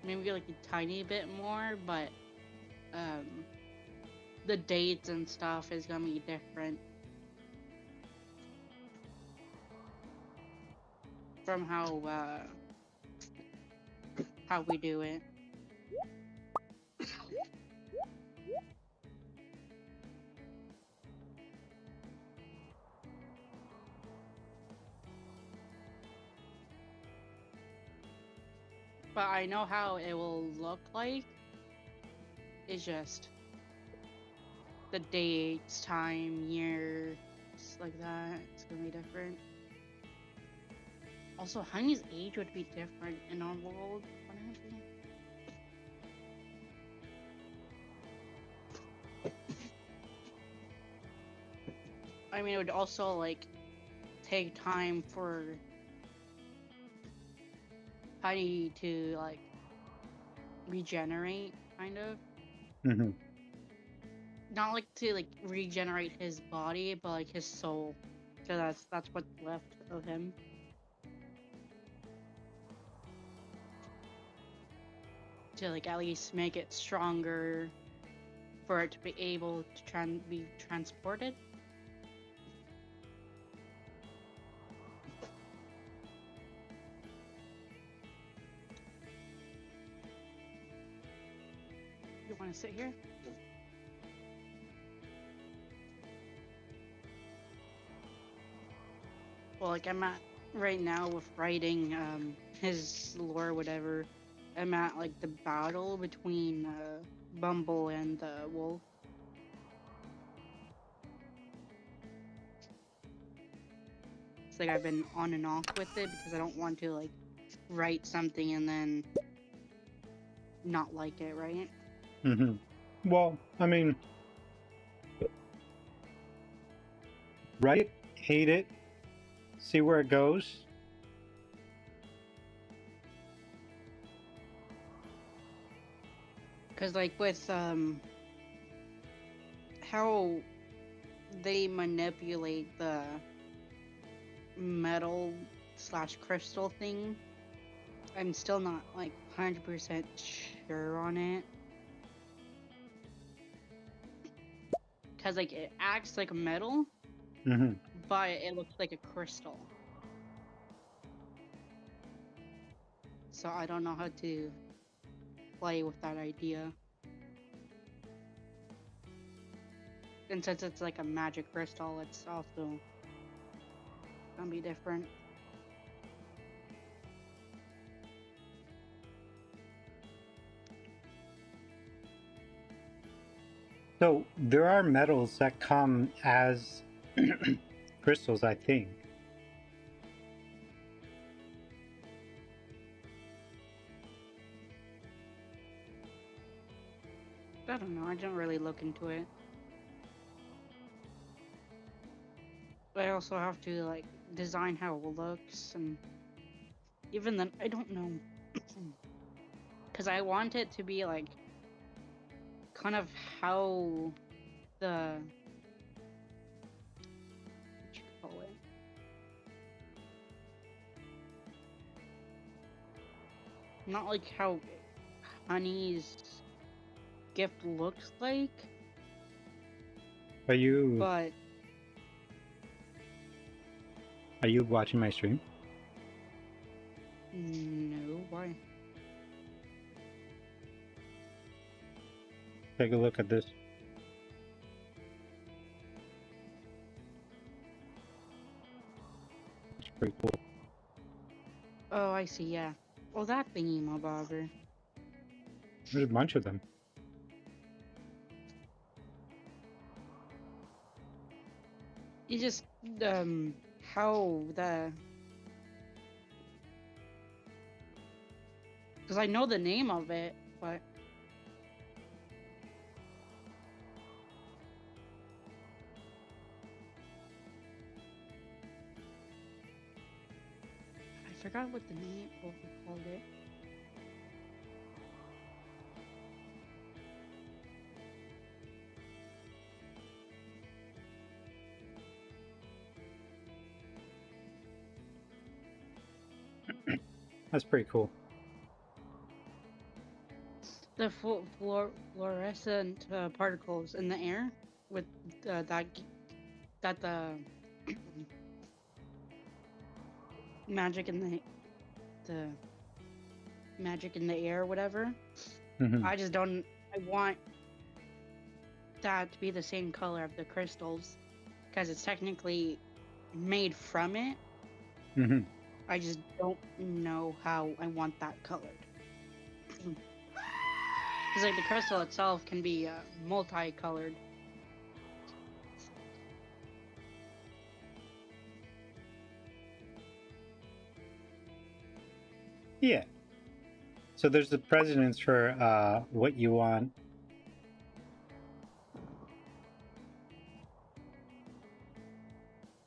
Maybe like a tiny bit more, but the dates and stuff is gonna be different from how we do it. But I know how it will look like. It's just the dates, time, years, like that. It's gonna be different. Also, Honey's age would be different in our world. Wouldn't it be? I mean, it would also like take time for Honey to like regenerate, kind of. Mm-hmm. Not like to like regenerate his body, but like his soul. So that's what's left of him. To like at least make it stronger for it to be able to be transported. You want to sit here? Well, like I'm at right now with writing his lore, whatever. I'm at like the battle between Bumble and Wolf. It's like I've been on and off with it because I don't want to like write something and then not like it, right? Mm-hmm. Well, I mean, write it, hate it, see where it goes. Because like with how they manipulate the metal slash crystal thing, I'm still not like 100% sure on it. Because like it acts like a metal, Mm-hmm. but it looks like a crystal. So I don't know how to play with that idea. And since it's like a magic crystal, it's also gonna be different. So there are metals that come as crystals, I think. I don't know. I didn't really look into it. I also have to like design how it looks, and even then, I don't know. Because I want it to be like kind of how the what you call it. Not like how Honey's gift looks like, Are you but watching my stream? no, why? Take a look at this. It's pretty cool. Oh, I see. Yeah. Well, that thingy, my bobber. There's a bunch of them. You just how the because I know the name of it, but I forgot what the name what we called it. That's pretty cool. The fluorescent particles in the air with that the magic in the magic in the air, whatever. Mm-hmm. I just don't. I want that to be the same color of the crystals because it's technically made from it. Mm-hmm. I just don't know how I want that colored. Because like the crystal itself can be multicolored. Yeah. So there's the precedence for what you want.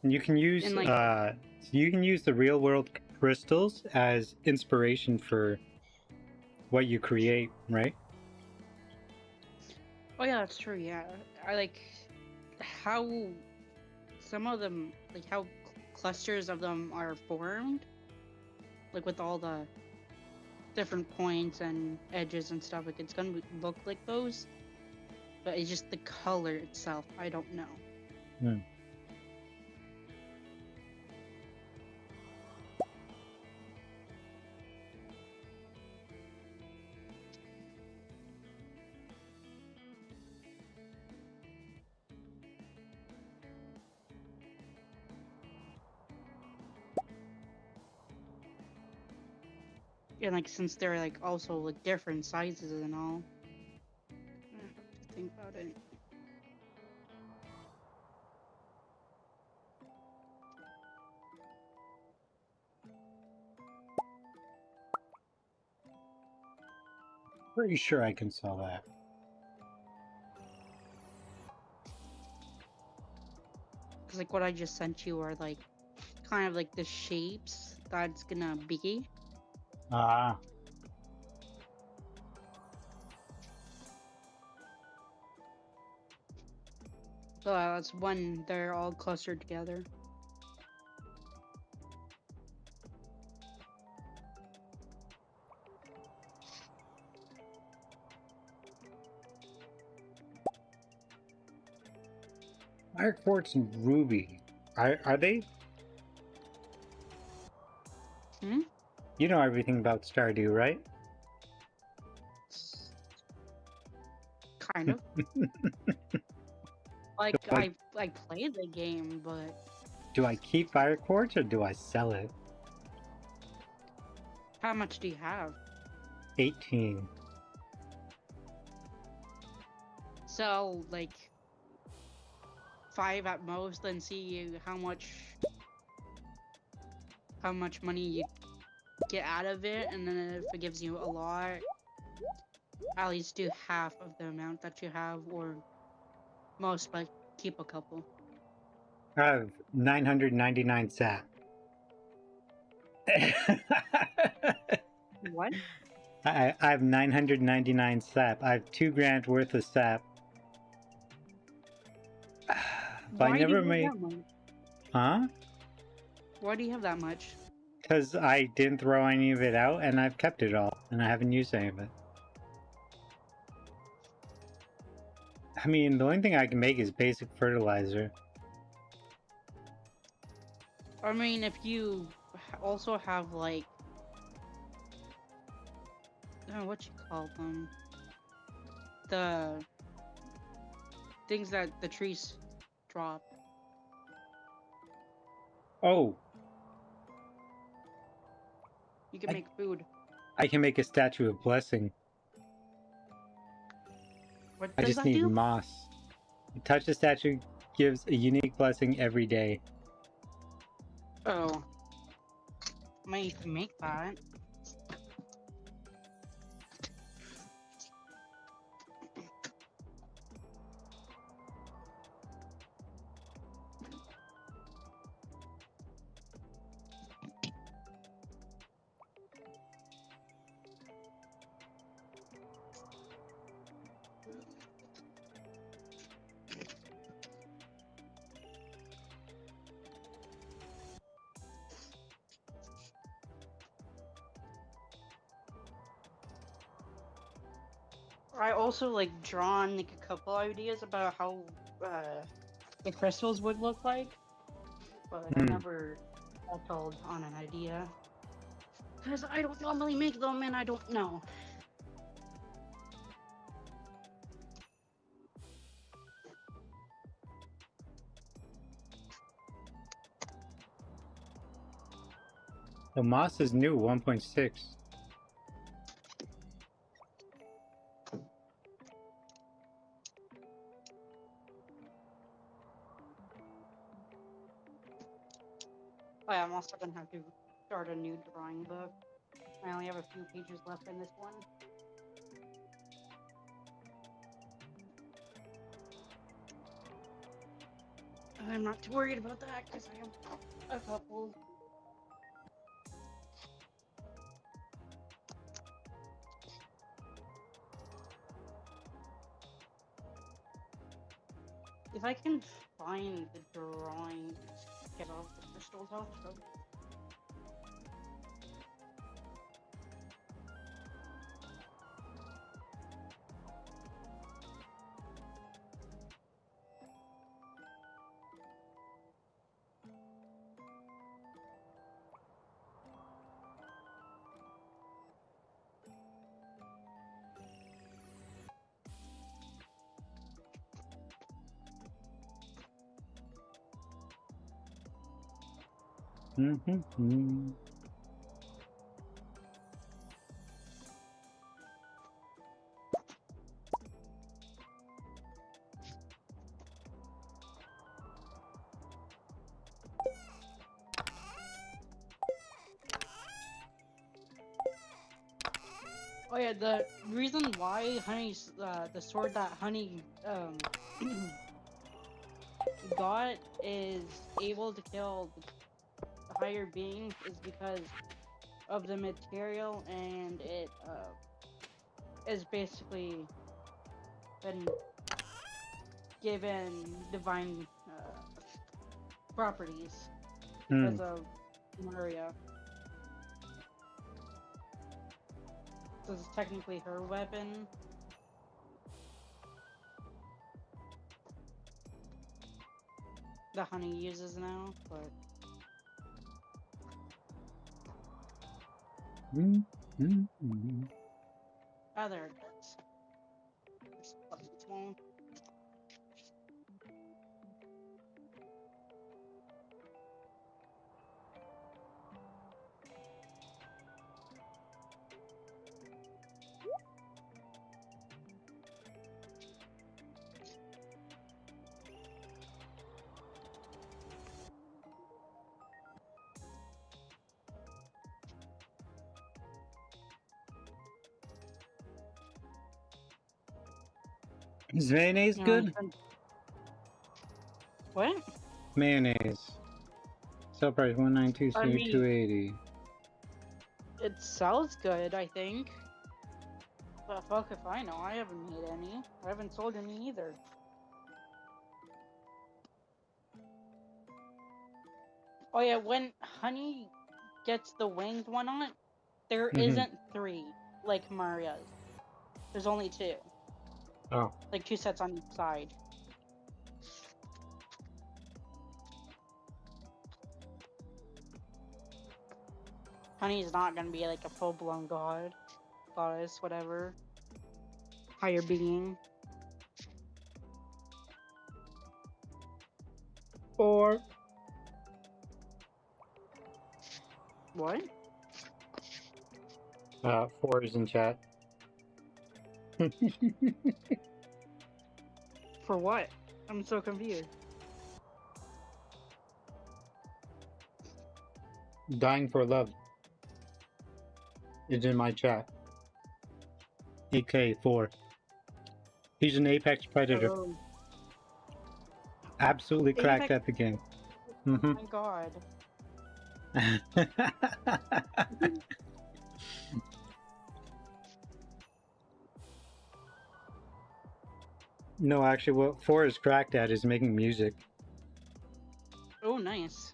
And you can use And like the real world crystals as inspiration for what you create, right? oh yeah, that's true. Yeah, I like how some of them like how clusters of them are formed, like with all the different points and edges and stuff. Like it's gonna look like those, but it's just the color itself. I don't know. Hmm. And like since they're like also like different sizes and all, I have to think about it. Pretty sure I can sell that. Because like what I just sent you are like kind of like the shapes that's gonna be. Ah. So that's when they're all clustered together. Fire Quartz and Ruby. Are they? Hmm? You know everything about Stardew, right? Kind of. Like Do I, I played the game, but do I keep Fire Quartz or do I sell it? how much do you have? 18. Sell like 5 at most, then see how much money you get out of it, and then if it gives you a lot, at least do half of the amount that you have, or most, but keep a couple. I have 999 sap. What? I have 999 sap. I have 2 grand worth of sap. But I Why do never you made. have that much? Huh? Why do you have that much? Because I didn't throw any of it out and I've kept it all and I haven't used any of it. I mean, the only thing I can make is basic fertilizer. I mean, if you also have like, what you call them, the things that the trees drop. Oh, You can make food. I can make a statue of blessing. What I does just that need do? moss. Touch the statue gives a unique blessing every day. Oh, might need to make that. I also like drawn like a couple ideas about how the crystals would look like, but I never settled on an idea because I don't normally make them and I don't know. The moss is new, 1.6. Oh yeah, I'm also gonna have to start a new drawing book. I only have a few pages left in this one. I'm not too worried about that because I have a couple. If I can find the drawing, get all the crystals out. So. Mm-hmm. Oh yeah, the reason why Honey's the sword that Honey God is able to kill the higher beings is because of the material, and it is basically been given divine properties Hmm. because of Maria. This is technically her weapon. The honey uses now, but there it goes. It's fucking small. Is mayonnaise You know, good? what? Mayonnaise. Sell price I 1922 mean, 280. it sells good, I think. But fuck if I know. I haven't made any. I haven't sold any either. Oh yeah, when honey gets the winged one on, there Mm-hmm. isn't 3 like Maria's. There's only 2. Oh. Like 2 sets on each side. Honey's not gonna be like a full-blown god, goddess, whatever. Higher being. Or What? 4 is in chat. For what? I'm so confused. Dying for love is in my chat. EK4. He's an apex predator. Oh, Absolutely cracked Apex- at the game. oh Mm-hmm. my god. No, actually, what 4 is cracked at is making music. Oh, nice.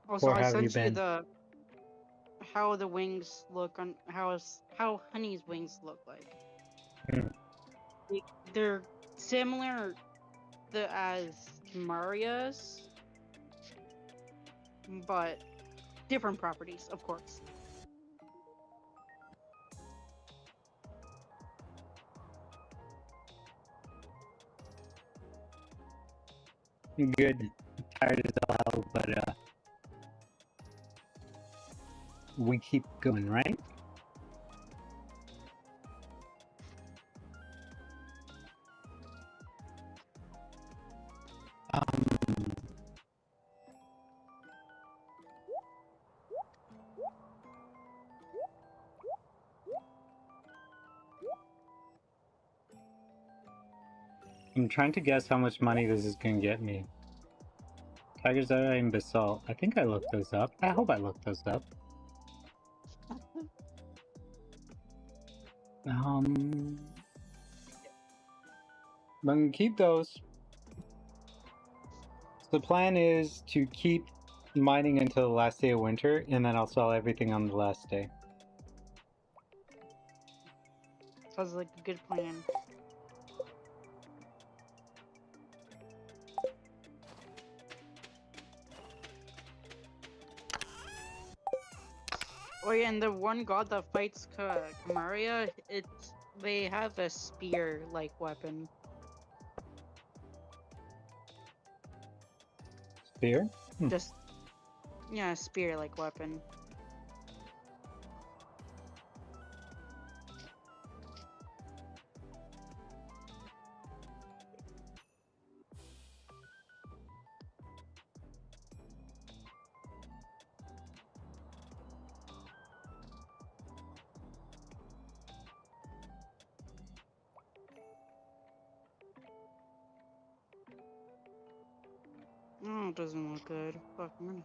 Also, Or I have you sent you been? the how the wings look on how Honey's wings look like. Hmm. They're similar as Maria's, but different properties, of course. Good. Tired as all hell, but we keep going, right? I'm trying to guess how much money this is gonna get me. Tiger's Eye and Basalt. I think I looked those up. I hope I looked those up. I'm gonna keep those. The plan is to keep mining until the last day of winter, and then I'll sell everything on the last day. Sounds like a good plan. Oh yeah, and the one god that fights Kamaria, they have a spear-like weapon. Spear? Just yeah, a spear-like weapon. Oh, it doesn't look good. Fuck, I'm gonna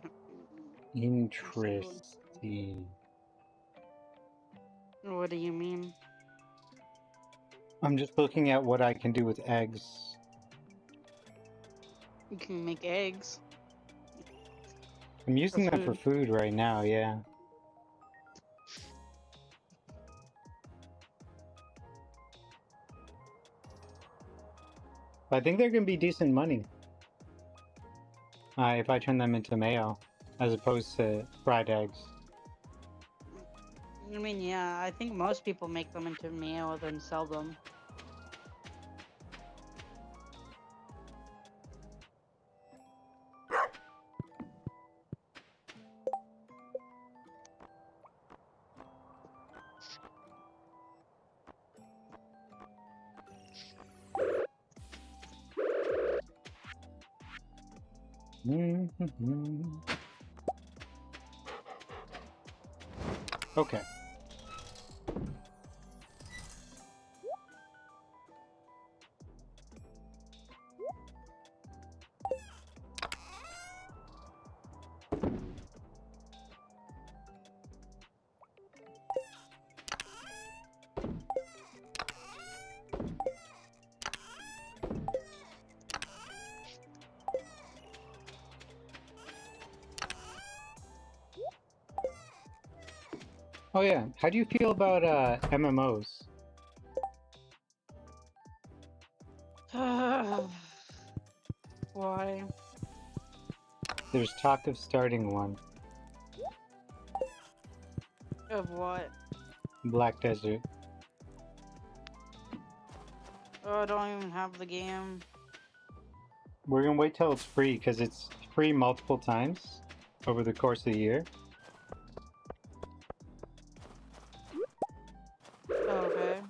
Interesting. What do you mean? I'm just looking at what I can do with eggs. You can make eggs. I'm using them for food. food right now, yeah. I think they're gonna be decent money. If I turn them into mayo, as opposed to fried eggs. I mean, yeah, I think most people make them into mayo then sell them. Okay. Oh yeah, how do you feel about MMOs? Why? There's talk of starting one. Of what? Black Desert. Oh, I don't even have the game. We're gonna wait till it's free, because it's free multiple times over the course of the year. Okay.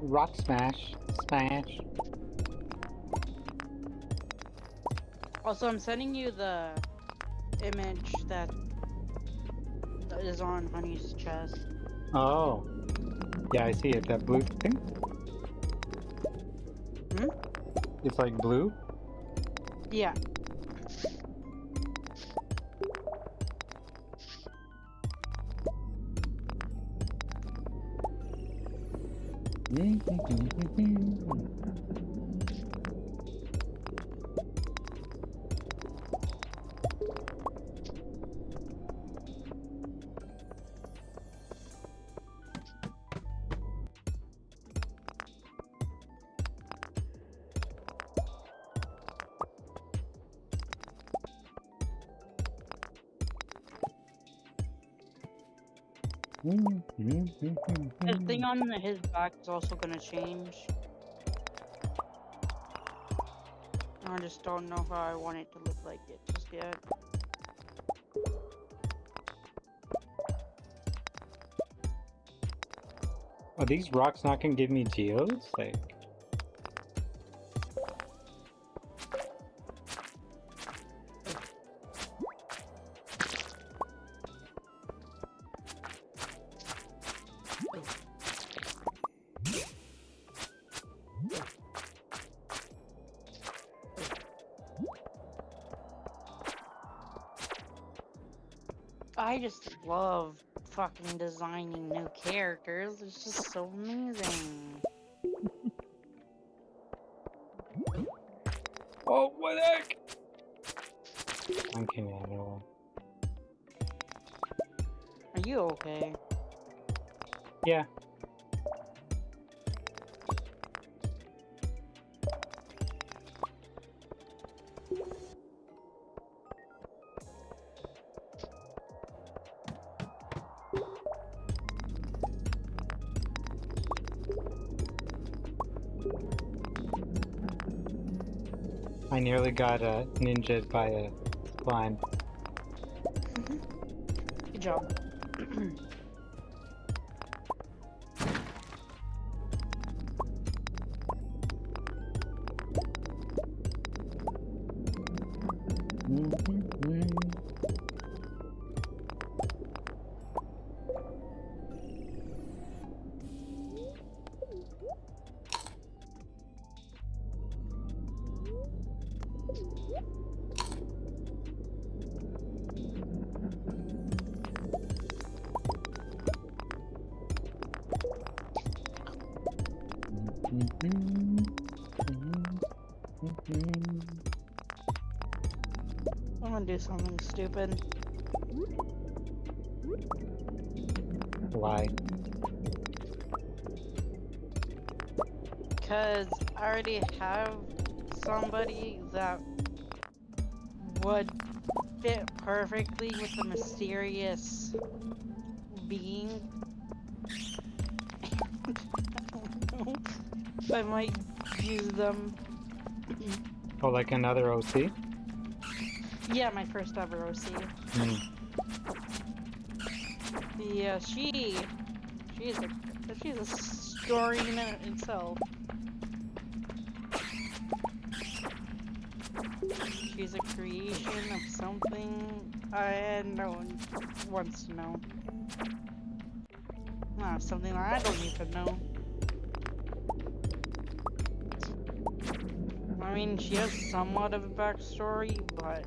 Rock smash. Smash. Also, I'm sending you the image that is on Honey's chest. Oh. Yeah, I see it. That blue thing? Hmm? It's like blue? Yeah. His thing on his back is also gonna change. I just don't know how I want it to look like it just yet. Are these rocks not gonna give me geodes? Like... I just love fucking designing new characters. It's just so amazing. Oh, what the heck? I'm kidding, I know. Are you okay? Yeah. I nearly got ninja'd by a slime. Good job. I'm gonna do something stupid. Why? Because I already have somebody that would fit perfectly with the mysterious being. I don't know. I might use them. Oh, like another OC? Yeah, my first ever OC. Hmm. Yeah, she's a story in itself. She's a creation of something no one wants to know. Something that I don't even know. I mean, she has somewhat of a backstory, but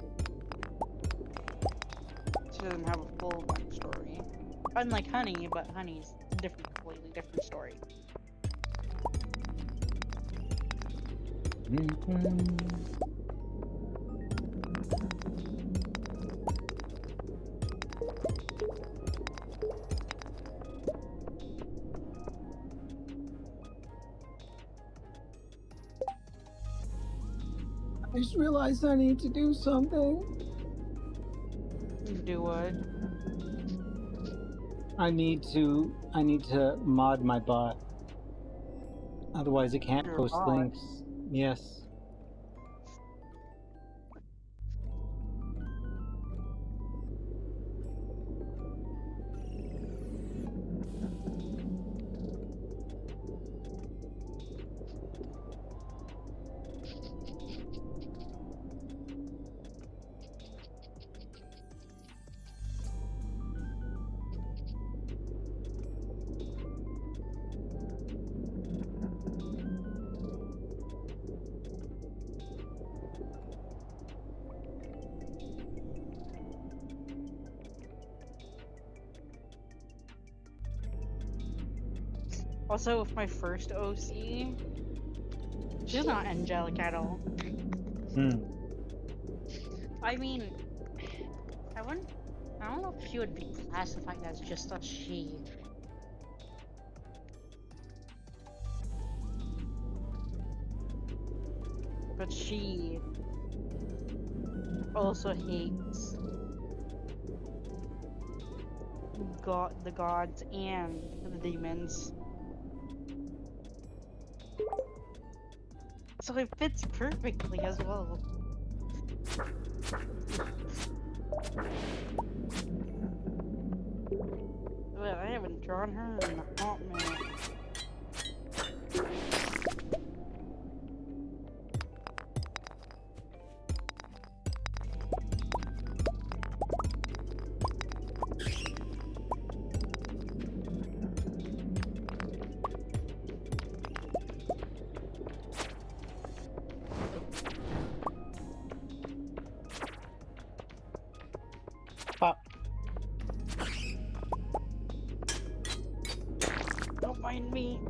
she doesn't have a full backstory. Unlike Honey, but Honey's a completely different story. I just realized I need to do something. Do what? I need to mod my bot. Otherwise it can't Your post bot? links. Yes. Also, with my first OC, she's not angelic at all. I mean, I don't know if she would be classified as just a she. But she also hates the gods and the demons. So it fits perfectly as well. But I haven't drawn her in a hot minute. Pop. Don't mind me.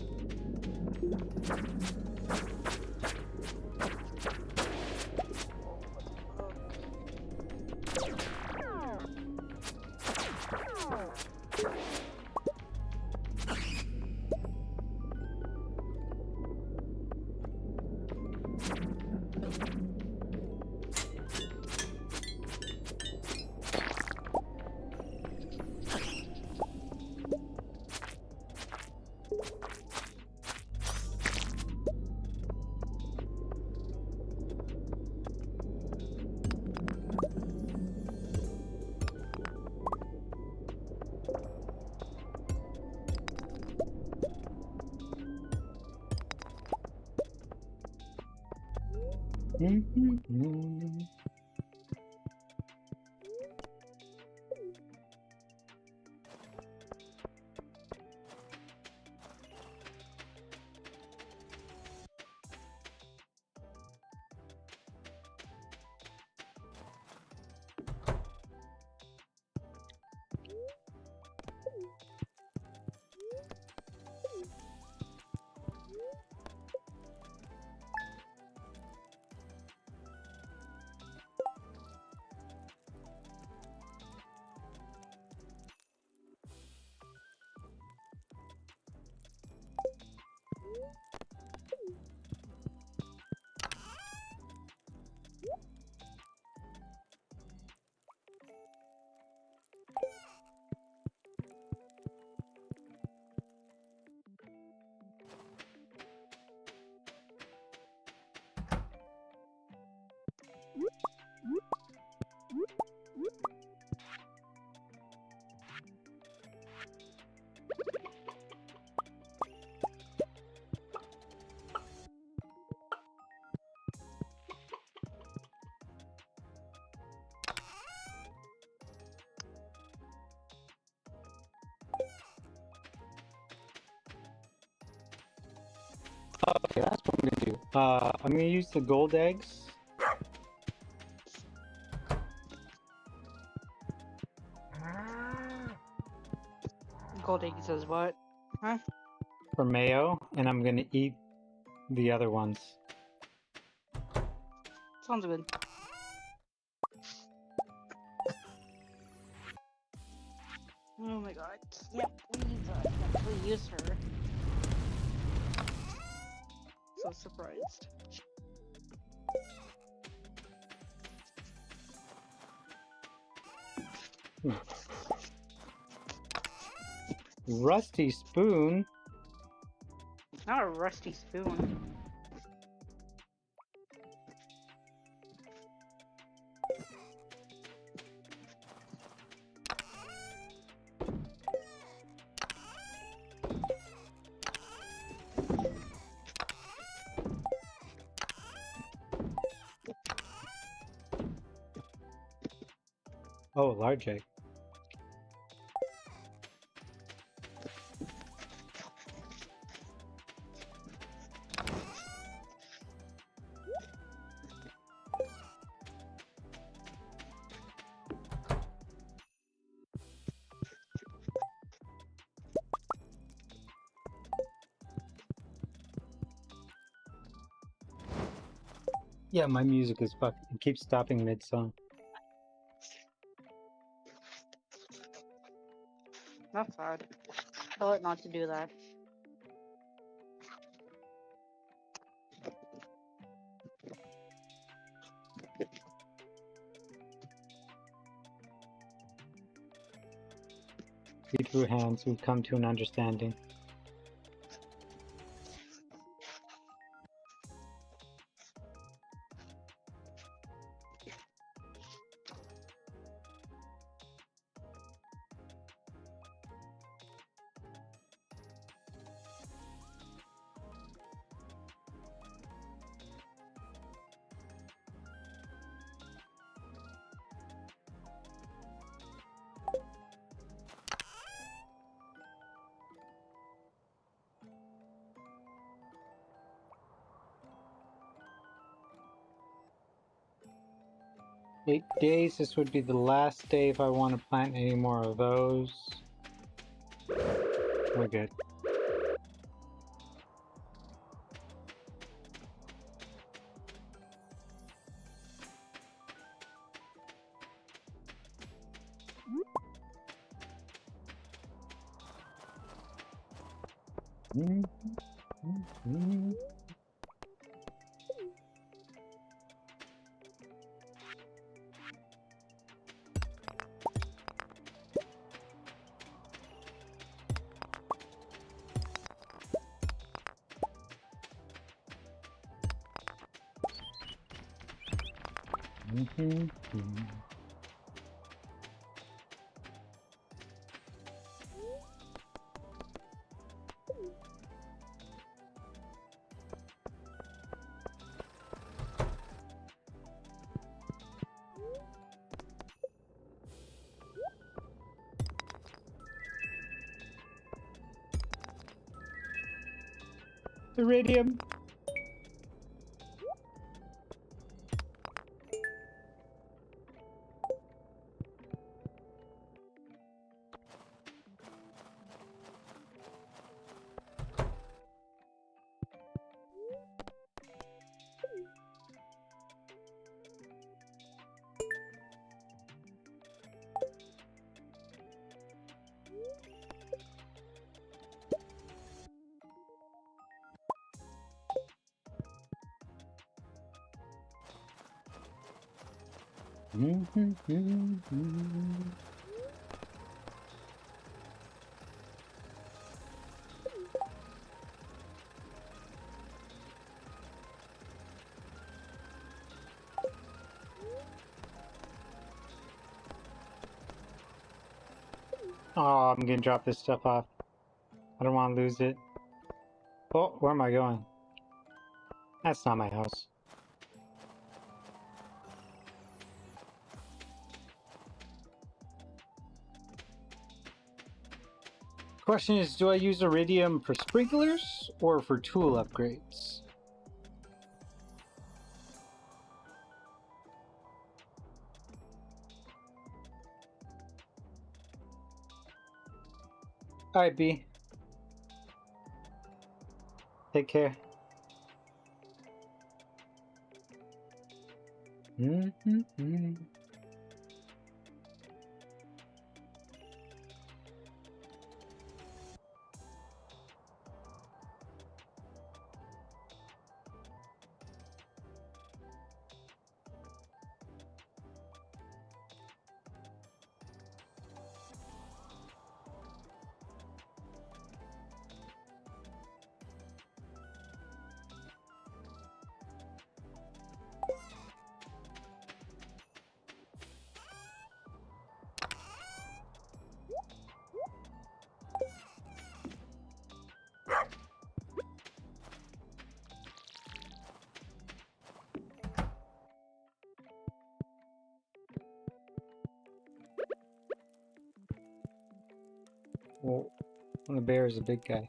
Okay, that's what I'm gonna do. I'm gonna use the gold eggs. Gold egg says what? Huh? For mayo, and I'm gonna eat the other ones. Sounds good. Oh my god, I can't believe I actually use her. So surprised. Rusty spoon. Not a rusty spoon. Oh, large egg. Yeah, my music is fucking. It keeps stopping mid-song. That's odd. Tell it not to do that. We through hands, we've come to an understanding. Eight days, this would be the last day if I want to plant any more of those. We're good. Iridium. Oh, I'm gonna drop this stuff off. I don't want to lose it. Oh, where am I going? That's not my house. Question is, do I use Iridium for sprinklers or for tool upgrades? Alright, B. Take care. Well, the bear is a big guy.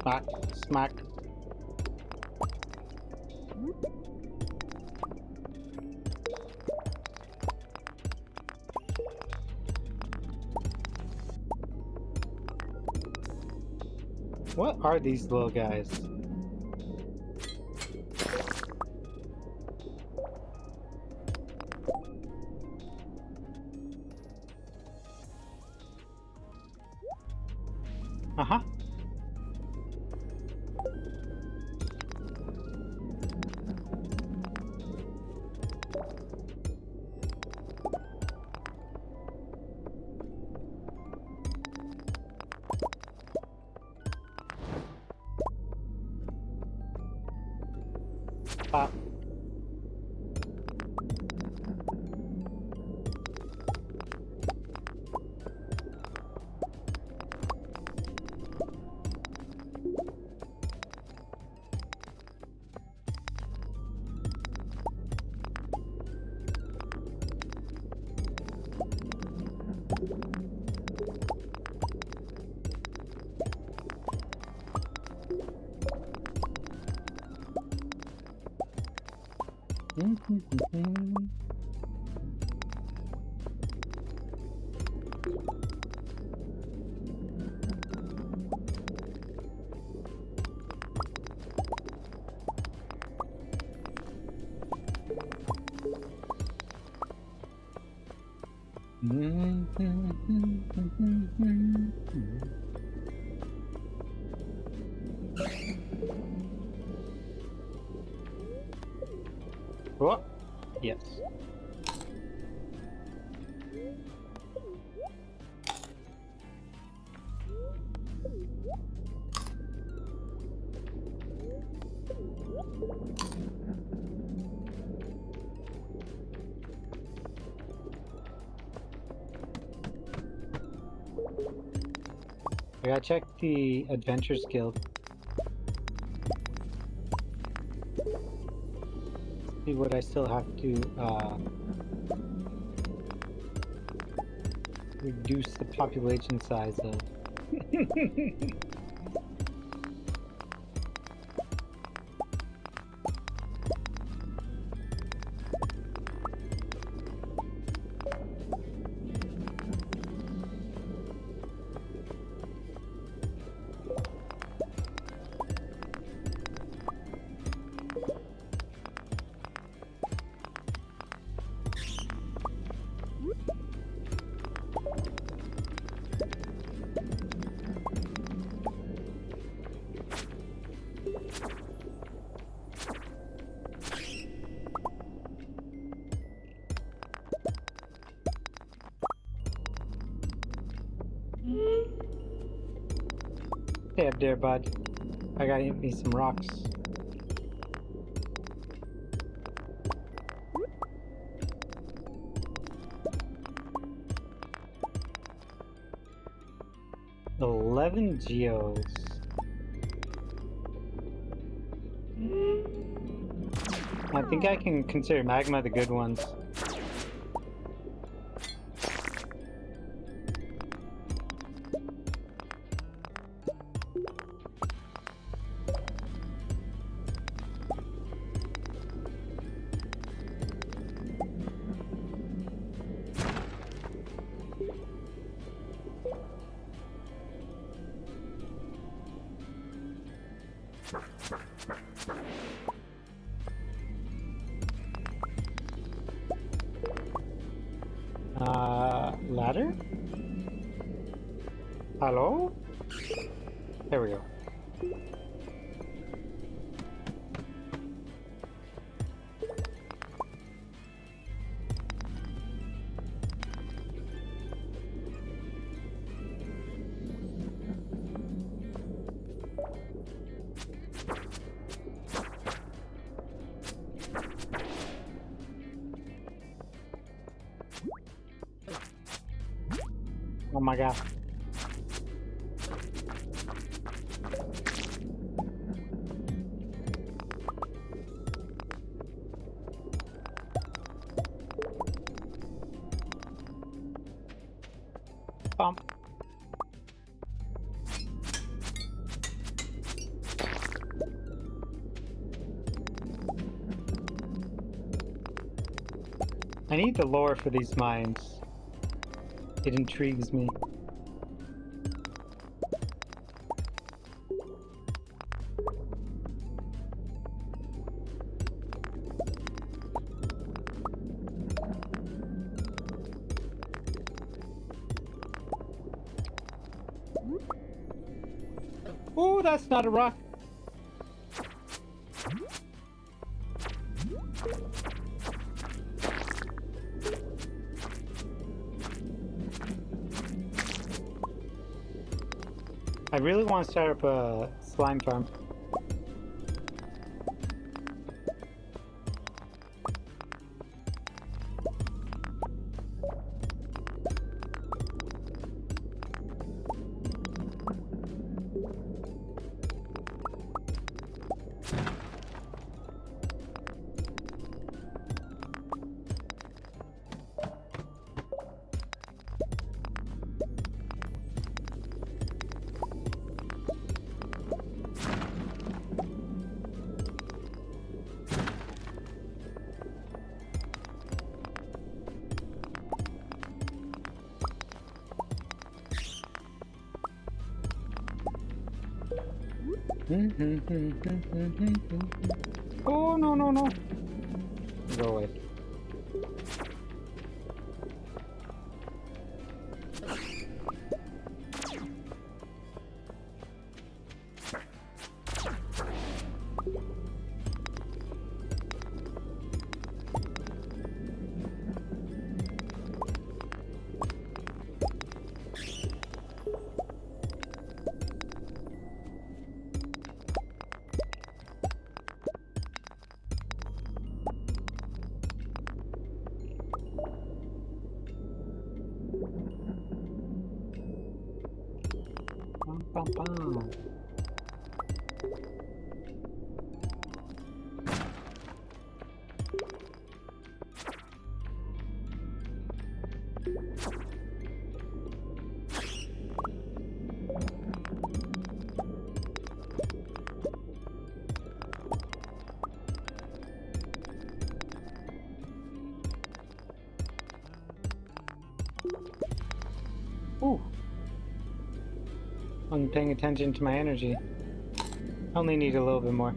Smack, smack. What are these little guys? Uh-huh. Pop. What? Yes. I gotta check the Adventures Guild. See what I still have to reduce the population size of. Stay up there, bud. I gotta eat me some rocks. $11 geos. I think I can consider magma the good ones. Ladder? Hello? There we go. Oh my god. Bump. I need the lore for these mines. It intrigues me. Oh, that's not a rock. I really want to start up a slime farm. Oh, no, no, no. Go away. Bum, bum, bum. Ooh. I'm paying attention to my energy. Only need a little bit more.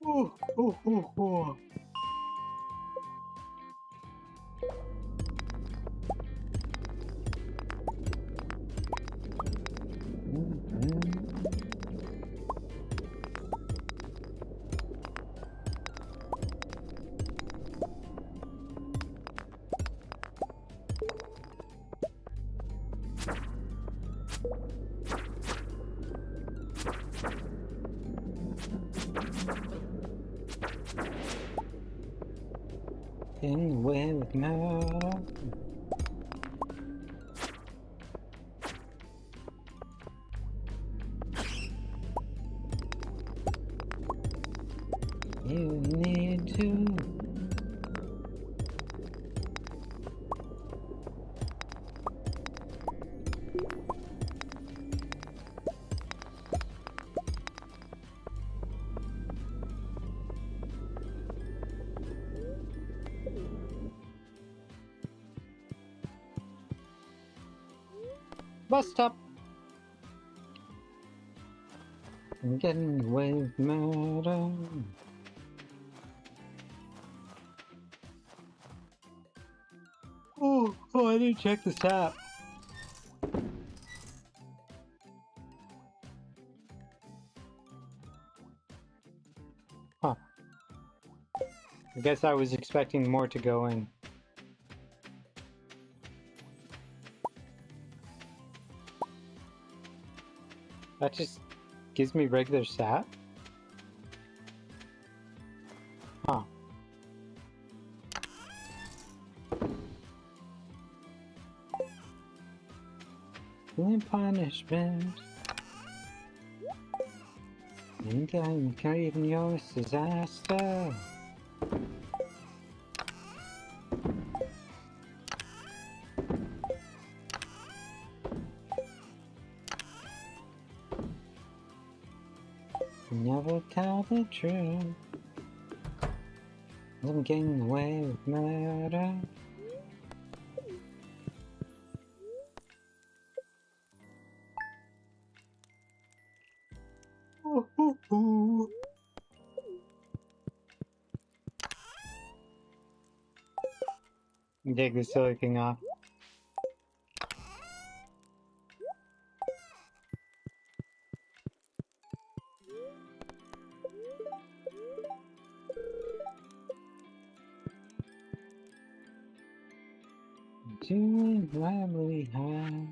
Ooh, ooh, ooh, ooh. In with now. You need to. Bus stop. I'm getting away with murder. Oh, I didn't check the tap. Huh. I guess I was expecting more to go in. That just gives me regular sap? Huh. Feeling punishment. And I'm craving your disaster. Never tell the truth. I'm getting away with murder. Ooh, ooh, ooh. Take the silly thing off. Doing lively high.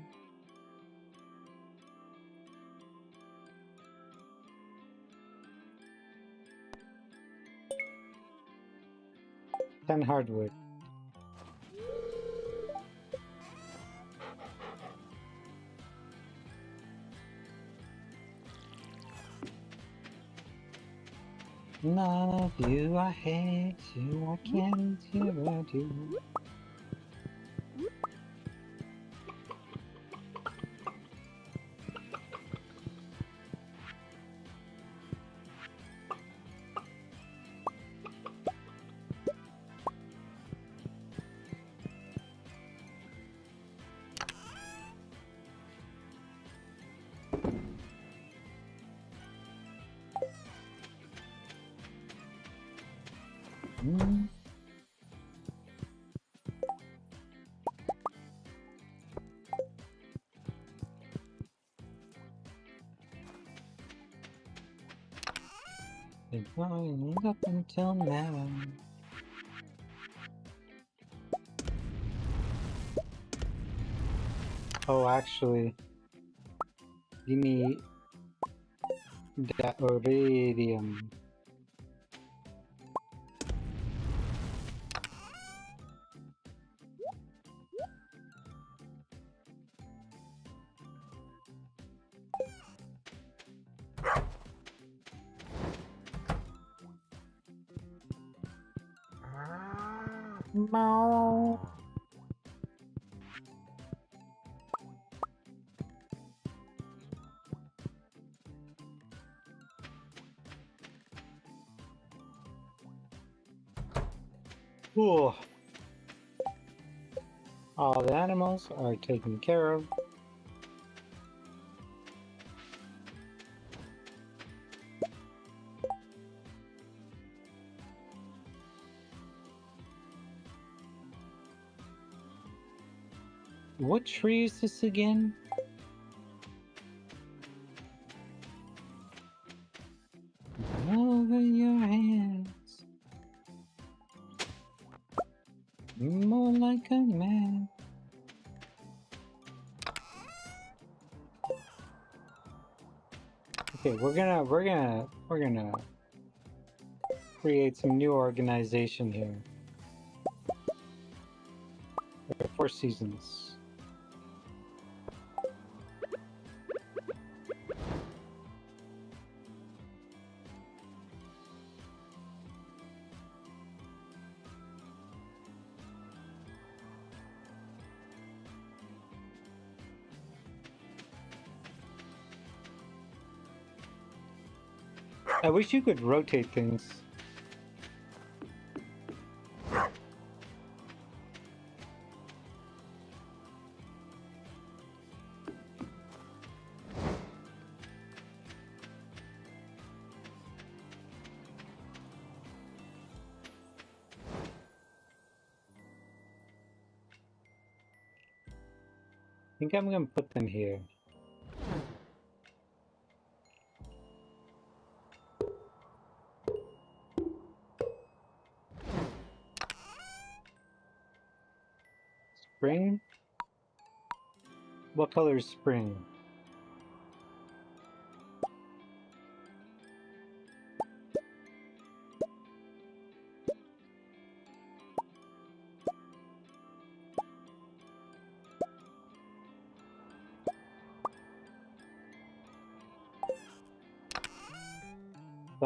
And hardwood. Love you, I hate you, I can't hear about you. Mm. Been going up until now. Oh, actually, give me that iridium. Meow. Ooh. All the animals are taken care of. What tree is this again? Over your hands. More like a man. Okay, we're gonna create some new organization here. There are 4 seasons. I wish you could rotate things. I think I'm gonna put them here. Spring? What color is spring?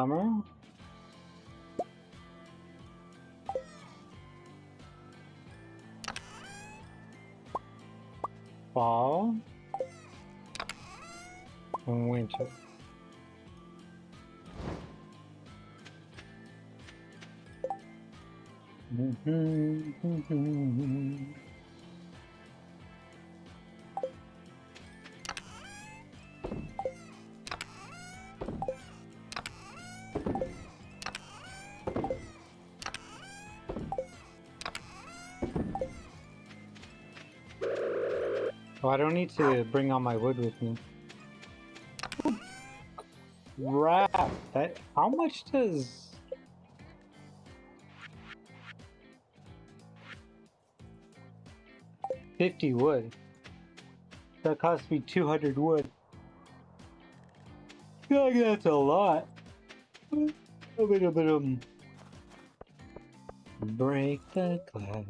Summer. Fall. And winter. Oh, I don't need to bring all my wood with me. Crap! That, how much does... $50 wood. That cost me 200 wood. I feel like that's a lot. Break the glass.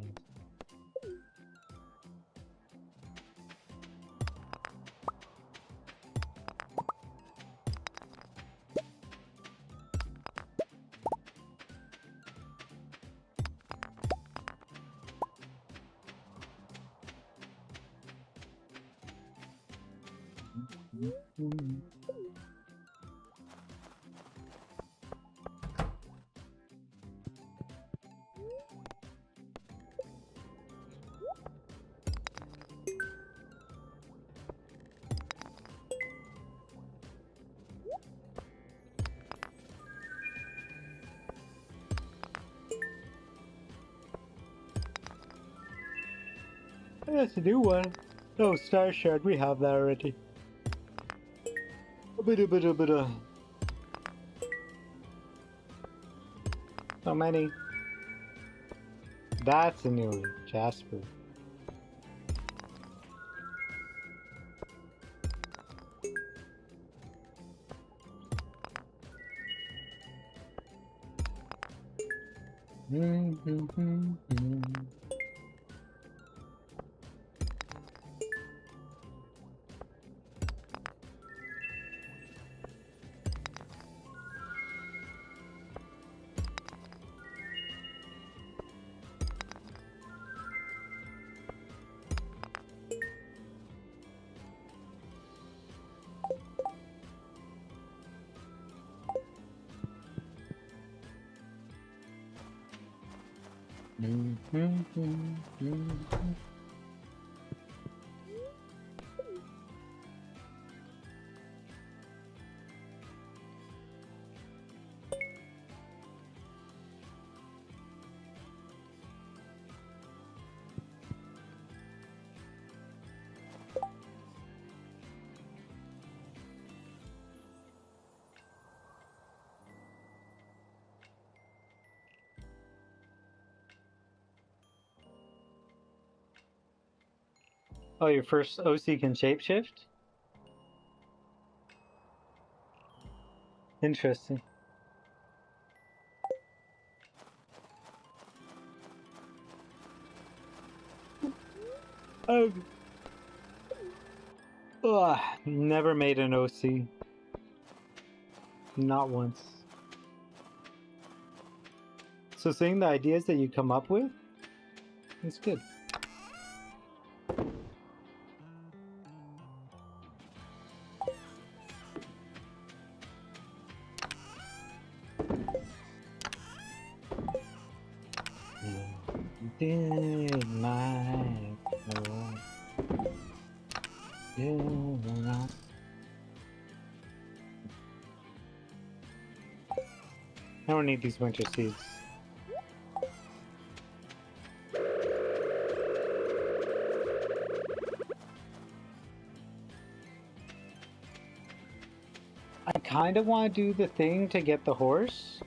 That's a new one. Oh, Star Shard, we have that already. So many. That's a new one, Jasper. Oh, your first OC can shapeshift? Interesting. Oh. Ugh, never made an OC. Not once. So seeing the ideas that you come up with, it's good. Did my I don't need these winter seeds. I kind of want to do the thing to get the horse.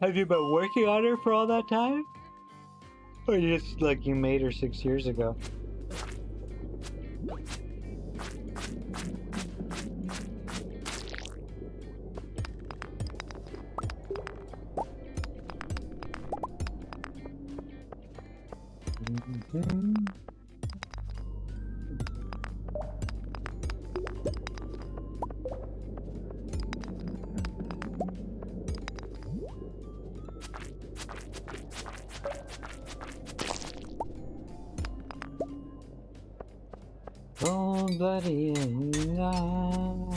Have you been working on her for all that time? Or just like you made her 6 years ago? bloody enough.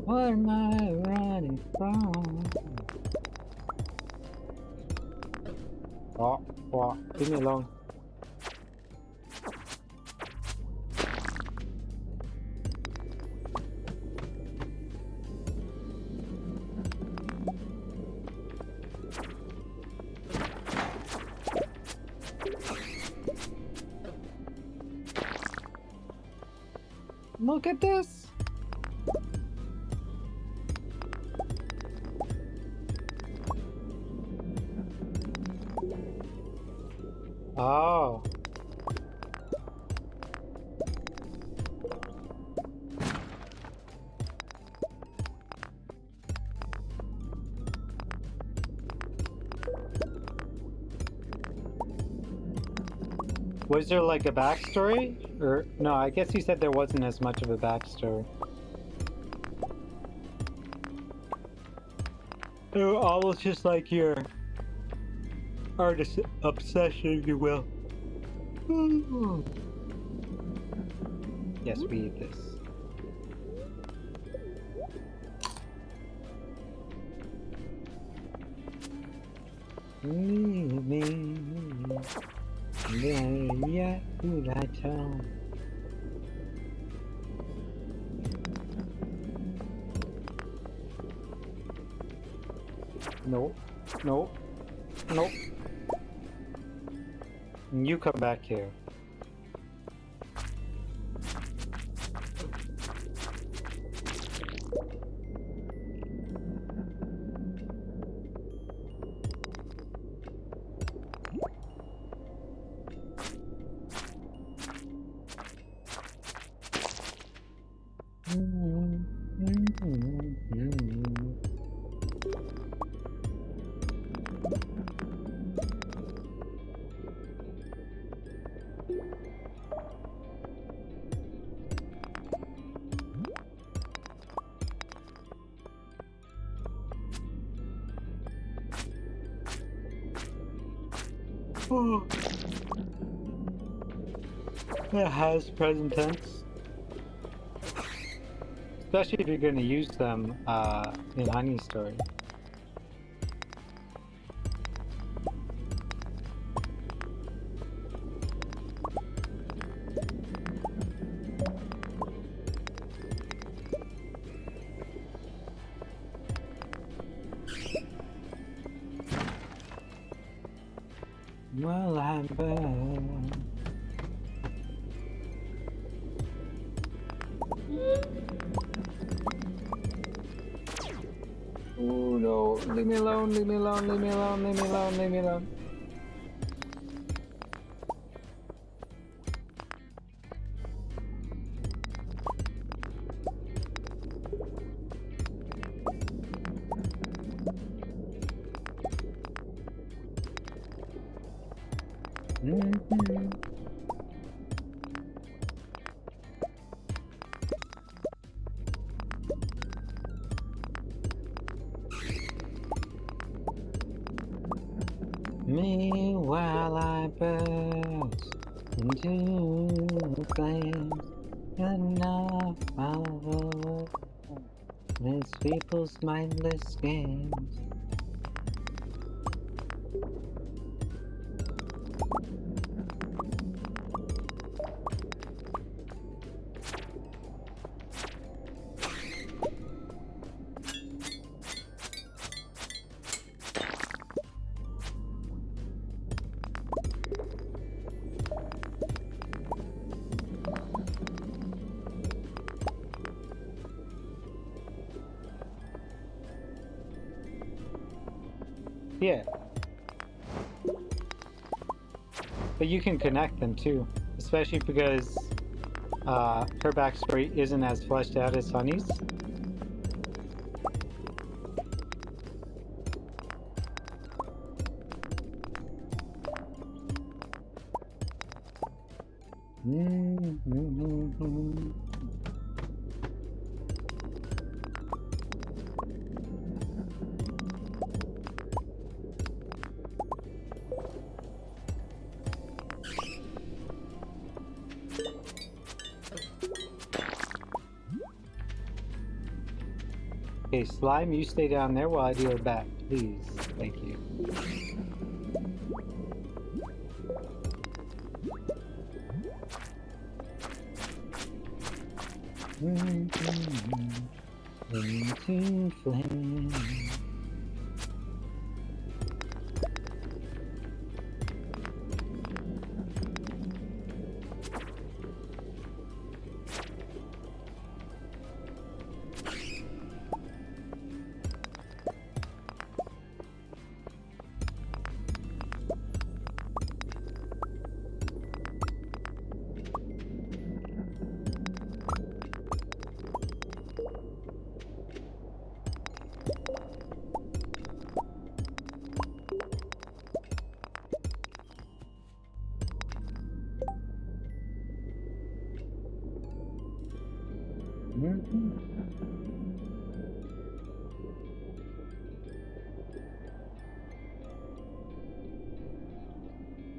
What am I running from? Leave me alone. Look at this! Oh. Was there like a backstory? Or no, I guess you said there wasn't as much of a backstory. Oh, almost just like your artist obsession, if you will. Yes, we eat this. Leave me. Yeah, who'd I tell? No, no, no. You come back here. It has present tense. Especially if you're going to use them in Honey Story. Well, I'm bad. Oh no, leave me alone, leave me alone, leave me alone, leave me alone, leave me alone. Me while I burst into flames and not follow these people's mindless games. Yeah. But you can connect them too, especially because her backstory isn't as fleshed out as Honey's. Okay, Slime, you stay down there while I deal it back, please. Thank you. Into flame.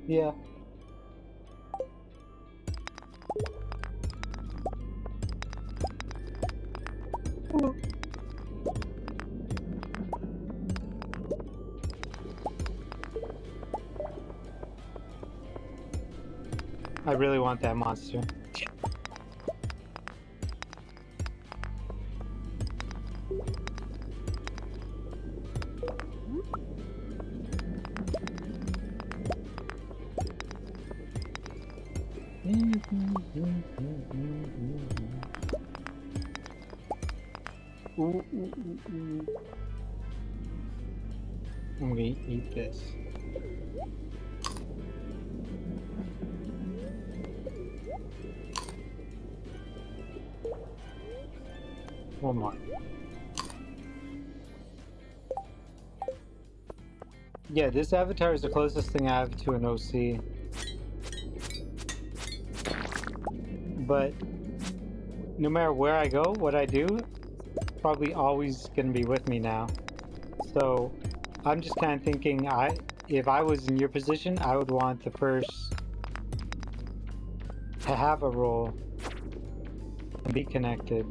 Yeah. I really want that monster. Ooh, ooh, ooh, ooh. I'm gonna eat this. One more. Yeah, this avatar is the closest thing I have to an OC. But no matter where I go, what I do, probably always gonna be with me now. So I'm just kind of thinking, if I was in your position, I would want the first to have a role and be connected.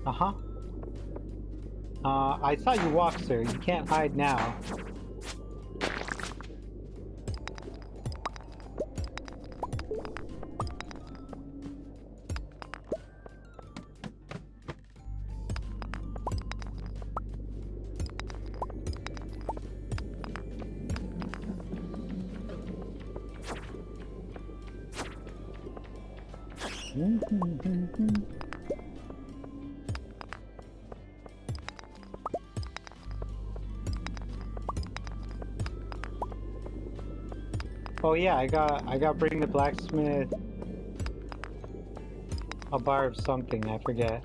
Uh-huh. I saw you walk, sir. You can't hide now. Oh yeah, I got bring the blacksmith a bar of something, I forget.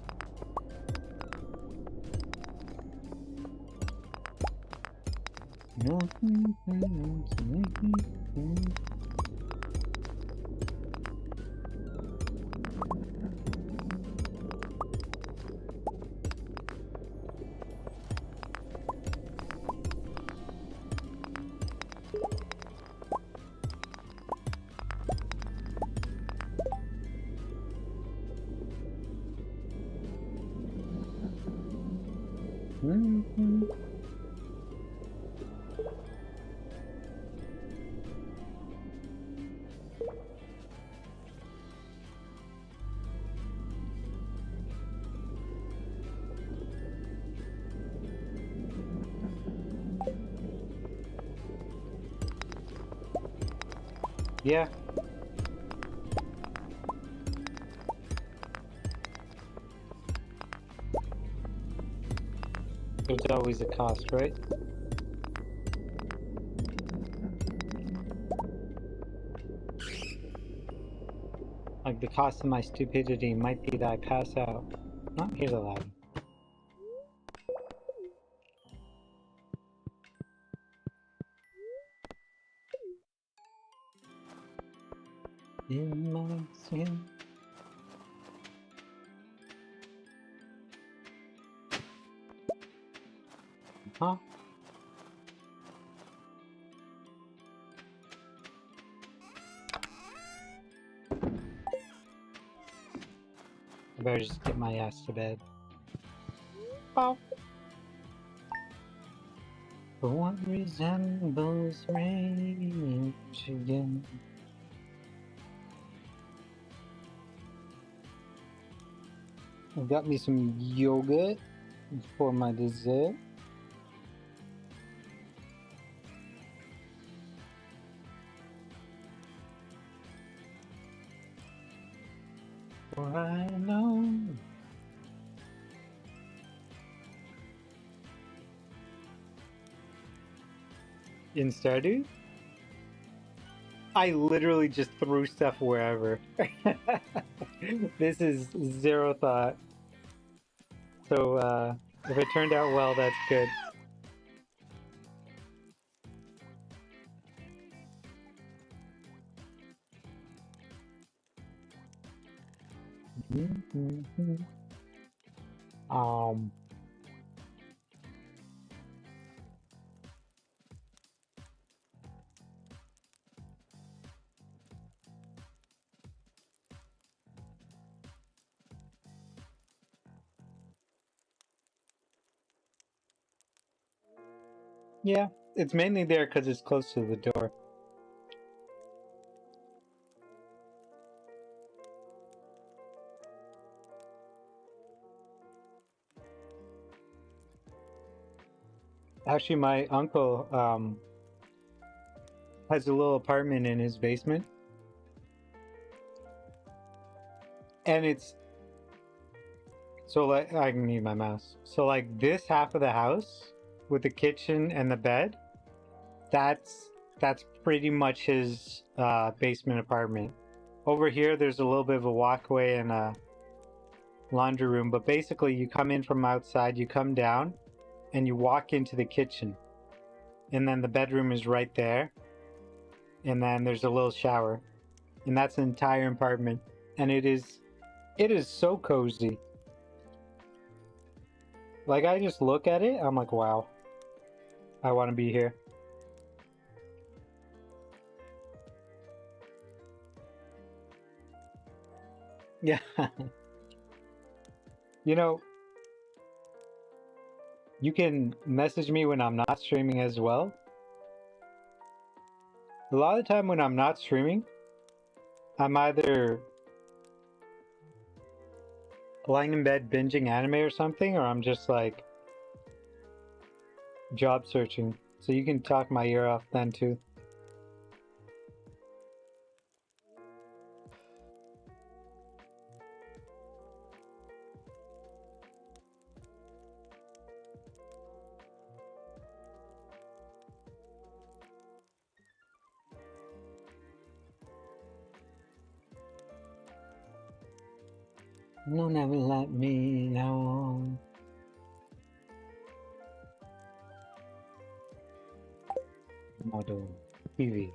Yeah. There's always a cost, right? Like the cost of my stupidity might be that I pass out. Oh, here's a ladder. In my skin. Huh? I better just get my ass to bed. Oh. What resembles rage again? I got me some yogurt for my dessert. For I know. In Stardew? I literally just threw stuff wherever. This is zero thought. So, if it turned out well, that's good. Um, yeah, it's mainly there because it's close to the door. Actually, my uncle has a little apartment in his basement, and it's so like I can need my mouse. So like this half of the house with the kitchen and the bed, that's pretty much his basement apartment. Over here, there's a little bit of a walkway and a laundry room, but basically you come in from outside, you come down, and you walk into the kitchen, and then the bedroom is right there, and then there's a little shower, and that's an entire apartment, and it is so cozy. Like I just look at it, I'm like, wow, I want to be here. Yeah. You know, you can message me when I'm not streaming as well. A lot of the time when I'm not streaming, I'm either lying in bed binging anime or something, or I'm just like job searching. So you can talk my ear off then too. No, never let me know. Model TV.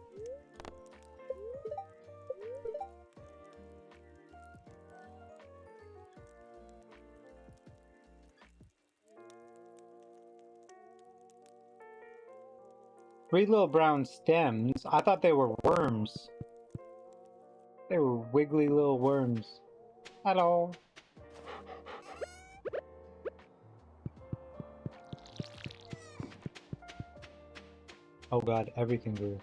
Three little brown stems. I thought they were worms. They were wiggly little worms. Hello. Oh god, everything grew.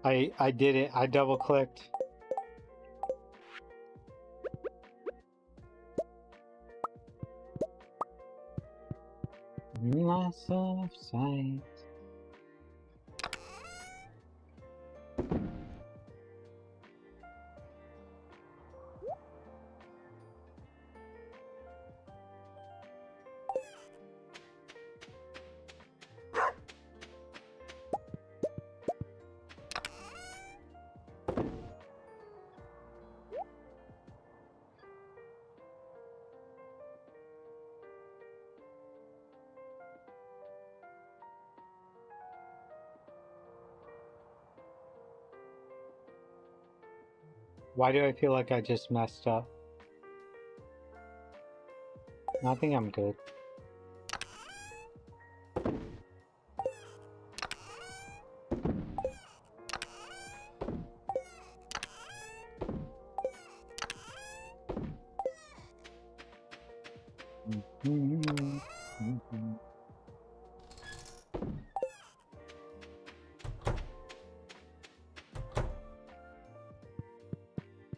I did it. I double clicked. Loss of sight. Why do I feel like I just messed up? I think I'm good.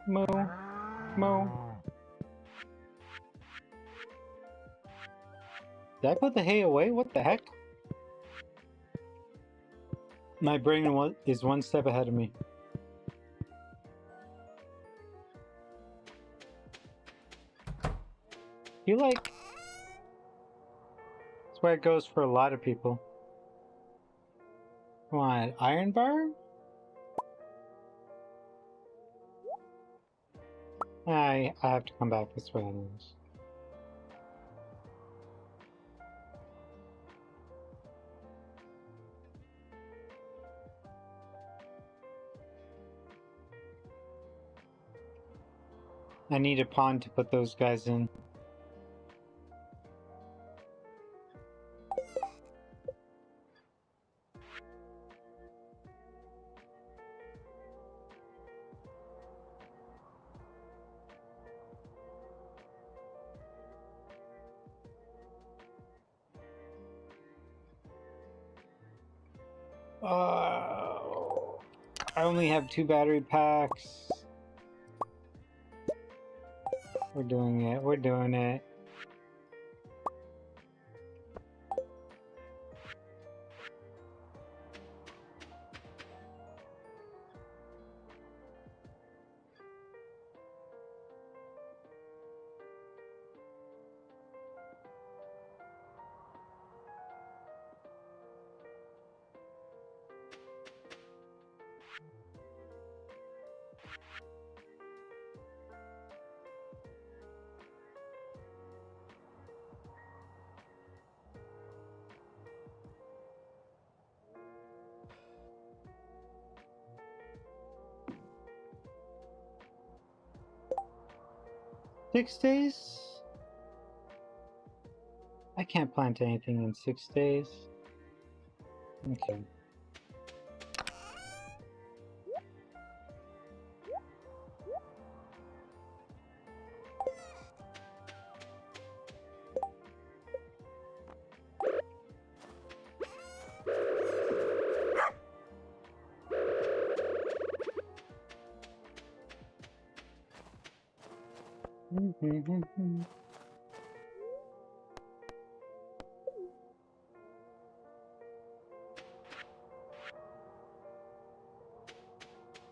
Moo, moo. Did I put the hay away? What the heck? My brain is one step ahead of me. You like... That's where it goes for a lot of people. Come on, iron bar? I have to come back this way anyways. I need a pond to put those guys in. I only have 2 battery packs. We're doing it. We're doing it. Six days? I can't plant anything in 6 days. Okay.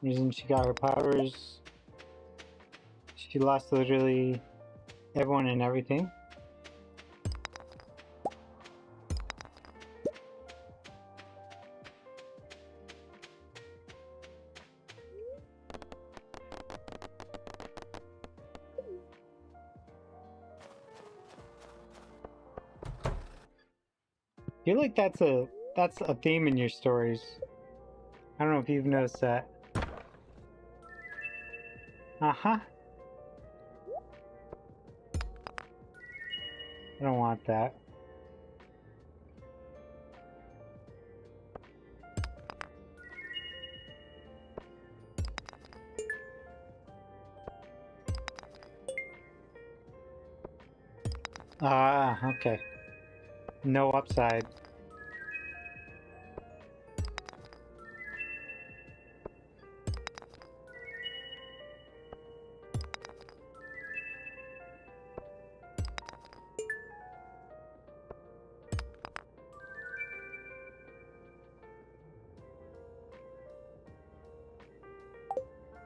Reason she got her powers, she lost literally everyone and everything. I feel like that's a theme in your stories. I don't know if you've noticed that. Uh-huh. I don't want that. Ah, okay. No upside.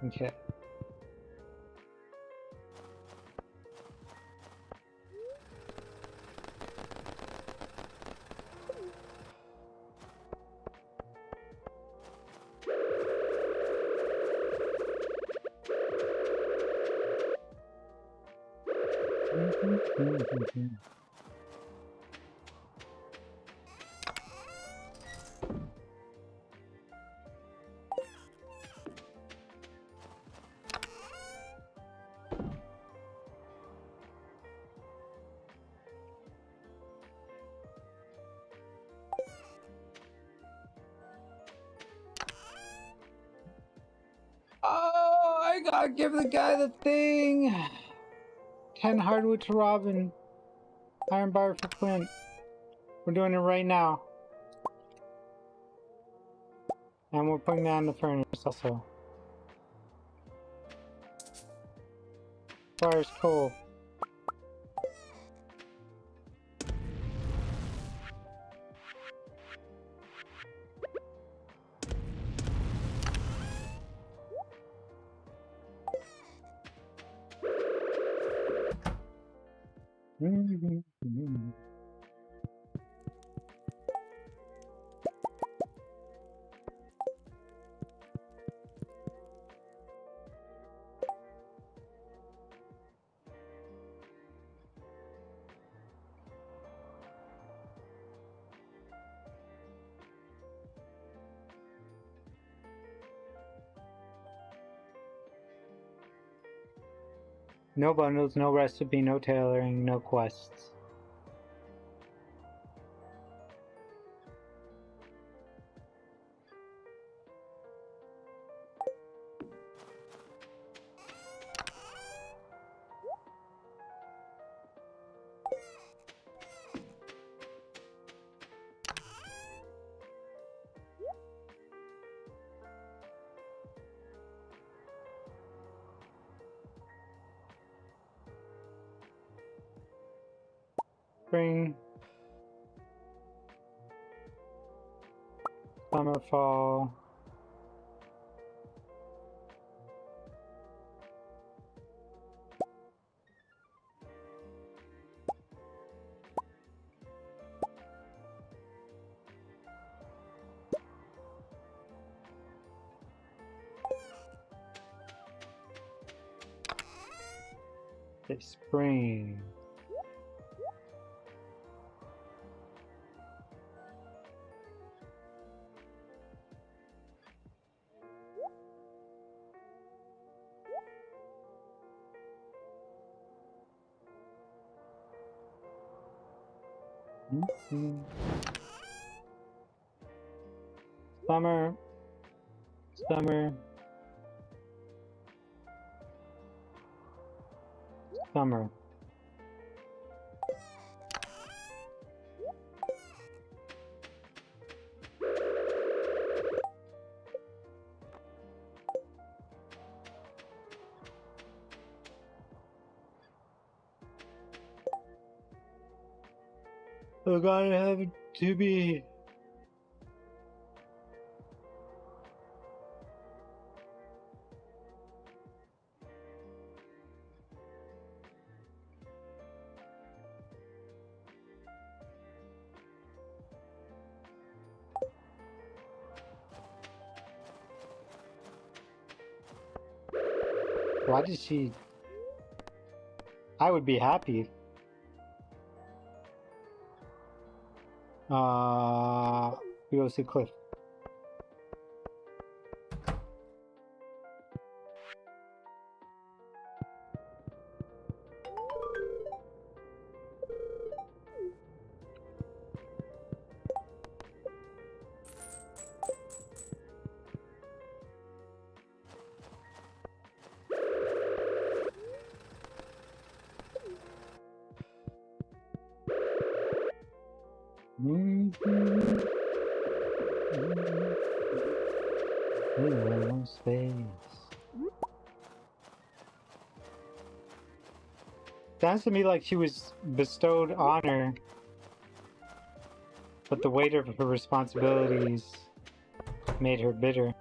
Okay. gotta give the guy the thing. 10 hardwood to Robin. Iron bar for Clint. We're doing it right now. And we're putting that in the furnace also. Fire's coal. No bundles, no recipe, no tailoring, no quests. Spring, summer, fall. It's spring. Summer, summer, summer. We're gonna have to be. Why did she? I would be happy. We go see Cliff. Space. Sounds to me like she was bestowed honor, but the weight of her responsibilities made her bitter.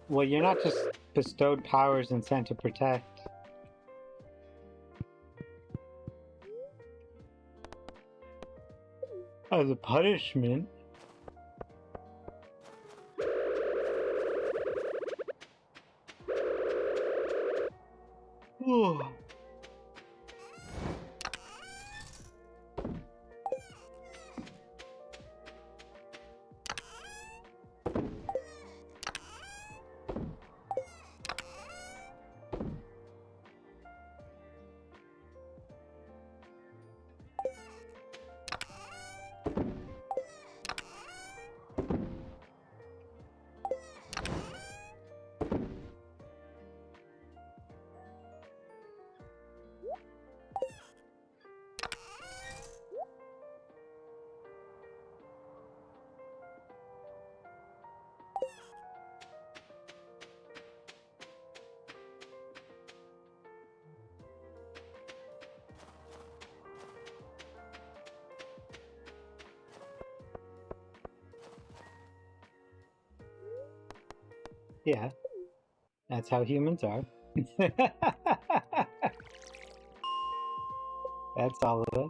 Well, you're not just bestowed powers and sent to protect. As a punishment. Oh. Yeah, that's how humans are. That's all of it.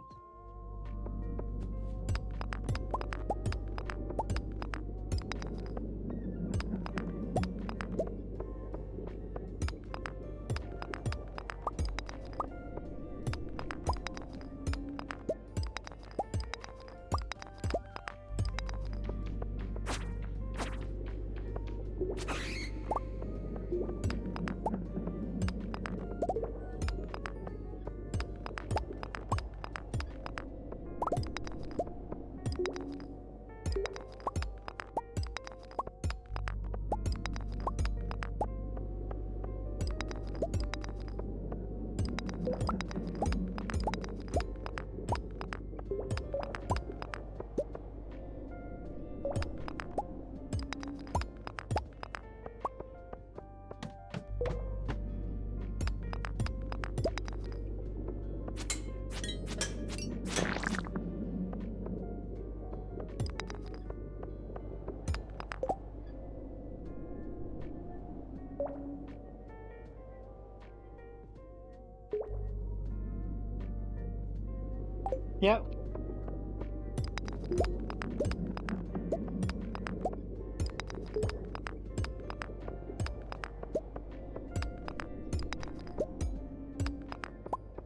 Yep.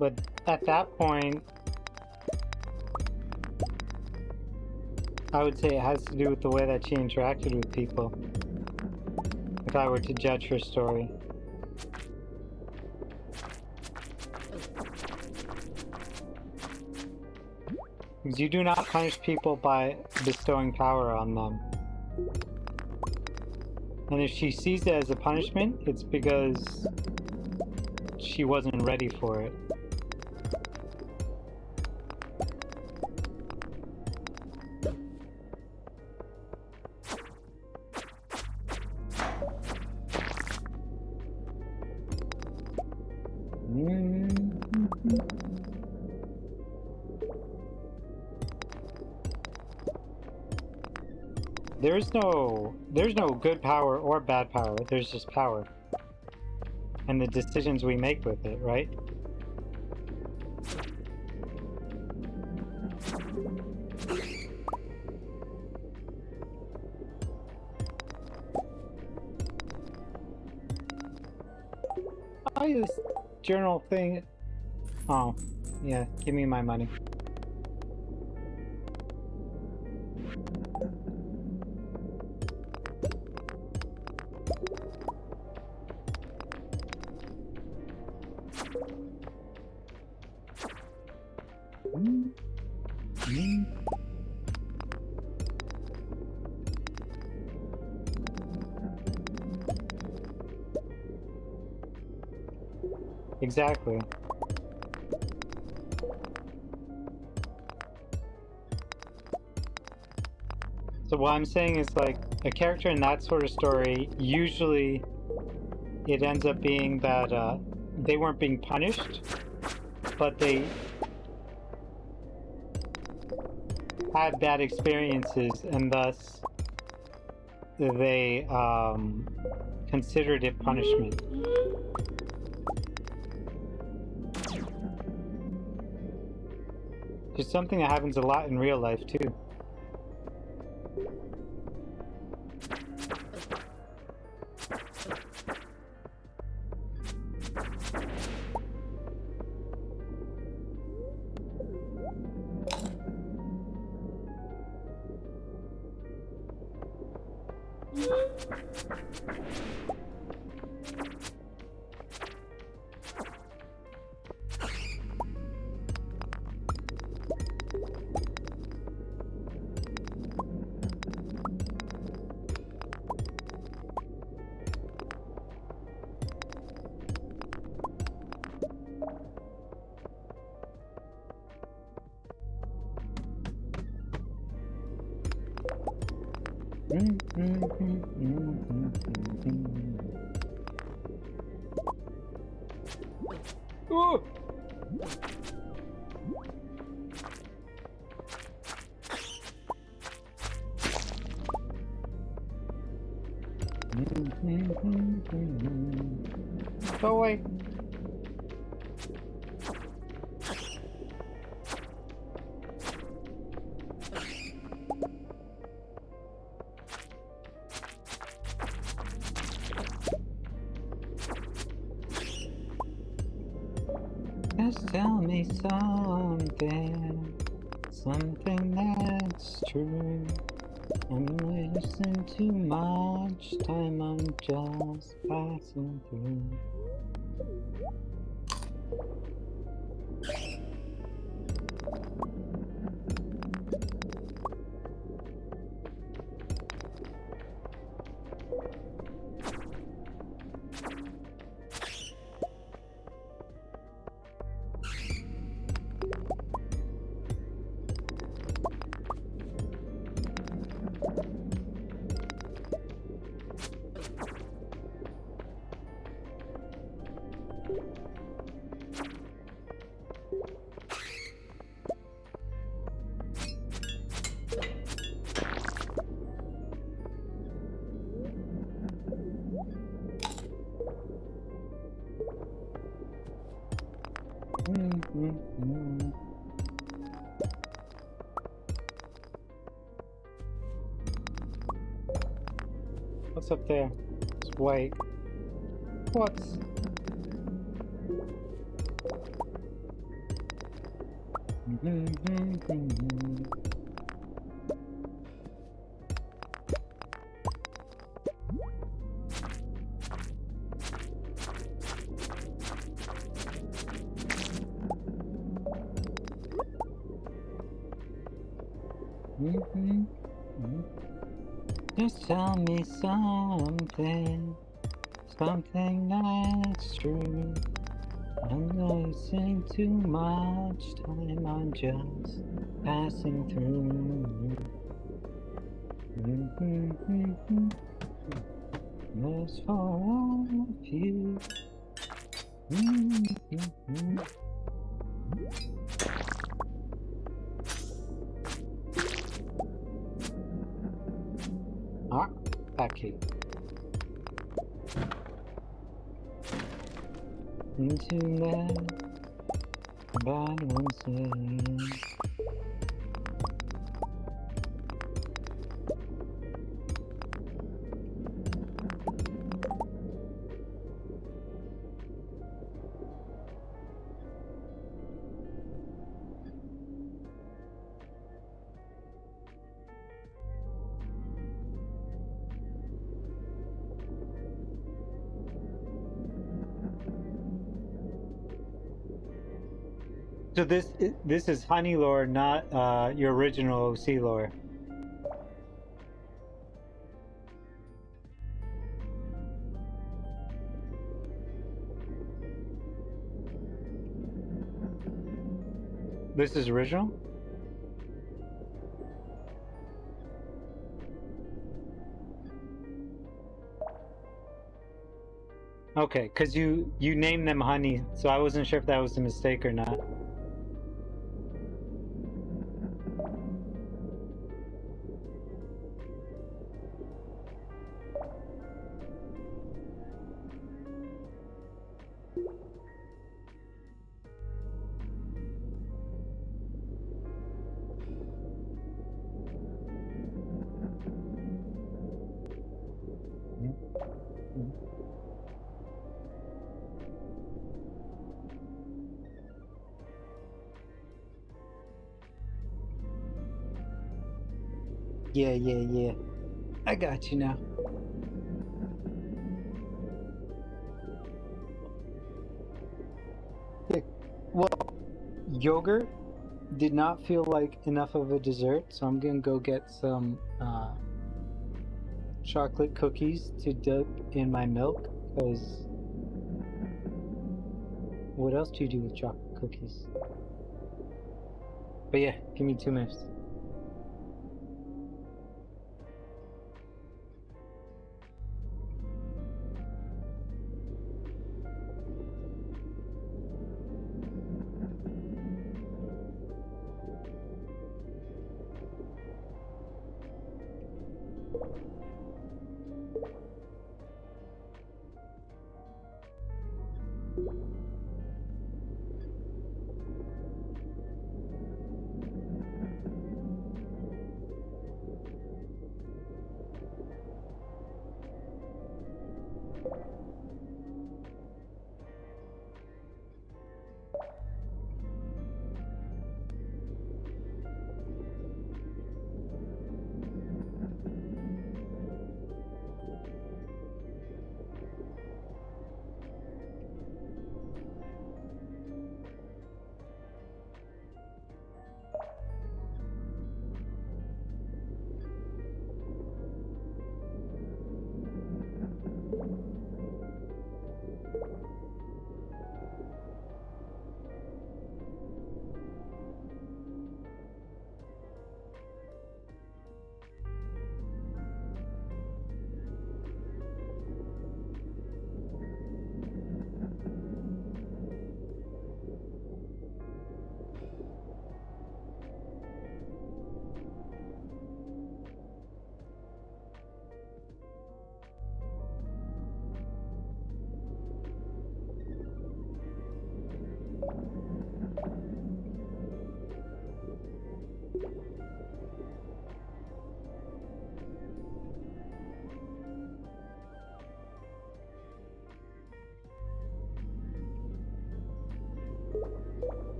But at that point, I would say it has to do with the way that she interacted with people. If I were to judge her story. Because you do not punish people by bestowing power on them. And if she sees it as a punishment, it's because she wasn't ready for it. There's no good power or bad power. There's just power. And the decisions we make with it, right? Oh, this journal thing. Oh, yeah, give me my money. Exactly. So what I'm saying is, like, a character in that sort of story, usually it ends up being that they weren't being punished, but they had bad experiences, and thus they considered it punishment. It's something that happens a lot in real life too. Ooh! Go away. Just tell me something, something that's true. I'm wasting too much time, I'm just passing through. What's up there? It's white. What's... Just tell me something, something that's true. I'm wasting too much time, I'm just passing through. Just for all of you. Ah, that key. Into that balancing. So this is honey lore, not your original OC lore. This is original? Okay, because you named them honey, so I wasn't sure if that was a mistake or not. Yeah. I got you now. Well, yogurt did not feel like enough of a dessert, so I'm gonna go get some chocolate cookies to dip in my milk, because what else do you do with chocolate cookies? But yeah, give me 2 minutes.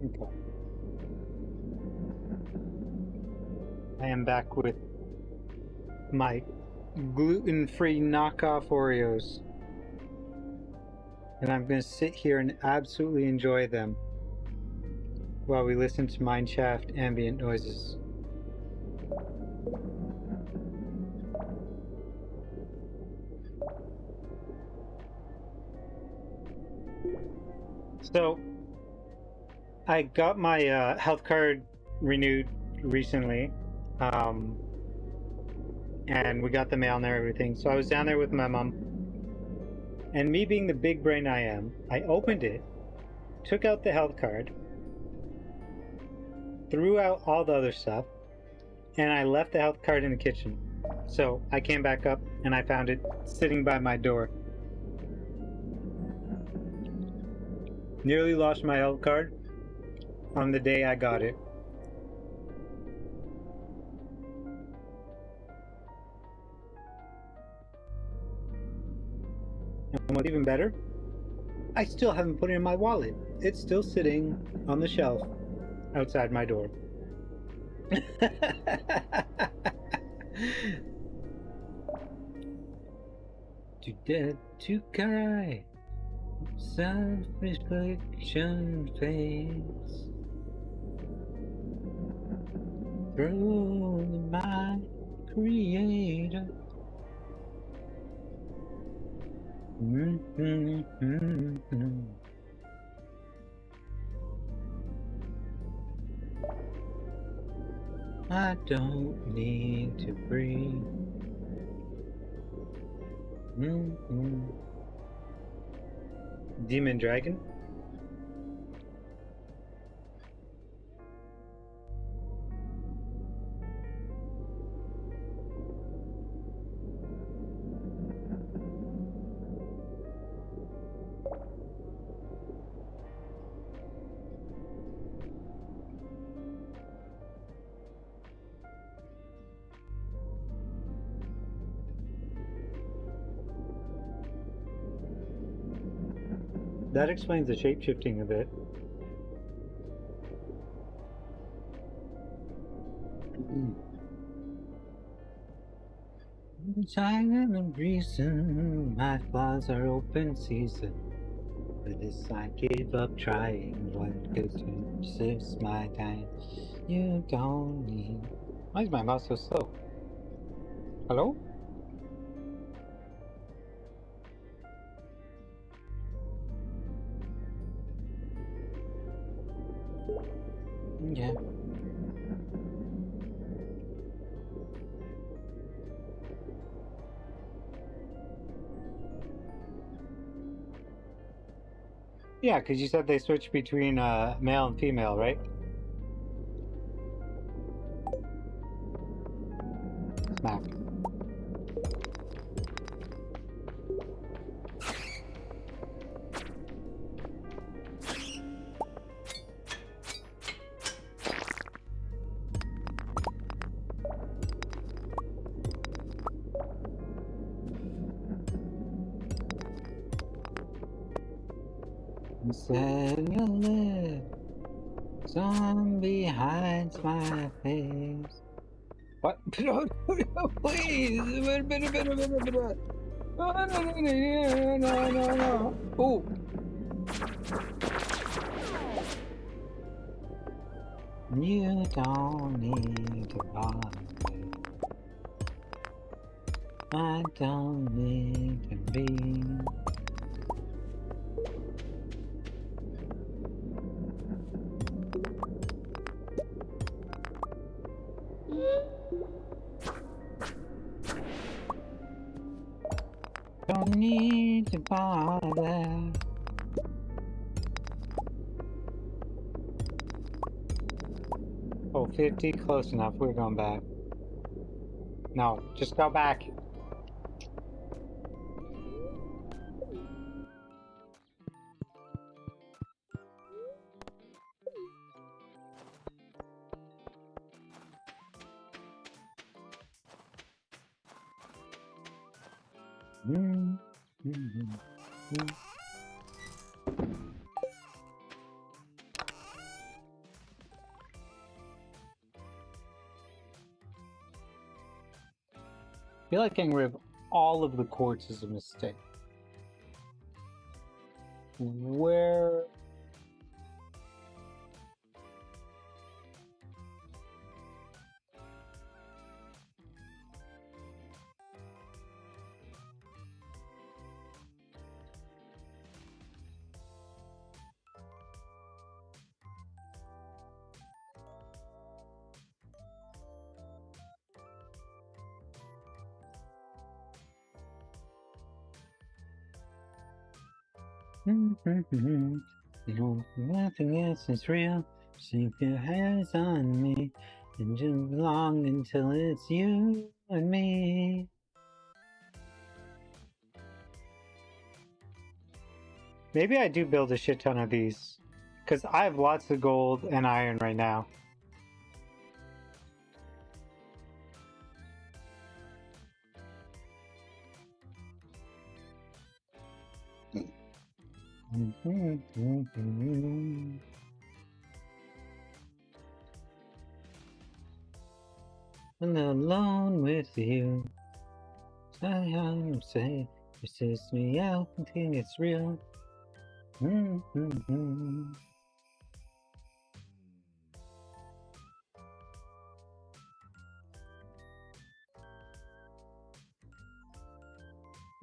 Okay. I am back with my gluten-free knockoff Oreos. And I'm going to sit here and absolutely enjoy them while we listen to mineshaft ambient noises. So, I got my health card renewed recently, and we got the mail and everything. So I was down there with my mom, and me being the big brain I am, I opened it, took out the health card, threw out all the other stuff, and I left the health card in the kitchen. So I came back up and I found it sitting by my door. Nearly lost my health card on the day I got it. And what's even better, I still haven't put it in my wallet. It's still sitting on the shelf outside my door. To death to Karai, self-reflection fades through my creator. I don't need to breathe. Demon Dragon? That explains the shape-shifting a bit. Time and reason, my flaws are open season. For this I give up trying. What good to persist my time? You don't need. Why is my mouse so slow? Hello? Yeah. Yeah, because you said they switch between male and female, right? Smack. Said your lip, zombie hides my face. What? Please! No. Oh! You don't need to bother. I don't need to be. Don't need to bother. Oh, 50, close enough. We're going back. No, just go back. I feel like getting rid of all of the quartz is a mistake. Where... You know, nothing else is real. Keep your hands on me, and you belong until it's you and me. Maybe I do build a shit ton of these, because I have lots of gold and iron right now. I'm alone with you. I'm safe. Resist me out and think it's real. Well,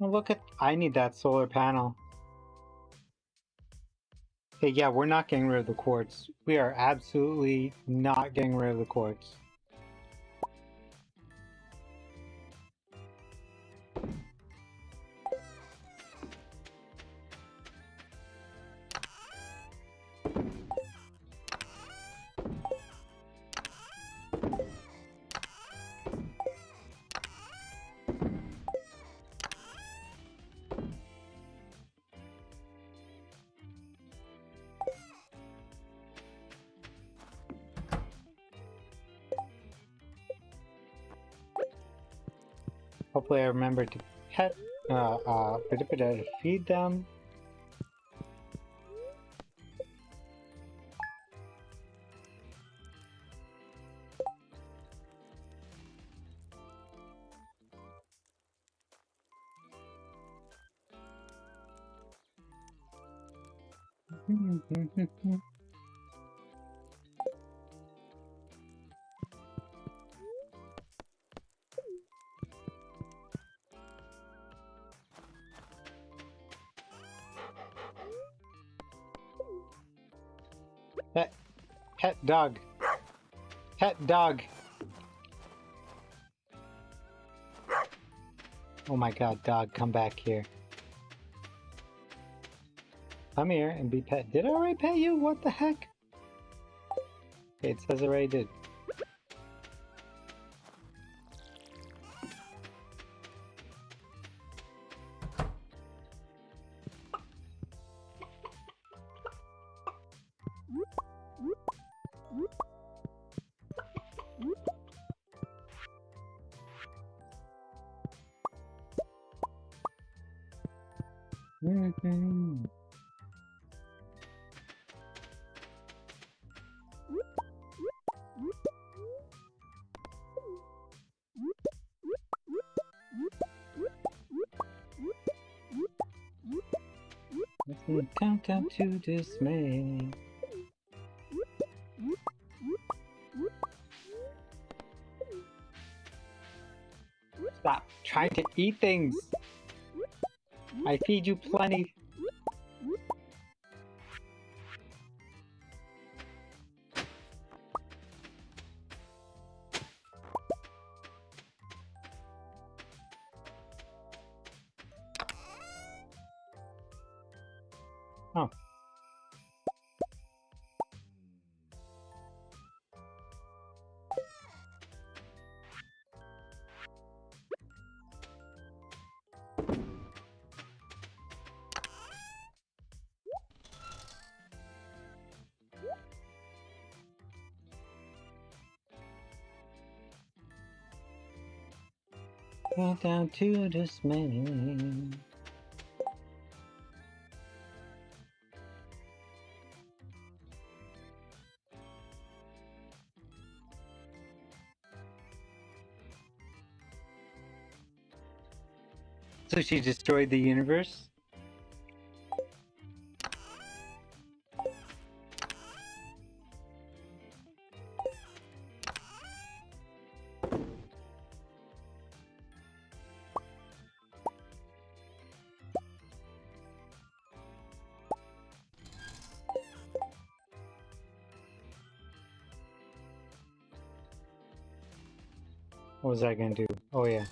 look at. I need that solar panel. Hey, yeah, we're not getting rid of the quartz. We are absolutely not getting rid of the quartz. Hopefully I remember to feed them. Pet dog. Pet dog. Oh my god, dog, come back here. Come here and be pet. Did I already pet you? What the heck? Okay, it says I already did. Mm-hmm. Countdown to dismay. Stop trying to eat things. I feed you plenty. Oh. Countdown to dismay. So she destroyed the universe? What was I gonna do? Oh yeah.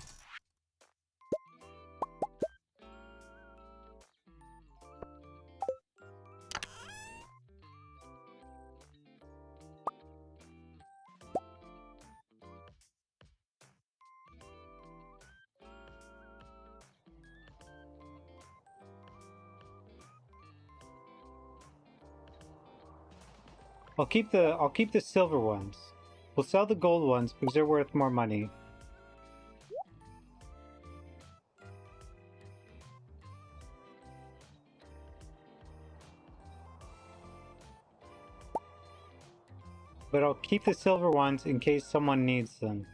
I'll keep the silver ones. We'll sell the gold ones because they're worth more money. But I'll keep the silver ones in case someone needs them.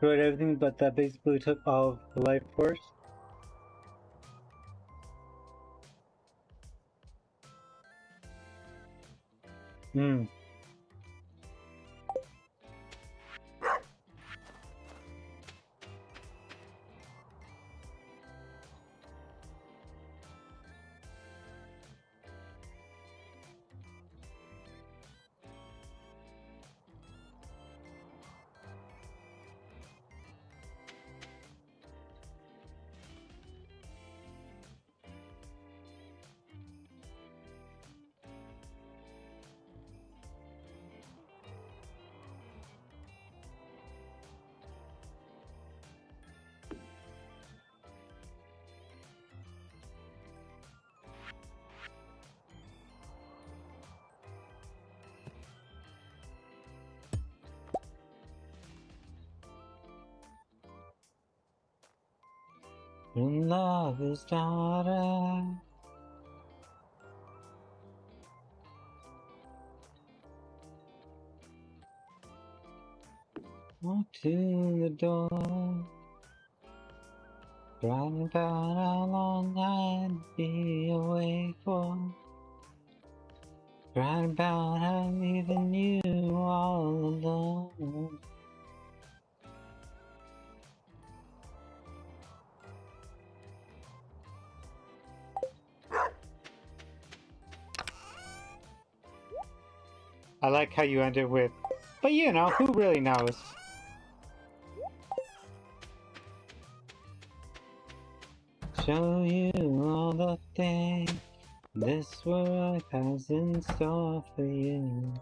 Destroyed everything, but that basically took all of the life force. Hmm. When love is daughter. Walk to the door. Writing about how long I'd be awake for. Writing about how I'm leaving you all alone. I like how you ended with, but you know, who really knows? Show you all the things this world has in store for you.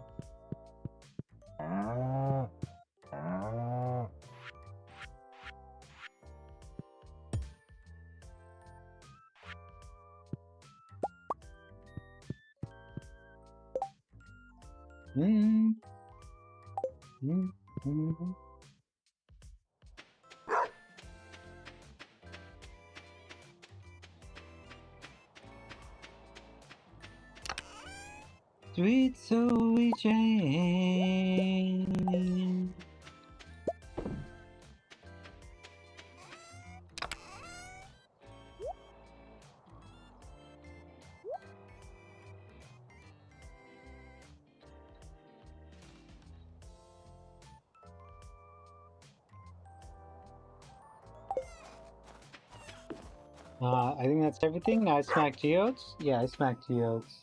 Mm. Mm. Mm. Sweet Zoe Jane. I think that's everything. Now I smack Geodes? Yeah, I smack Geodes.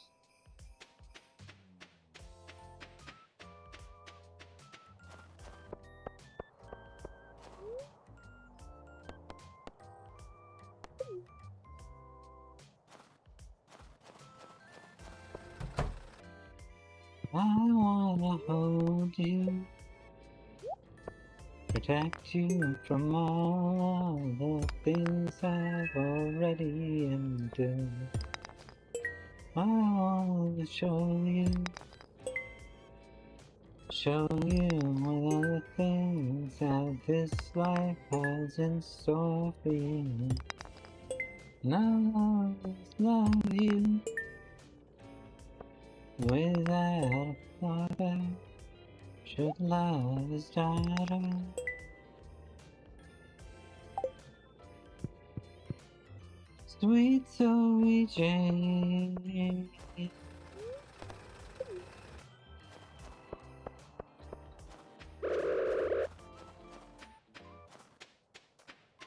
I wanna hold you, protect you from all the things I've already endured. I wanna show you all the things that this life has in store for you. And I'll always love you without a fallback. Should love is daughter. Sweet Zoe Jane.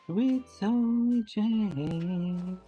Sweet Zoe Jane.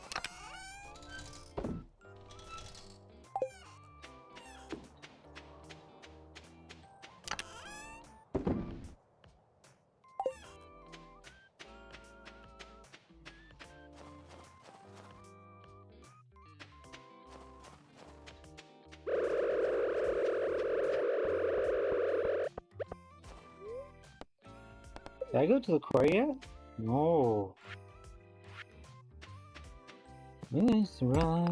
Did I go to the core yet? No. Miss Ross.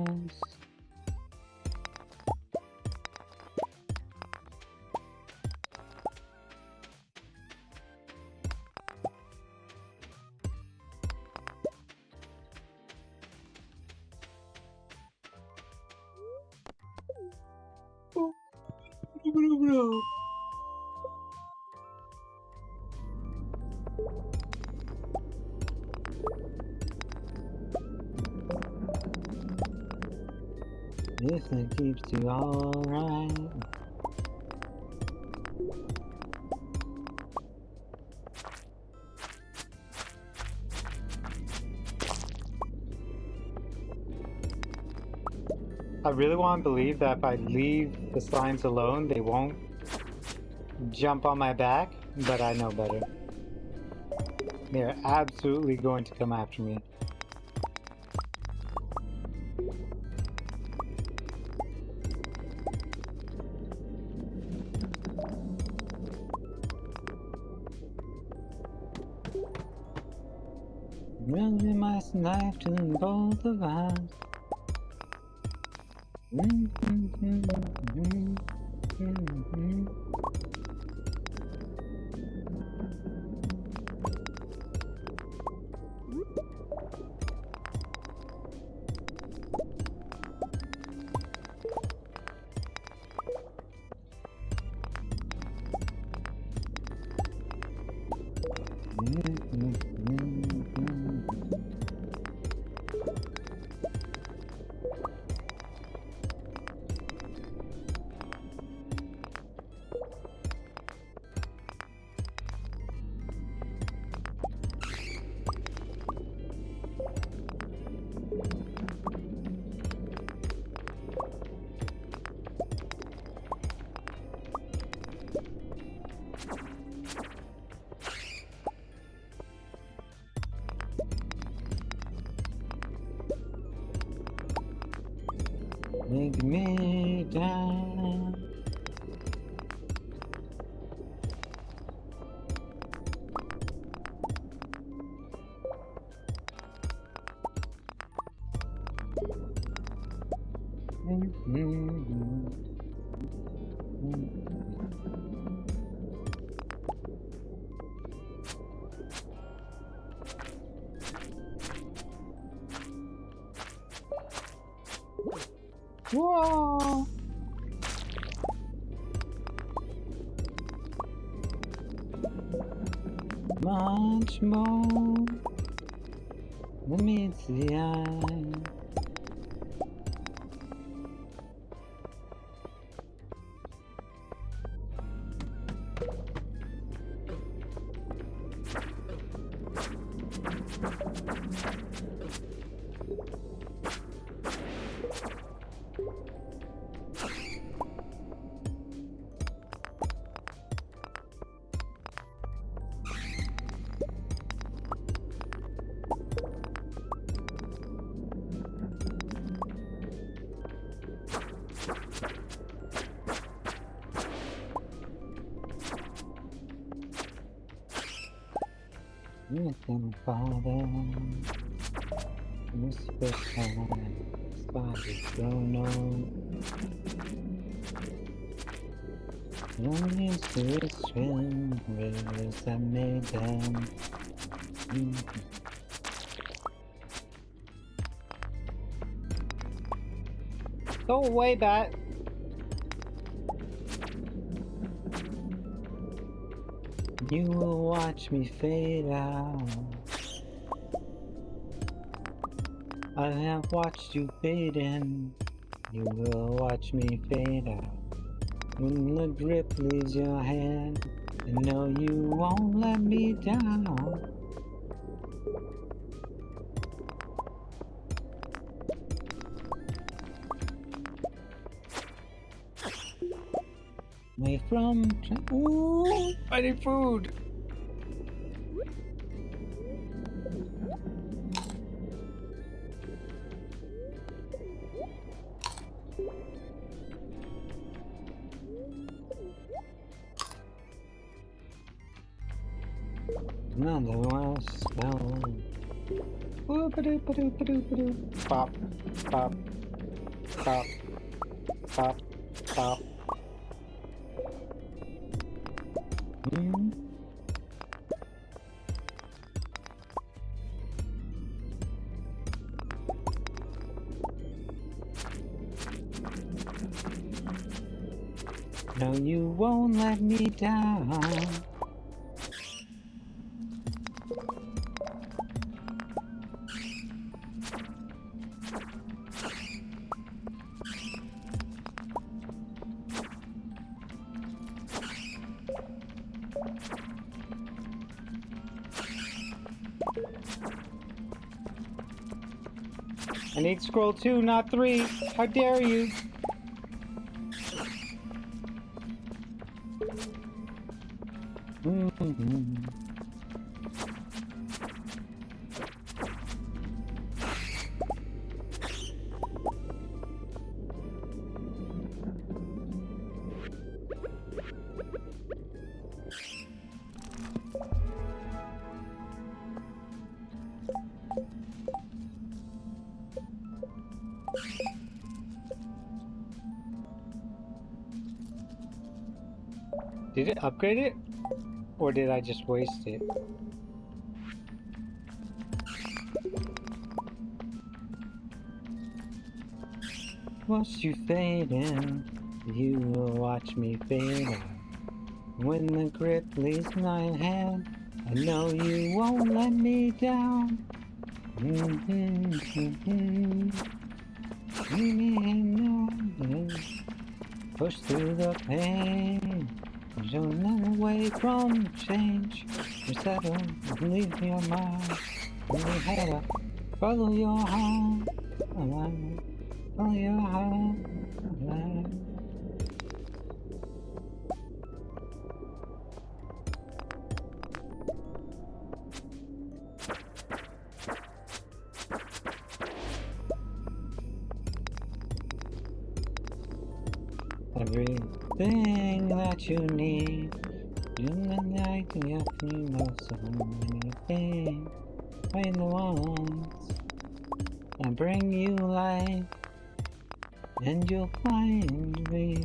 If it keeps you alright. I really want to believe that if I leave the slimes alone, they won't jump on my back, but I know better. They're absolutely going to come after me. Running my knife to both of us. Make me down. Whoa! Much more than meets the eye. Anything, Father, whisper time, spotted chrono. Only to swim, rivers I made them. Go away, bat. You will watch me fade out. I have watched you fade in. You will watch me fade out. When the grip leaves your hand, I know you won't let me down. Away from... Ooh, I need food! Another one spell. Pop, pop, pop, pop, pop. No, you won't let me down. I need scroll 2, not 3. How dare you? Did it upgrade it? Or did I just waste it? Watch you fade in, you will watch me fade out. When the grip leaves my hand, I know you won't let me down. Push through the pain. You're not away from change. You settle and leave your mind. You head up, follow your heart. Follow your heart. Everything that you need, you know I can help you know so many things. Find the ones and bring you life, and you'll find me.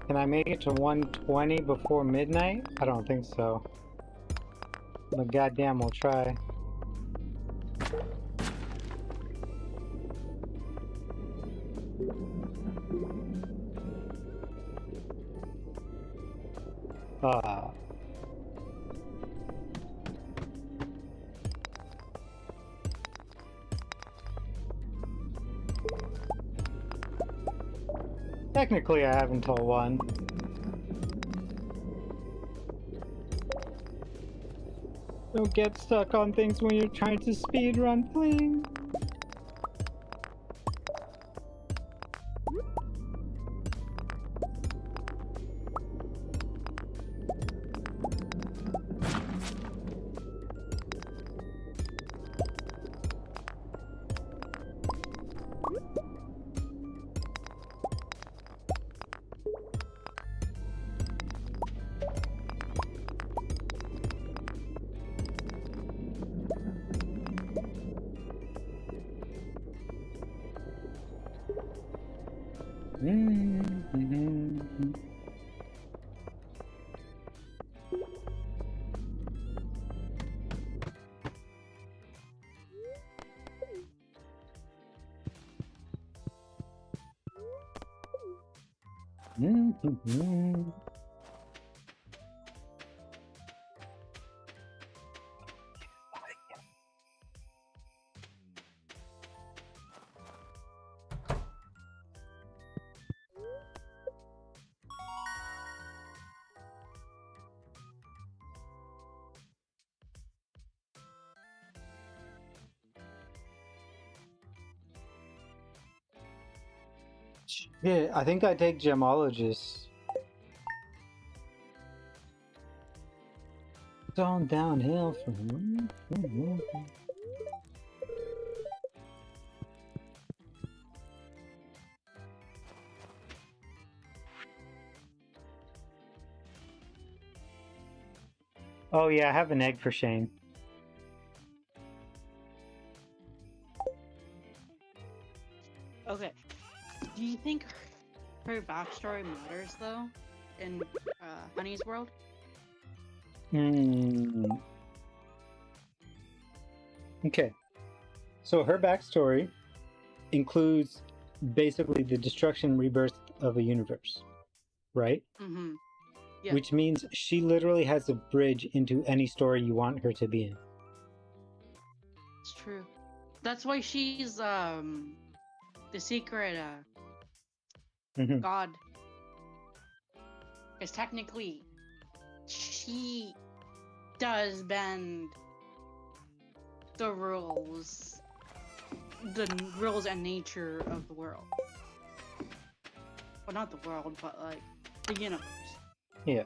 Can I make it to 120 before midnight? I don't think so. But goddamn, we'll try. Technically, I have until 1. Don't get stuck on things when you're trying to speedrun, please. Yeah, I think I take gemologist. It's all downhill from. Oh yeah, I have an egg for Shane. Okay. Do you think her backstory matters though in Honey's world? Hmm. Okay. So her backstory includes basically the destruction and rebirth of a universe, right? Mm-hmm. Yeah. Which means she literally has a bridge into any story you want her to be in. It's true. That's why she's the secret Mhm. god. Because technically, she does bend the rules and nature of the world. Well, not the world, but like the universe. Yeah.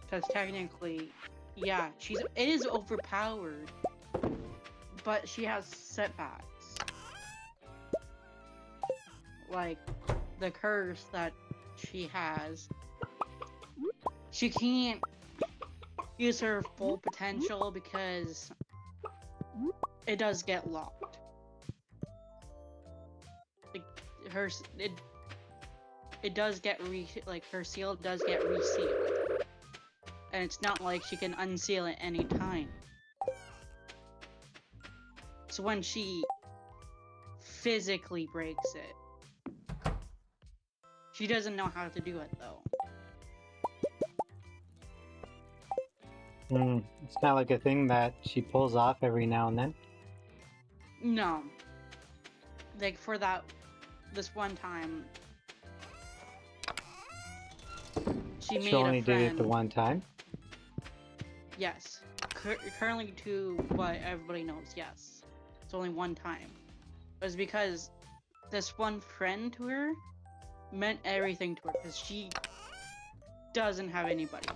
Because technically, yeah, it is overpowered, but she has setbacks. Like the curse that she has, she can't use her full potential because it does get locked. Like it does get her seal does get resealed, and it's not like she can unseal it any time. So when she physically breaks it, she doesn't know how to do it though. It's kind of like a thing that she pulls off every now and then. No. Like for this one time, she made only a friend. did it the one time. Yes. Currently to what everybody knows, yes. It's only one time. It was because this one friend to her meant everything to her because she doesn't have anybody.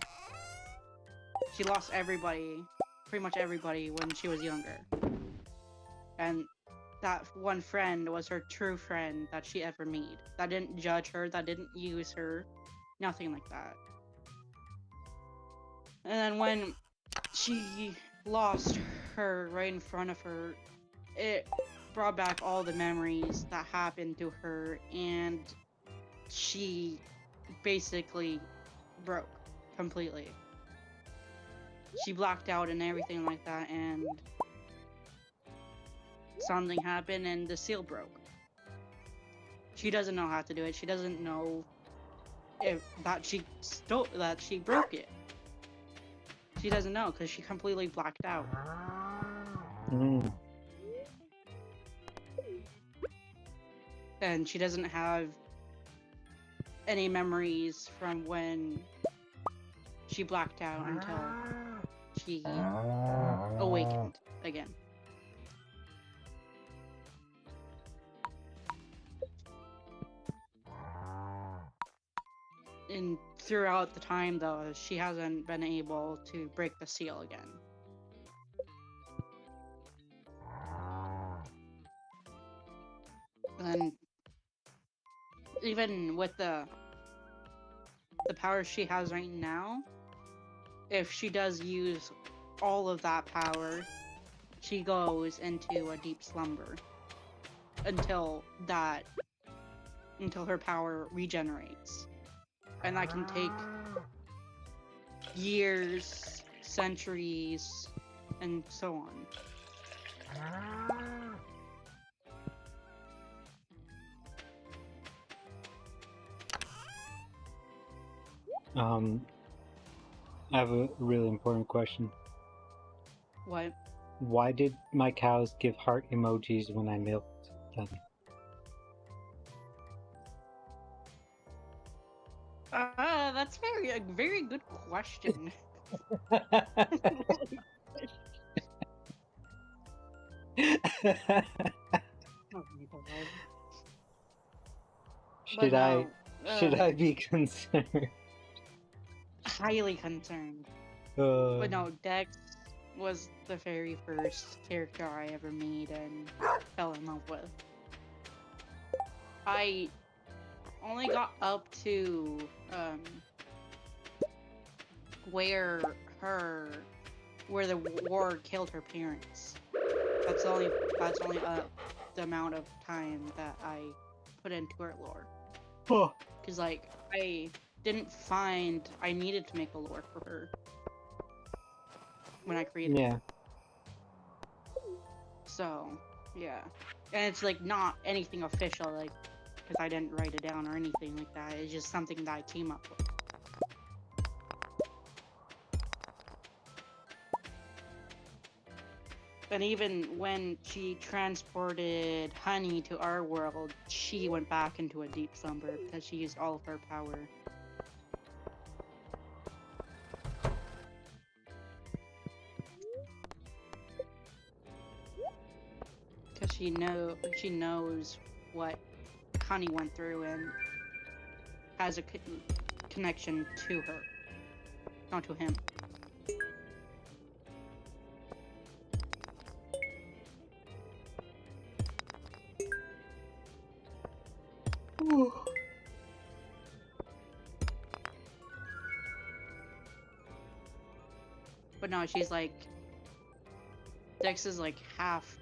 She lost everybody, pretty much everybody, when she was younger. And that one friend was her true friend that she ever made. That didn't judge her, that didn't use her, nothing like that. And then when she lost her right in front of her, it brought back all the memories that happened to her, and she basically broke completely. She blacked out and everything like that, and something happened and the seal broke. She doesn't know how to do it. She doesn't know that she broke it. She doesn't know because she completely blacked out. And she doesn't have any memories from when she blacked out until she awakened again. And throughout the time, though, she hasn't been able to break the seal again. And even with the power she has right now, if she does use all of that power, she goes into a deep slumber until her power regenerates. And that can take years, centuries, and so on. I have a really important question. What? Why did my cows give heart emojis when I milked them? That's a very good question. Should I be concerned? Highly concerned. But no, Dex was the very first character I ever made and fell in love with. I only got up to where the war killed her parents. That's only the amount of time that I put into her lore. Oh. Cause like I didn't find I needed to make a lore for her when I created Yeah. it. So yeah, and it's like not anything official, like because I didn't write it down or anything like that. It's just something that I came up with. And even when she transported Honey to our world, she went back into a deep slumber because she used all of her power. Because she knows what Honey went through and has a connection to her, not to him. But no, she's like, Dex is like half.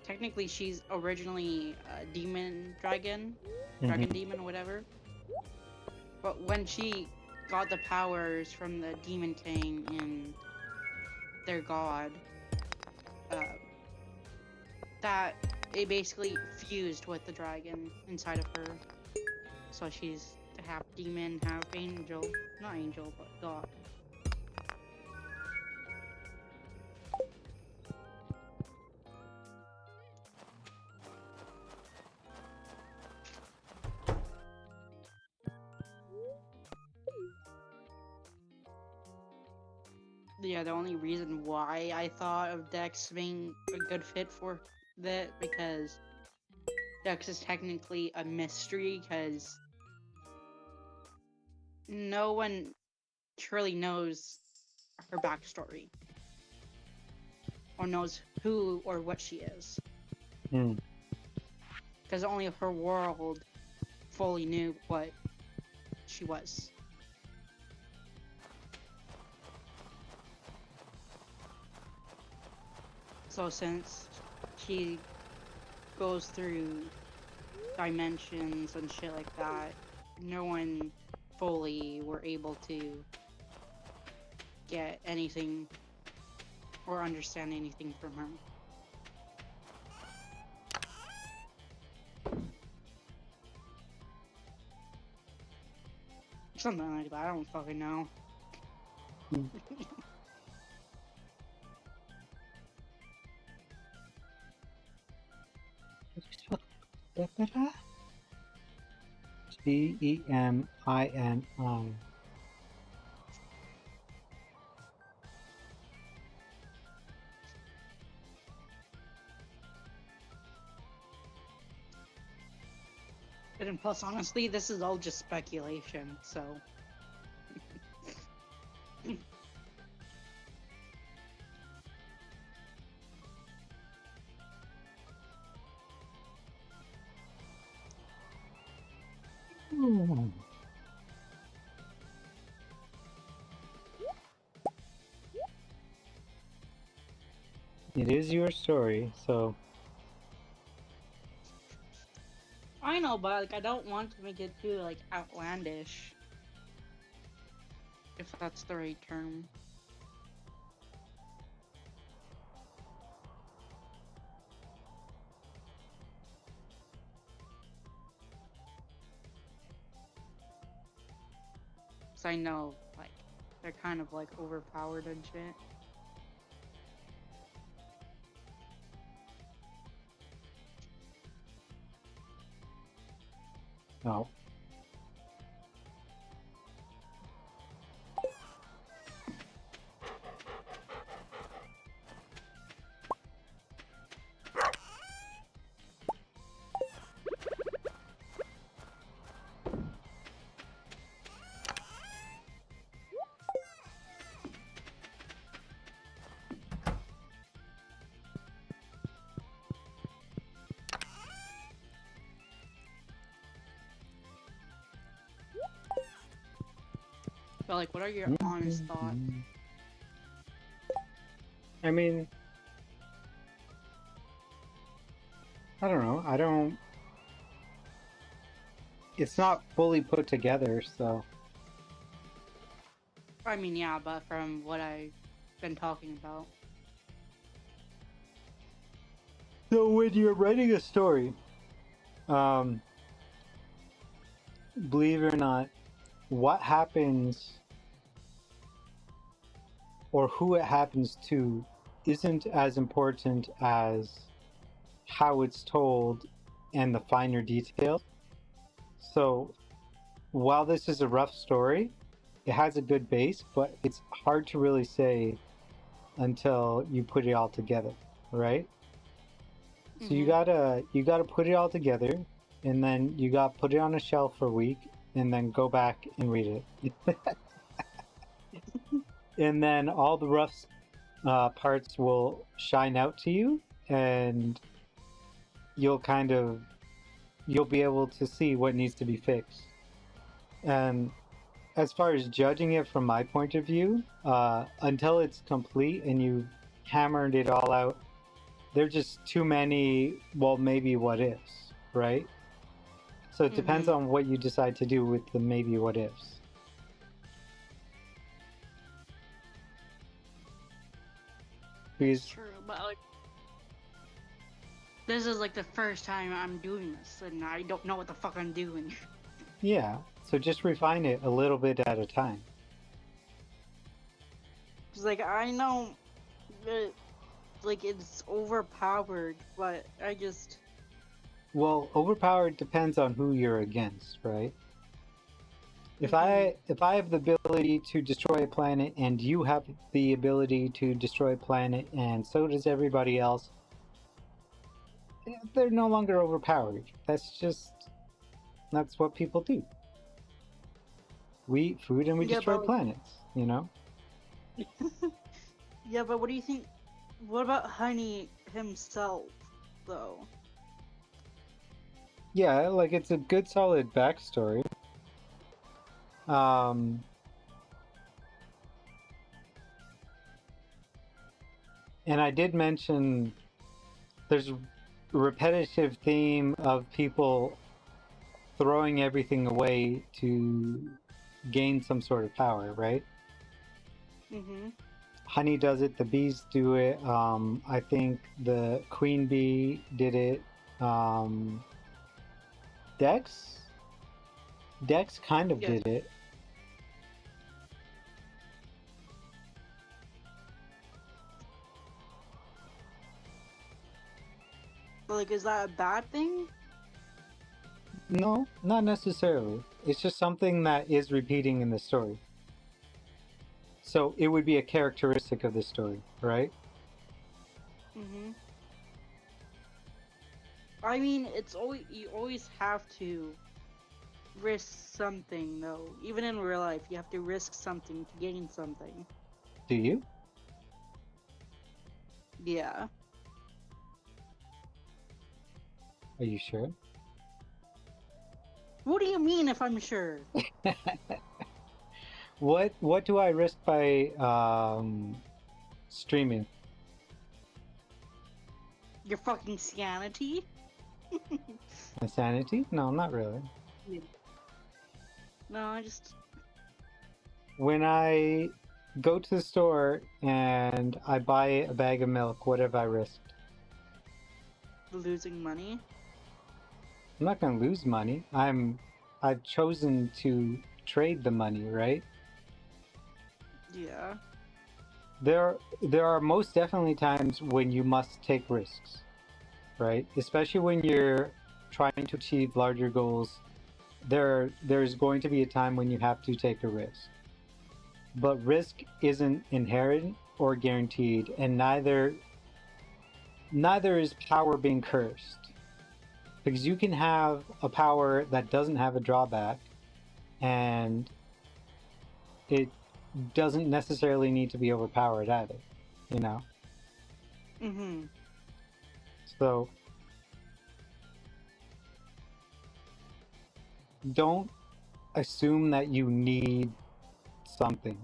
Technically, she's originally a demon dragon, dragon demon, or whatever. But when she got the powers from the Demon King and their god, that it basically fused with the dragon inside of her. So she's half demon, half angel. Not angel, but god. Yeah, the only reason why I thought of Dex being a good fit for that, because Dex is technically a mystery, because no one truly knows her backstory or knows who or what she is, because only her world fully knew what she was. So since she goes through dimensions and shit like that, no one fully were able to get anything or understand anything from her. Something like that, I don't fucking know. Gemini. And plus, honestly, this is all just speculation, so... It is your story, so... I know, but like, I don't want to make it too like outlandish, if that's the right term. So I know, like, they're kind of like overpowered and shit. Oh. But like, what are your honest thoughts? I mean, I don't know. I don't. It's not fully put together, so. I mean, yeah, but from what I've been talking about. So when you're writing a story, believe it or not, what happens or who it happens to isn't as important as how it's told and the finer details. So while this is a rough story, it has a good base, but it's hard to really say until you put it all together, right? So you gotta put it all together, and then you gotta put it on a shelf for a week, and then go back and read it. And then all the rough parts will shine out to you, and you'll be able to see what needs to be fixed. And as far as judging it from my point of view, until it's complete and you've hammered it all out, there are just too many, well, maybe what ifs, right? So it depends on what you decide to do with the maybe what ifs. It's true, but like, this is like the first time I'm doing this, and I don't know what the fuck I'm doing. Yeah, so just refine it a little bit at a time. It's like, I know that, like, it's overpowered, but I just... Well, overpowered depends on who you're against, right? If I have the ability to destroy a planet and you have the ability to destroy a planet and so does everybody else, they're no longer overpowered. That's what people do. We eat food and we destroy planets, you know? Yeah, but what do you think? What about Honey himself, though? Yeah, like it's a good solid backstory. And I did mention there's a repetitive theme of people throwing everything away to gain some sort of power, right? Honey does it, the bees do it, I think the queen bee did it, Dex kind of did it. Like, is that a bad thing? No, not necessarily. It's just something that is repeating in the story. So it would be a characteristic of the story, right? I mean, you always have to risk something, though. Even in real life, you have to risk something to gain something. Do you? Yeah. Are you sure? What do you mean if I'm sure? What do I risk by streaming? Your fucking sanity? My sanity? No, not really. No, I just... When I go to the store and I buy a bag of milk, what have I risked? Losing money? I'm not gonna lose money. I've chosen to trade the money, right? Yeah. There are most definitely times when you must take risks, right? Especially when you're trying to achieve larger goals. There's going to be a time when you have to take a risk. But risk isn't inherent or guaranteed, and neither is power being cursed. Because you can have a power that doesn't have a drawback, and it doesn't necessarily need to be overpowered either, you know? So, don't assume that you need something.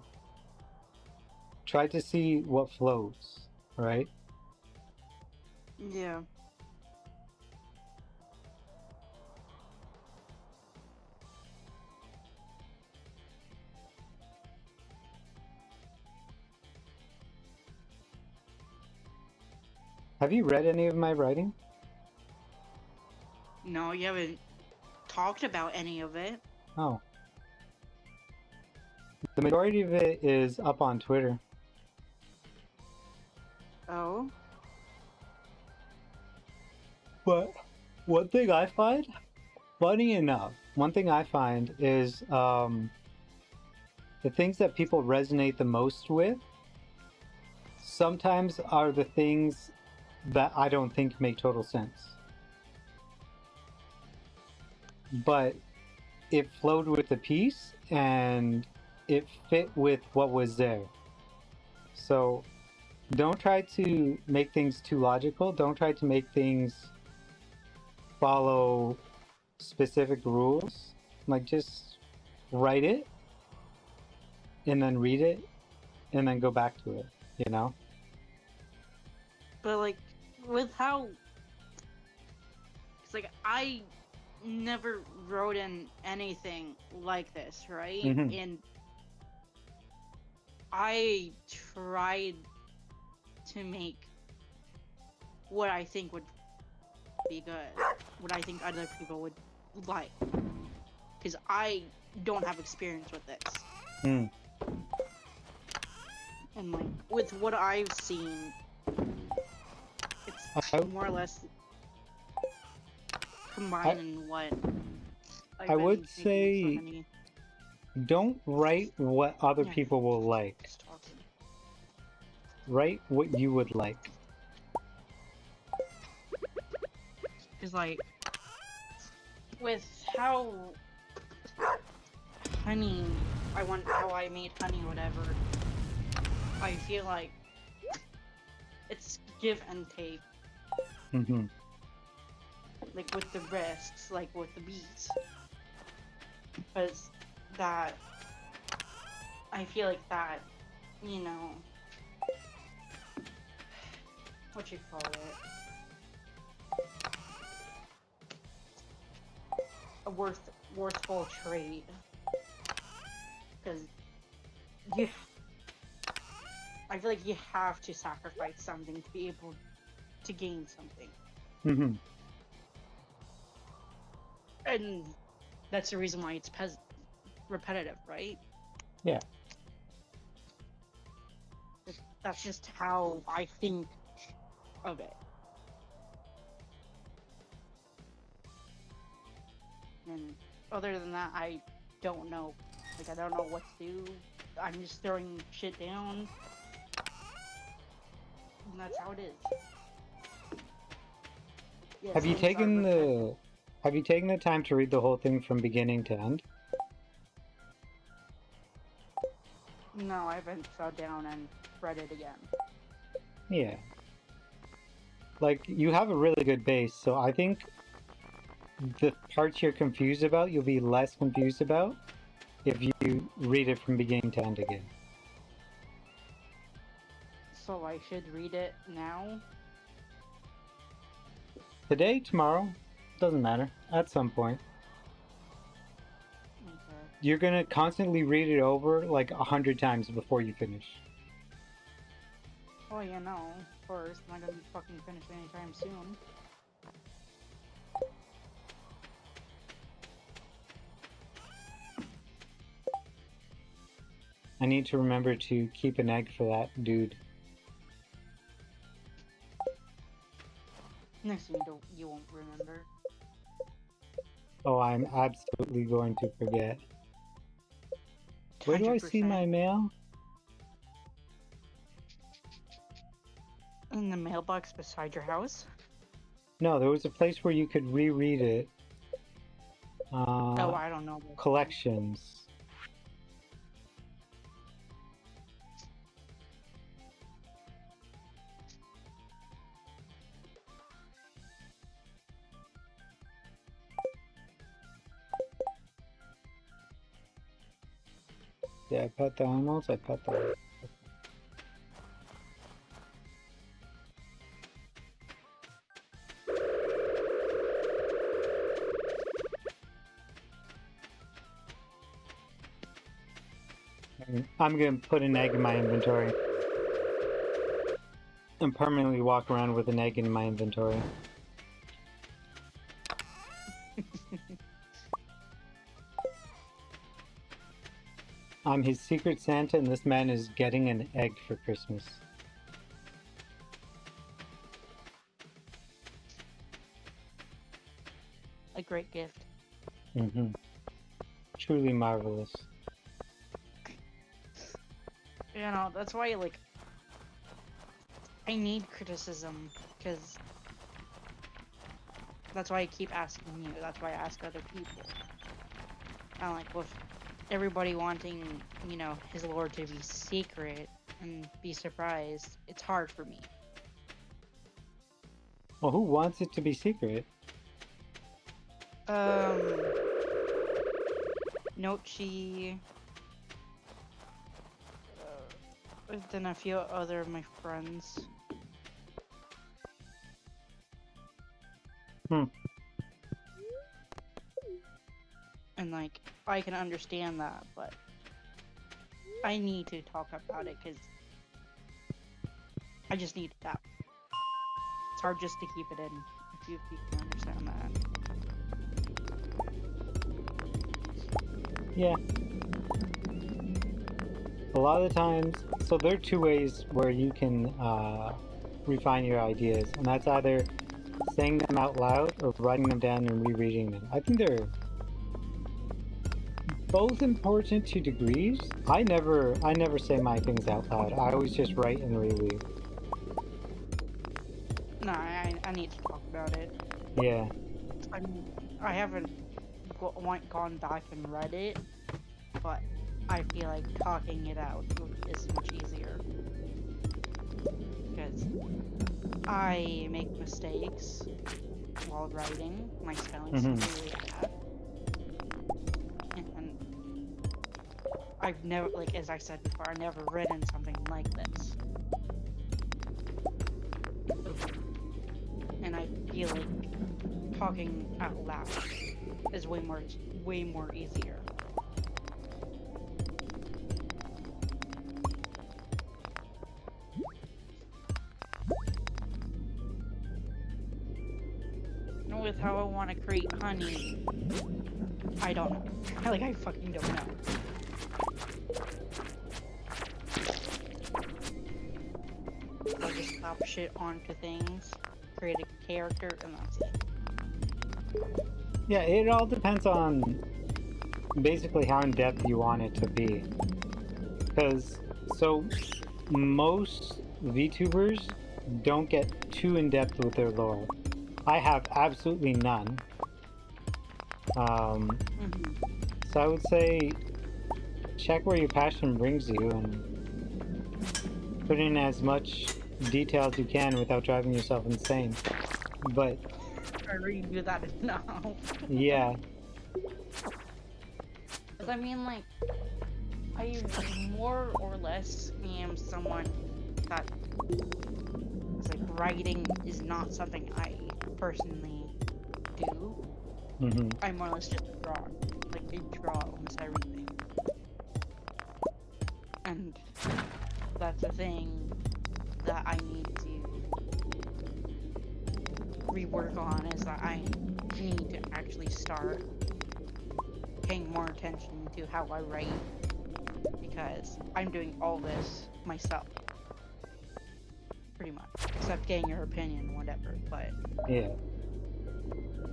Try to see what floats, right? Yeah. Have you read any of my writing? No, you haven't talked about any of it. Oh. The majority of it is up on Twitter. Oh. But one thing I find, funny enough, one thing I find is the things that people resonate the most with sometimes are the things that I don't think make total sense. But it flowed with the piece and it fit with what was there. So don't try to make things too logical. Don't try to make things follow specific rules. Like, just write it and then read it and then go back to it, you know? But like, with how, it's like I never wrote in anything like this, right? Mhm. And I tried to make what I think would be good, what I think other people would like, because I don't have experience with this. Mm. And like, with what I've seen, it's I- more or less combining what I've I been would thinking say so many don't write what other Yeah. people will like. just talking. Write what you would like. Because like, with how honey, how I made honey, whatever, I feel like it's give and take, Mm-hmm. like with the risks, like with the bees. Because that, I feel like that, you know, what you call it, a worthful trade. Because I feel like you have to sacrifice something to be able to gain something. Mm-hmm. And that's the reason why it's repetitive, right? Yeah. That's just how I think of it. And other than that, I don't know. Like, I don't know what to do. I'm just throwing shit down. And that's how it is. Yes, Have you things are taken repetitive. the time to read the whole thing from beginning to end? No, I haven't sat down and read it again. Yeah. Like, you have a really good base, so I think the parts you're confused about, you'll be less confused about if you read it from beginning to end again. So I should read it now? Today, tomorrow, doesn't matter. At some point. Okay. You're gonna constantly read it over like 100 times before you finish. Oh, yeah, no. Of course, I'm not gonna be fucking finished anytime soon. I need to remember to keep an egg for that dude. Next thing you won't remember. Oh, I'm absolutely going to forget. Where do I see 100%. my mail? In the mailbox beside your house? No, there was a place where you could reread it. Oh, I don't know. Collections. Did I pet the animals? I pet the... I'm gonna put an egg in my inventory. And permanently walk around with an egg in my inventory. I'm his secret Santa, and this man is getting an egg for Christmas. A great gift. Mm-hmm. Truly marvelous. You know, that's why, like, I need criticism, because that's why I keep asking you, that's why I ask other people. And, like, with everybody wanting, you know, his lore to be secret and be surprised, it's hard for me. Well, who wants it to be secret? Nochi, then a few other of my friends. And like, I can understand that, but I need to talk about it because I just need that. It's hard just to keep it in, if you can understand that. Yeah. A lot of the times, so there are two ways where you can refine your ideas, and that's either saying them out loud or writing them down and rereading them. I think they're both important to degrees. I never say my things out loud. I always just write and reread. No, I need to talk about it. Yeah. I haven't gone back and read it, but I feel like talking it out is much easier. Because I make mistakes while writing. My spelling's really bad. And I've never, like, as I said before, I've never written something like this. And I feel like talking out loud is way more easier. With how I want to create honey, I don't know. I fucking don't know. I just slap shit onto things, create a character, and that's it. Yeah, it all depends on basically how in depth you want it to be. Because, so, most VTubers don't get too in depth with their lore. I have absolutely none. So I would say check where your passion brings you and put in as much detail as you can without driving yourself insane. But I already do that now. yeah. Because I mean, like, I more or less am someone that is like, writing is not something I personally do. I more or less just draw. Like, I draw almost everything. And that's a thing that I need to rework on, is that I need to actually start paying more attention to how I write, because I'm doing all this myself. Pretty much. Except getting your opinion, whatever, but Yeah.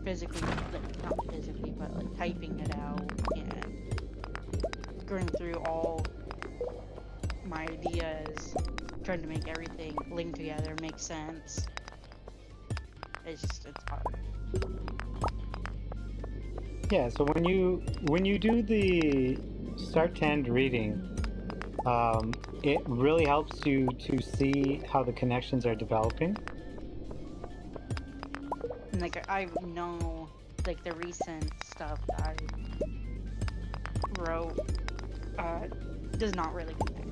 physically, like, not physically, but like typing it out and going through all my ideas, trying to make everything link together, make sense. It's hard. Yeah, so when you do the start to end reading, it really helps you to see how the connections are developing. And like, I know, like, the recent stuff that I wrote, does not really connect.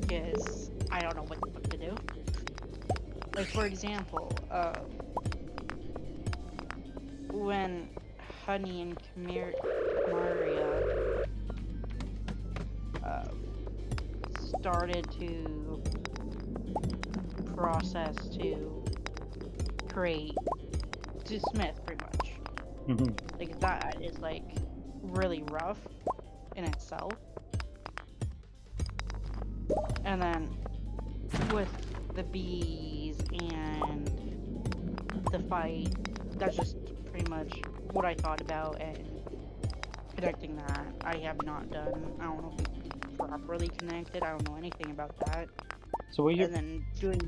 Because I don't know what the fuck to do. Like, for example, when Honey and Maria started to process to create to Smith, pretty much. Mm-hmm. Like, that is, like, really rough in itself. And then with the bees and the fight, that's just pretty much what I thought about, and connecting that I have not done. I don't know if we properly connected. I don't know anything about that. So what you're And then doing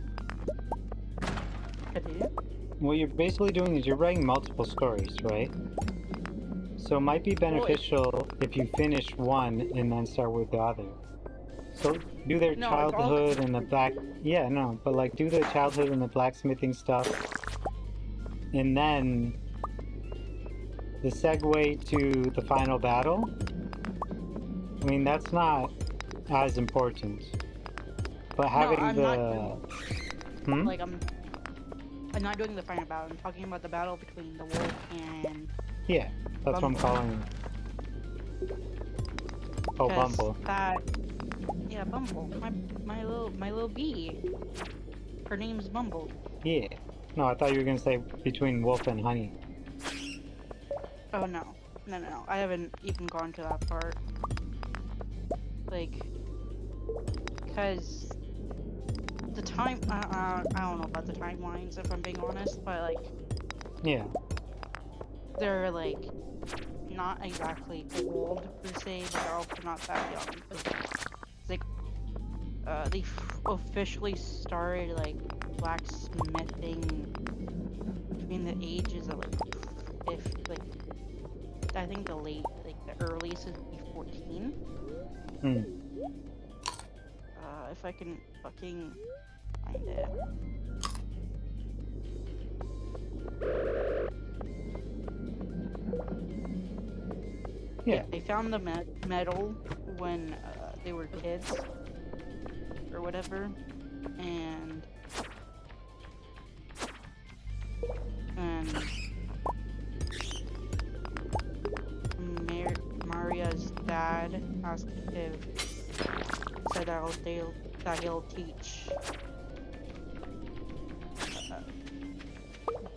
basically doing is you're writing multiple stories, right? So it might be beneficial if you finish one and then start with the other. So do their No, it's all- childhood and the black. Yeah, no, but like do their childhood and the blacksmithing stuff, and then the segue to the final battle. I mean, that's not as important. But having I'm the not hmm? like I'm not doing the final battle. I'm talking about the battle between the wolf and Yeah, that's what I'm Bumble. calling. Oh, 'cause Bumble. Yeah, Bumble. My little bee. Her name's Bumble. Yeah. No, I thought you were gonna say between Wolf and Honey. Oh no. No. I haven't even gone to that part. Like, because the time I don't know about the timelines if I'm being honest, but like Yeah. they're like not exactly old per se, but they're also not that young. It's like they officially started like blacksmithing between the ages of like I think the earliest is 14. Hmm. If I can fucking find it. Yeah. They found the medal when they were kids or whatever, and Maria's dad asked if said that he'll teach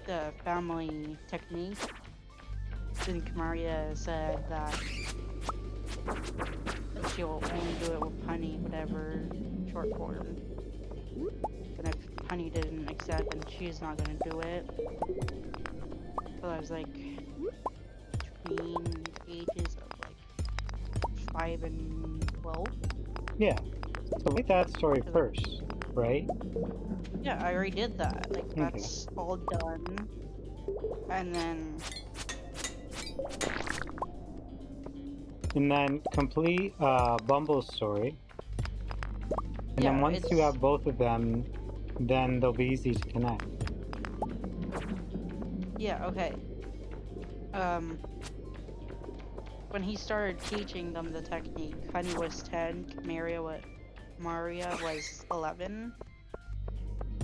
the family technique. I think Maria said that she'll only do it with Honey, whatever short form. And if Honey didn't accept, then she's not gonna do it. So I was like between the ages of like 5 and 12. Yeah. So make that story first, right? Yeah, I already did that. Like, that's all done. And then complete Bumble's story. And Yeah, then once you have both of them, then they'll be easy to connect. yeah, okay. When he started teaching them the technique, Honey was 10, Maria was 11.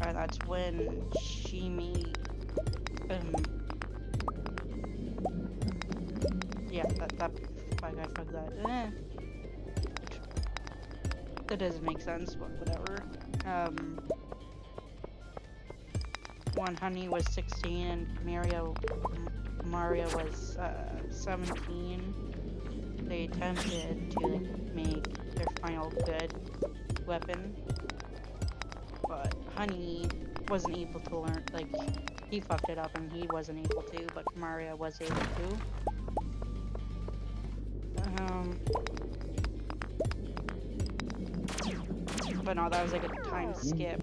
And that's when she made yeah, that fuck that. That doesn't make sense, but whatever. When Honey was 16 and Maria was 17, they attempted to like, make their final good weapon, but Honey wasn't able to learn. Like, he fucked it up and he wasn't able to, but Maria was able to. But no, that was like a time skip.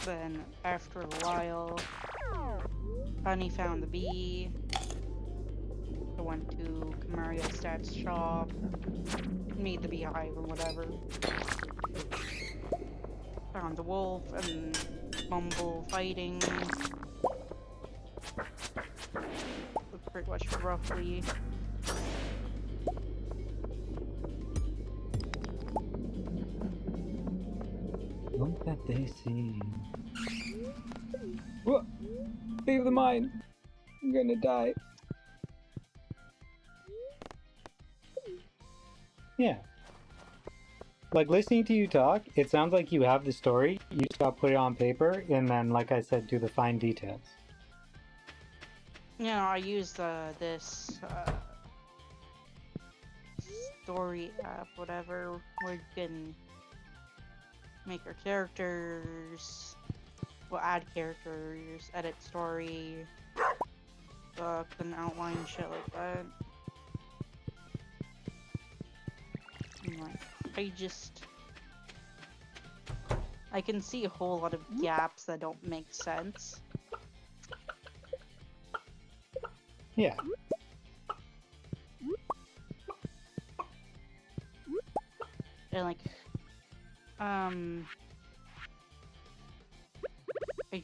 Then, after a while, Honey found the bee. I went to Mario's dad's shop, made the beehive or whatever. Found the wolf and Bumble fighting. pretty much roughly. Look that they see. Whoa! Leave the mine! I'm gonna die. Yeah. Like, listening to you talk, it sounds like you have the story, you just gotta put it on paper, and then, like I said, do the fine details. You know, I use this story app, whatever, where you can make your characters, well, add characters, edit story, book, and outline shit like that. And, like, I can see a whole lot of gaps that don't make sense. Yeah. And like, I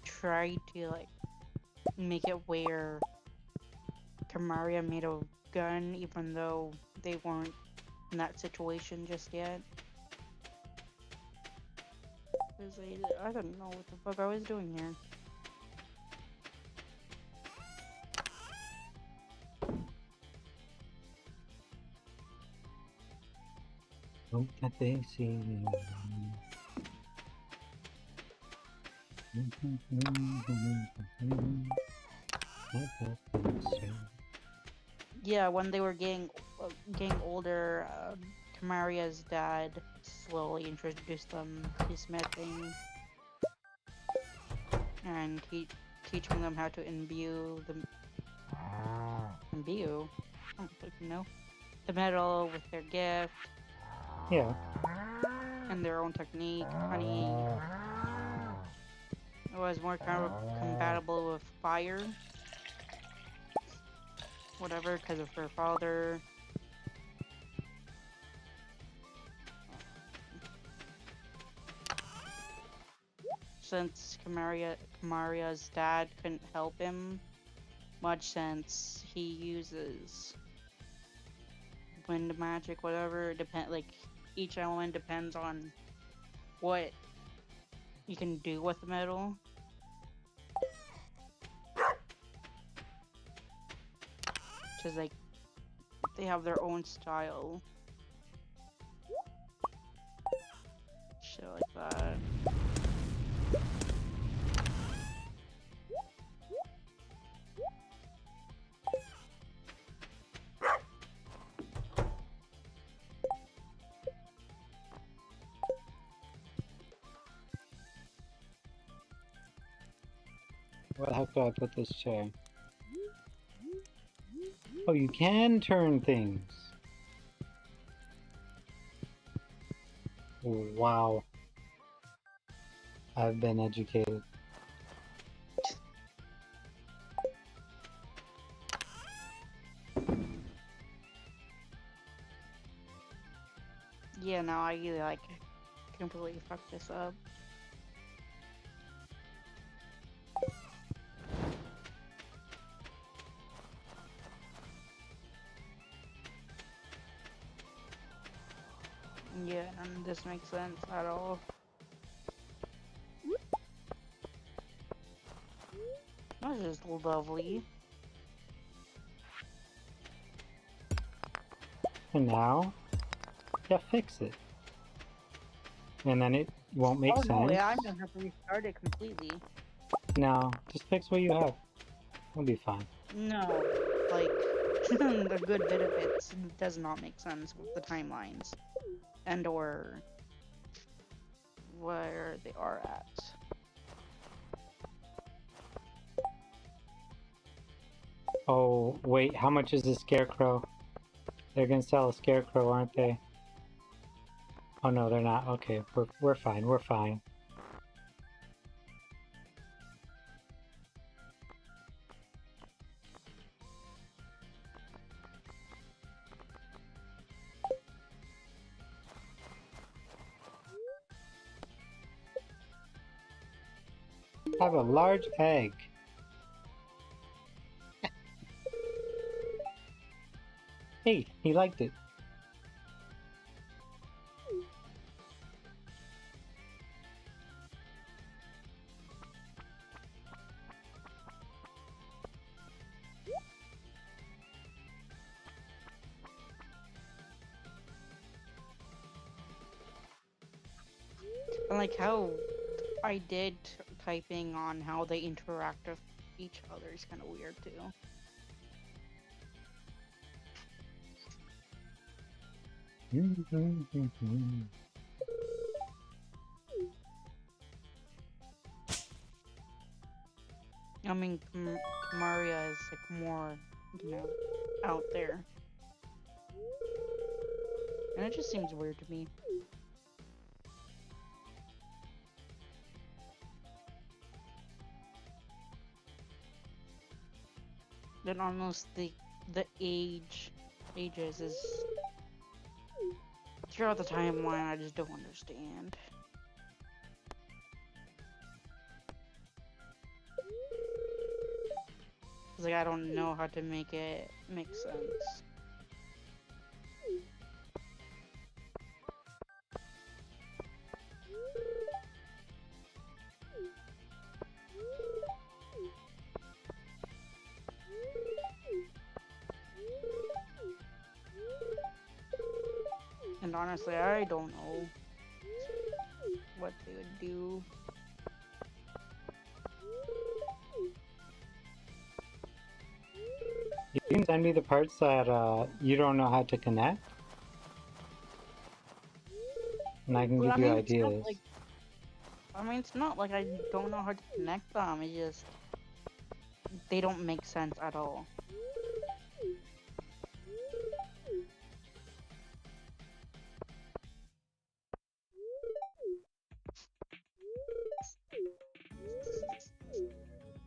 tried to like make it where Kamaria made a gun even though they weren't in that situation just yet. Cause I don't know what the fuck I was doing here. Look that they see. Yeah, when they were getting older, Kamaria's dad slowly introduced them to smithing and teaching them how to imbue the imbue. I don't fucking know the metal with their gift. Yeah. And their own technique. Honey was more compatible with fire. Whatever, because of her father. Since Kamaria's dad couldn't help him much since he uses wind magic, whatever, like each element depends on what you can do with the metal. Which is like, they have their own style. Shit like that. Where the heck do I put this chair? Oh, you can turn things. Wow. I've been educated. Yeah, no, I like completely fucked this up. Yeah, none of this makes sense at all. This is lovely. And now, yeah, fix it. And then it won't make sense. No, yeah, I'm gonna have to restart it completely. No, just fix what you have. It'll be fine. No, like, a good bit of it does not make sense with the timelines. And or where they are at. Oh, wait, how much is the scarecrow? They're gonna sell a scarecrow, aren't they? Oh no, they're not. Okay, we're fine, we're fine. I have a large egg. Hey, he liked it. And like how I did typing on how they interact with each other is kind of weird too. I mean, Kamaria is like more, you know, out there, and it just seems weird to me. Then almost the ages is throughout the timeline. I just don't understand. It's like I don't know how to make it make sense. And honestly, I don't know what they would do. You can send me the parts that you don't know how to connect, and I can But give I you mean, it's not ideas. like it's not like I don't know how to connect them. It's just they don't make sense at all.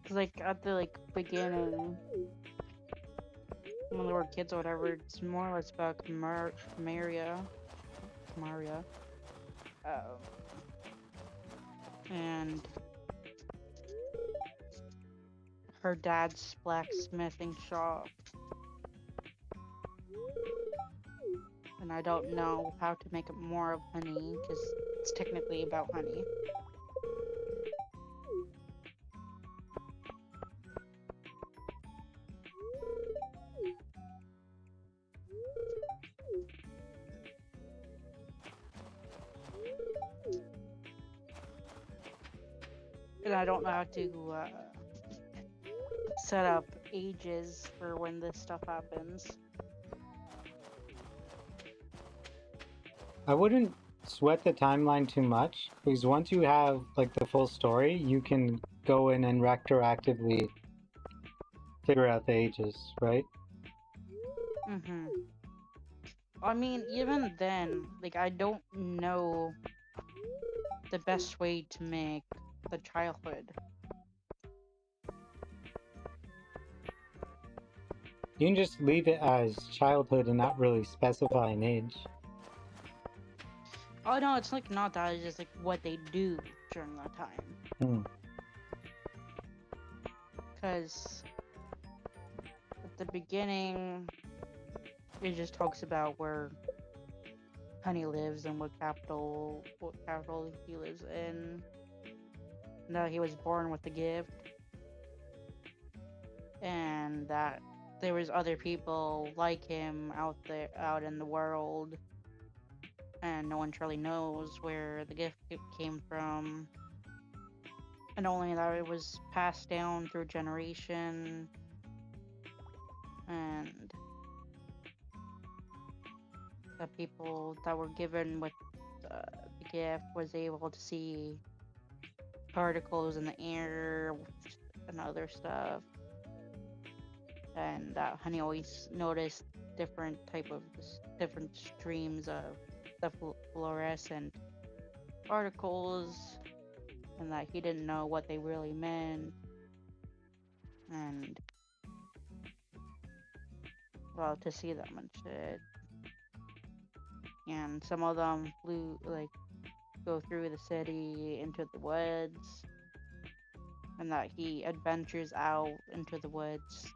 Cause like at the beginning, when they were kids or whatever, it's more or less about Maria, um, and her dad's blacksmithing shop. And I don't know how to make it more of honey, because it's technically about honey. And I don't know how to set up ages for when this stuff happens. I wouldn't sweat the timeline too much, because once you have like the full story, you can go in and retroactively figure out the ages, right? Mm-hmm. I mean, even then, like, I don't know the best way to make the childhood. You can just leave it as childhood and not really specify an age. Oh no, it's like not that, it's just like what they do during that time. Hmm. Because at the beginning, it just talks about where Honey lives and what capital he lives in. That he was born with the gift, and that there was other people like him out in the world, and no one truly knows where the gift came from, and only that it was passed down through generation, and the people that were given with the gift was able to see particles in the air and other stuff, and that Honey always noticed different streams of the fluorescent particles, and that he didn't know what they really meant, and well, to see them and shit. And some of them go through the city into the woods, and that he adventures out into the woods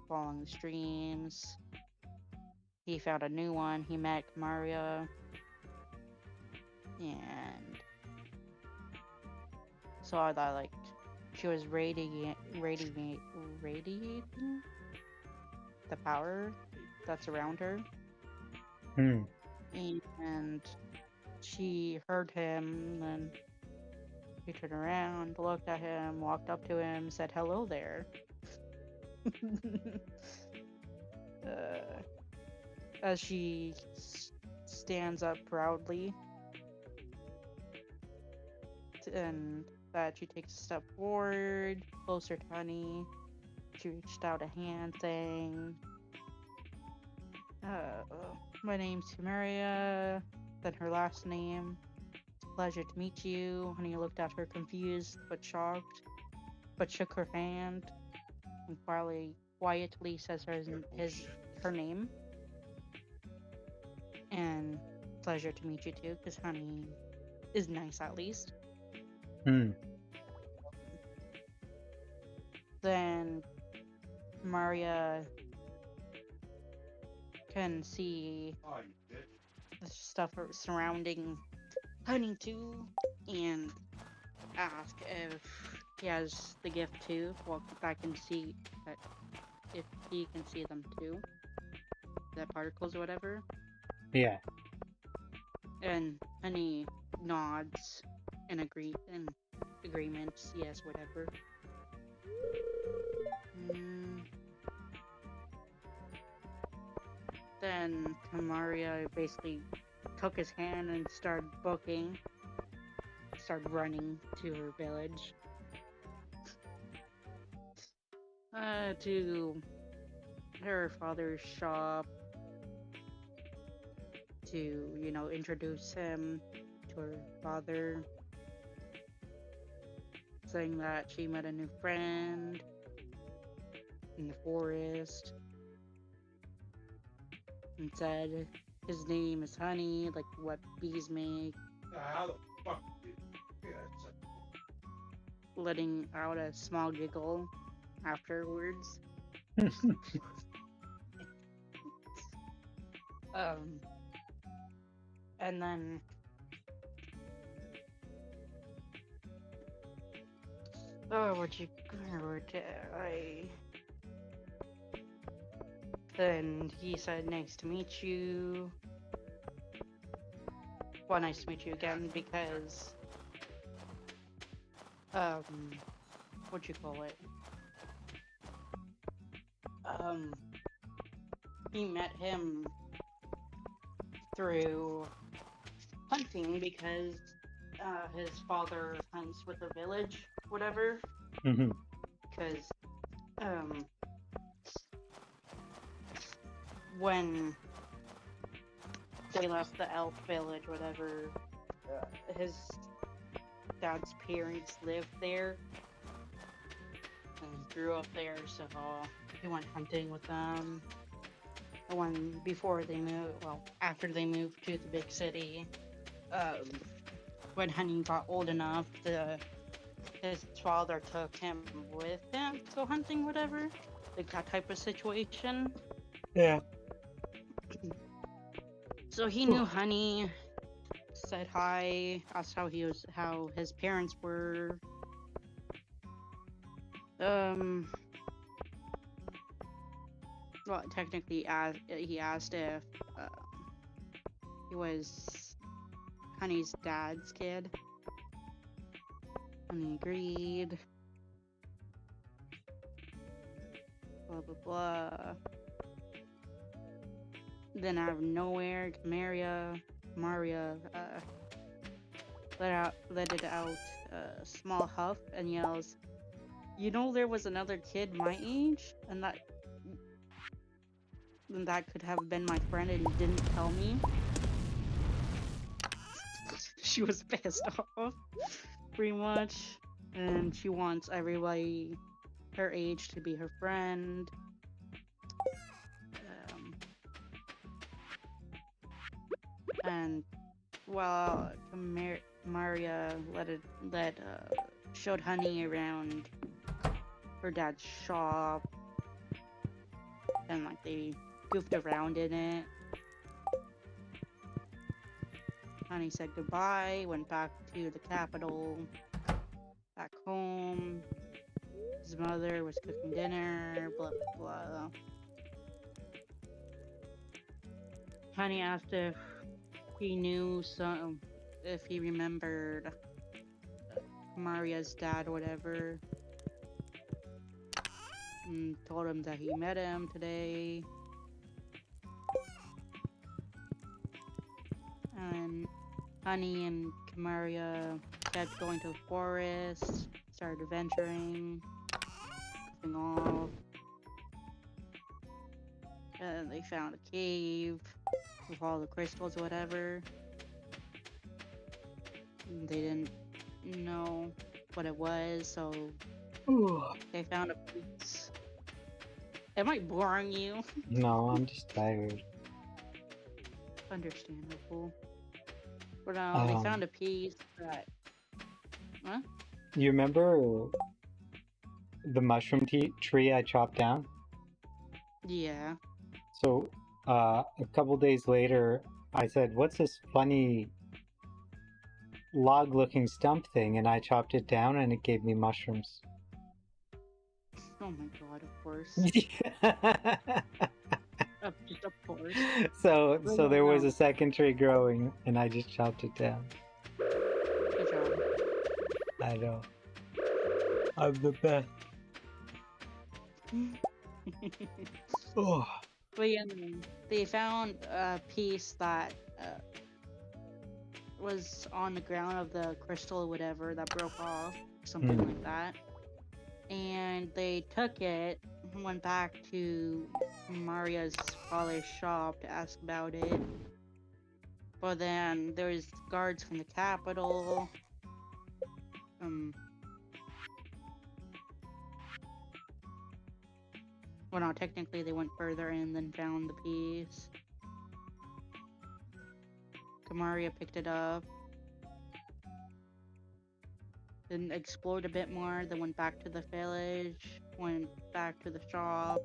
following the streams, he found a new one. He met Maria, and saw that like she was radiating the power that's around her, Hmm. and she heard him. And he turned around, looked at him, walked up to him, said hello there. As she stands up proudly, and that she takes a step forward, closer to Honey. She reached out a hand saying, my name's Sumeria, then her last name. It's a pleasure to meet you. Honey looked at her confused but shocked, but shook her hand and quietly says her name. And pleasure to meet you too, because Honey is nice at least. Hmm. Then Maria can see the stuff surrounding Honey too, and ask if he has the gift too. Well, I can see that if he can see them too, the particles or whatever. Yeah. And Honey nods in agreement. Yes, whatever. Then Maria basically took his hand and started running to her village. To her father's shop to, introduce him to her father, saying that she met a new friend in the forest, and said his name is Honey, like what bees make. How the fuck did Letting out a small giggle afterwards. And then Then he said, "Nice to meet you." Well, nice to meet you again, because what you call it? He met him through hunting, because his father hunts with the village, whatever. Mm-hmm. Because when they left the elf village, whatever, his dad's parents lived there and grew up there, so he went hunting with them. And after they moved to the big city, when Honey got old enough, his father took him with him to go hunting, whatever, like that type of situation. Yeah. So he knew Honey, said hi, asked how his parents were. Well, technically, he asked if he was Honey's dad's kid, and he agreed. Blah blah blah. Then out of nowhere, Maria let it out a small huff and yells, there was another kid my age, and that could have been my friend, and you didn't tell me." She was pissed off, pretty much, and she wants everybody her age to be her friend. And while Maria showed Honey around her dad's shop, and like they goofed around in it. Honey said goodbye, went back to the capital, back home. His mother was cooking dinner, blah blah blah. Honey asked if he knew some, if he remembered Maria's dad or whatever. And told him that he met him today. And Honey and Kamaria kept going to the forest, started adventuring, goofing off. And they found a cave with all the crystals or whatever. And they didn't know what it was, so they found a piece. Am I boring you? No, I'm just tired. Understandable. But they found a piece that. Huh? You remember the mushroom tree I chopped down? Yeah. So, a couple days later, I said, "What's this funny log-looking stump thing?" And I chopped it down, and it gave me mushrooms. Oh my god, of course. Just of course. So there was Wow. a second tree growing, and I just chopped it down. Good job. I know. I'm the best. Oh. But yeah, they found a piece that was on the ground of the crystal or whatever that broke off, something like that. And they took it, went back to Maria's father's shop to ask about it. But then there was guards from the capital. Well, no, technically they went further in than found the piece. Kamaria picked it up. Then explored a bit more, then went back to the village, went back to the shop.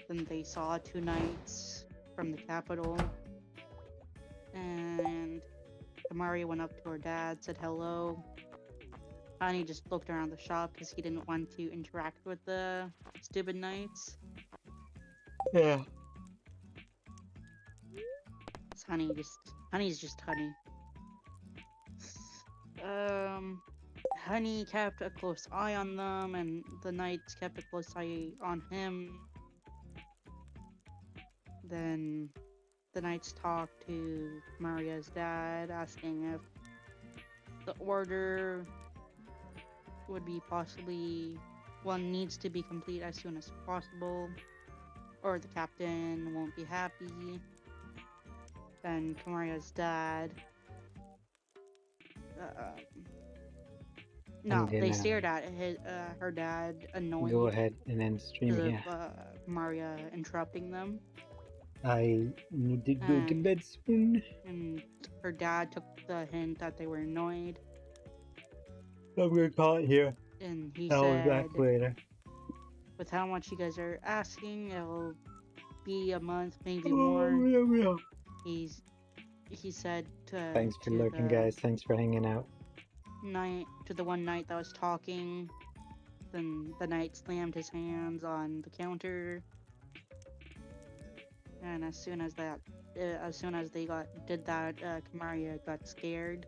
Then they saw 2 knights from the capital. And Kamaria went up to her dad, said hello. Honey just looked around the shop because he didn't want to interact with the stupid knights. Yeah. Honey's just Honey. Honey kept a close eye on them, and the knights kept a close eye on him. Then the knights talked to Maria's dad, asking if the order would be needs to be complete as soon as possible, or the captain won't be happy. Then Kamaria's dad they stared at her dad, annoyed. Go ahead and end stream here. Maria interrupting them. I need to go to bed soon. And her dad took the hint that they were annoyed. I'm gonna call it here. And he I'll said, be back later. with how much you guys are asking, it'll be a month, maybe more. He said to Thanks for lurking, guys. Thanks for hanging out. The one knight that was talking. Then the knight slammed his hands on the counter. And as soon as they did that, Kamaria got scared.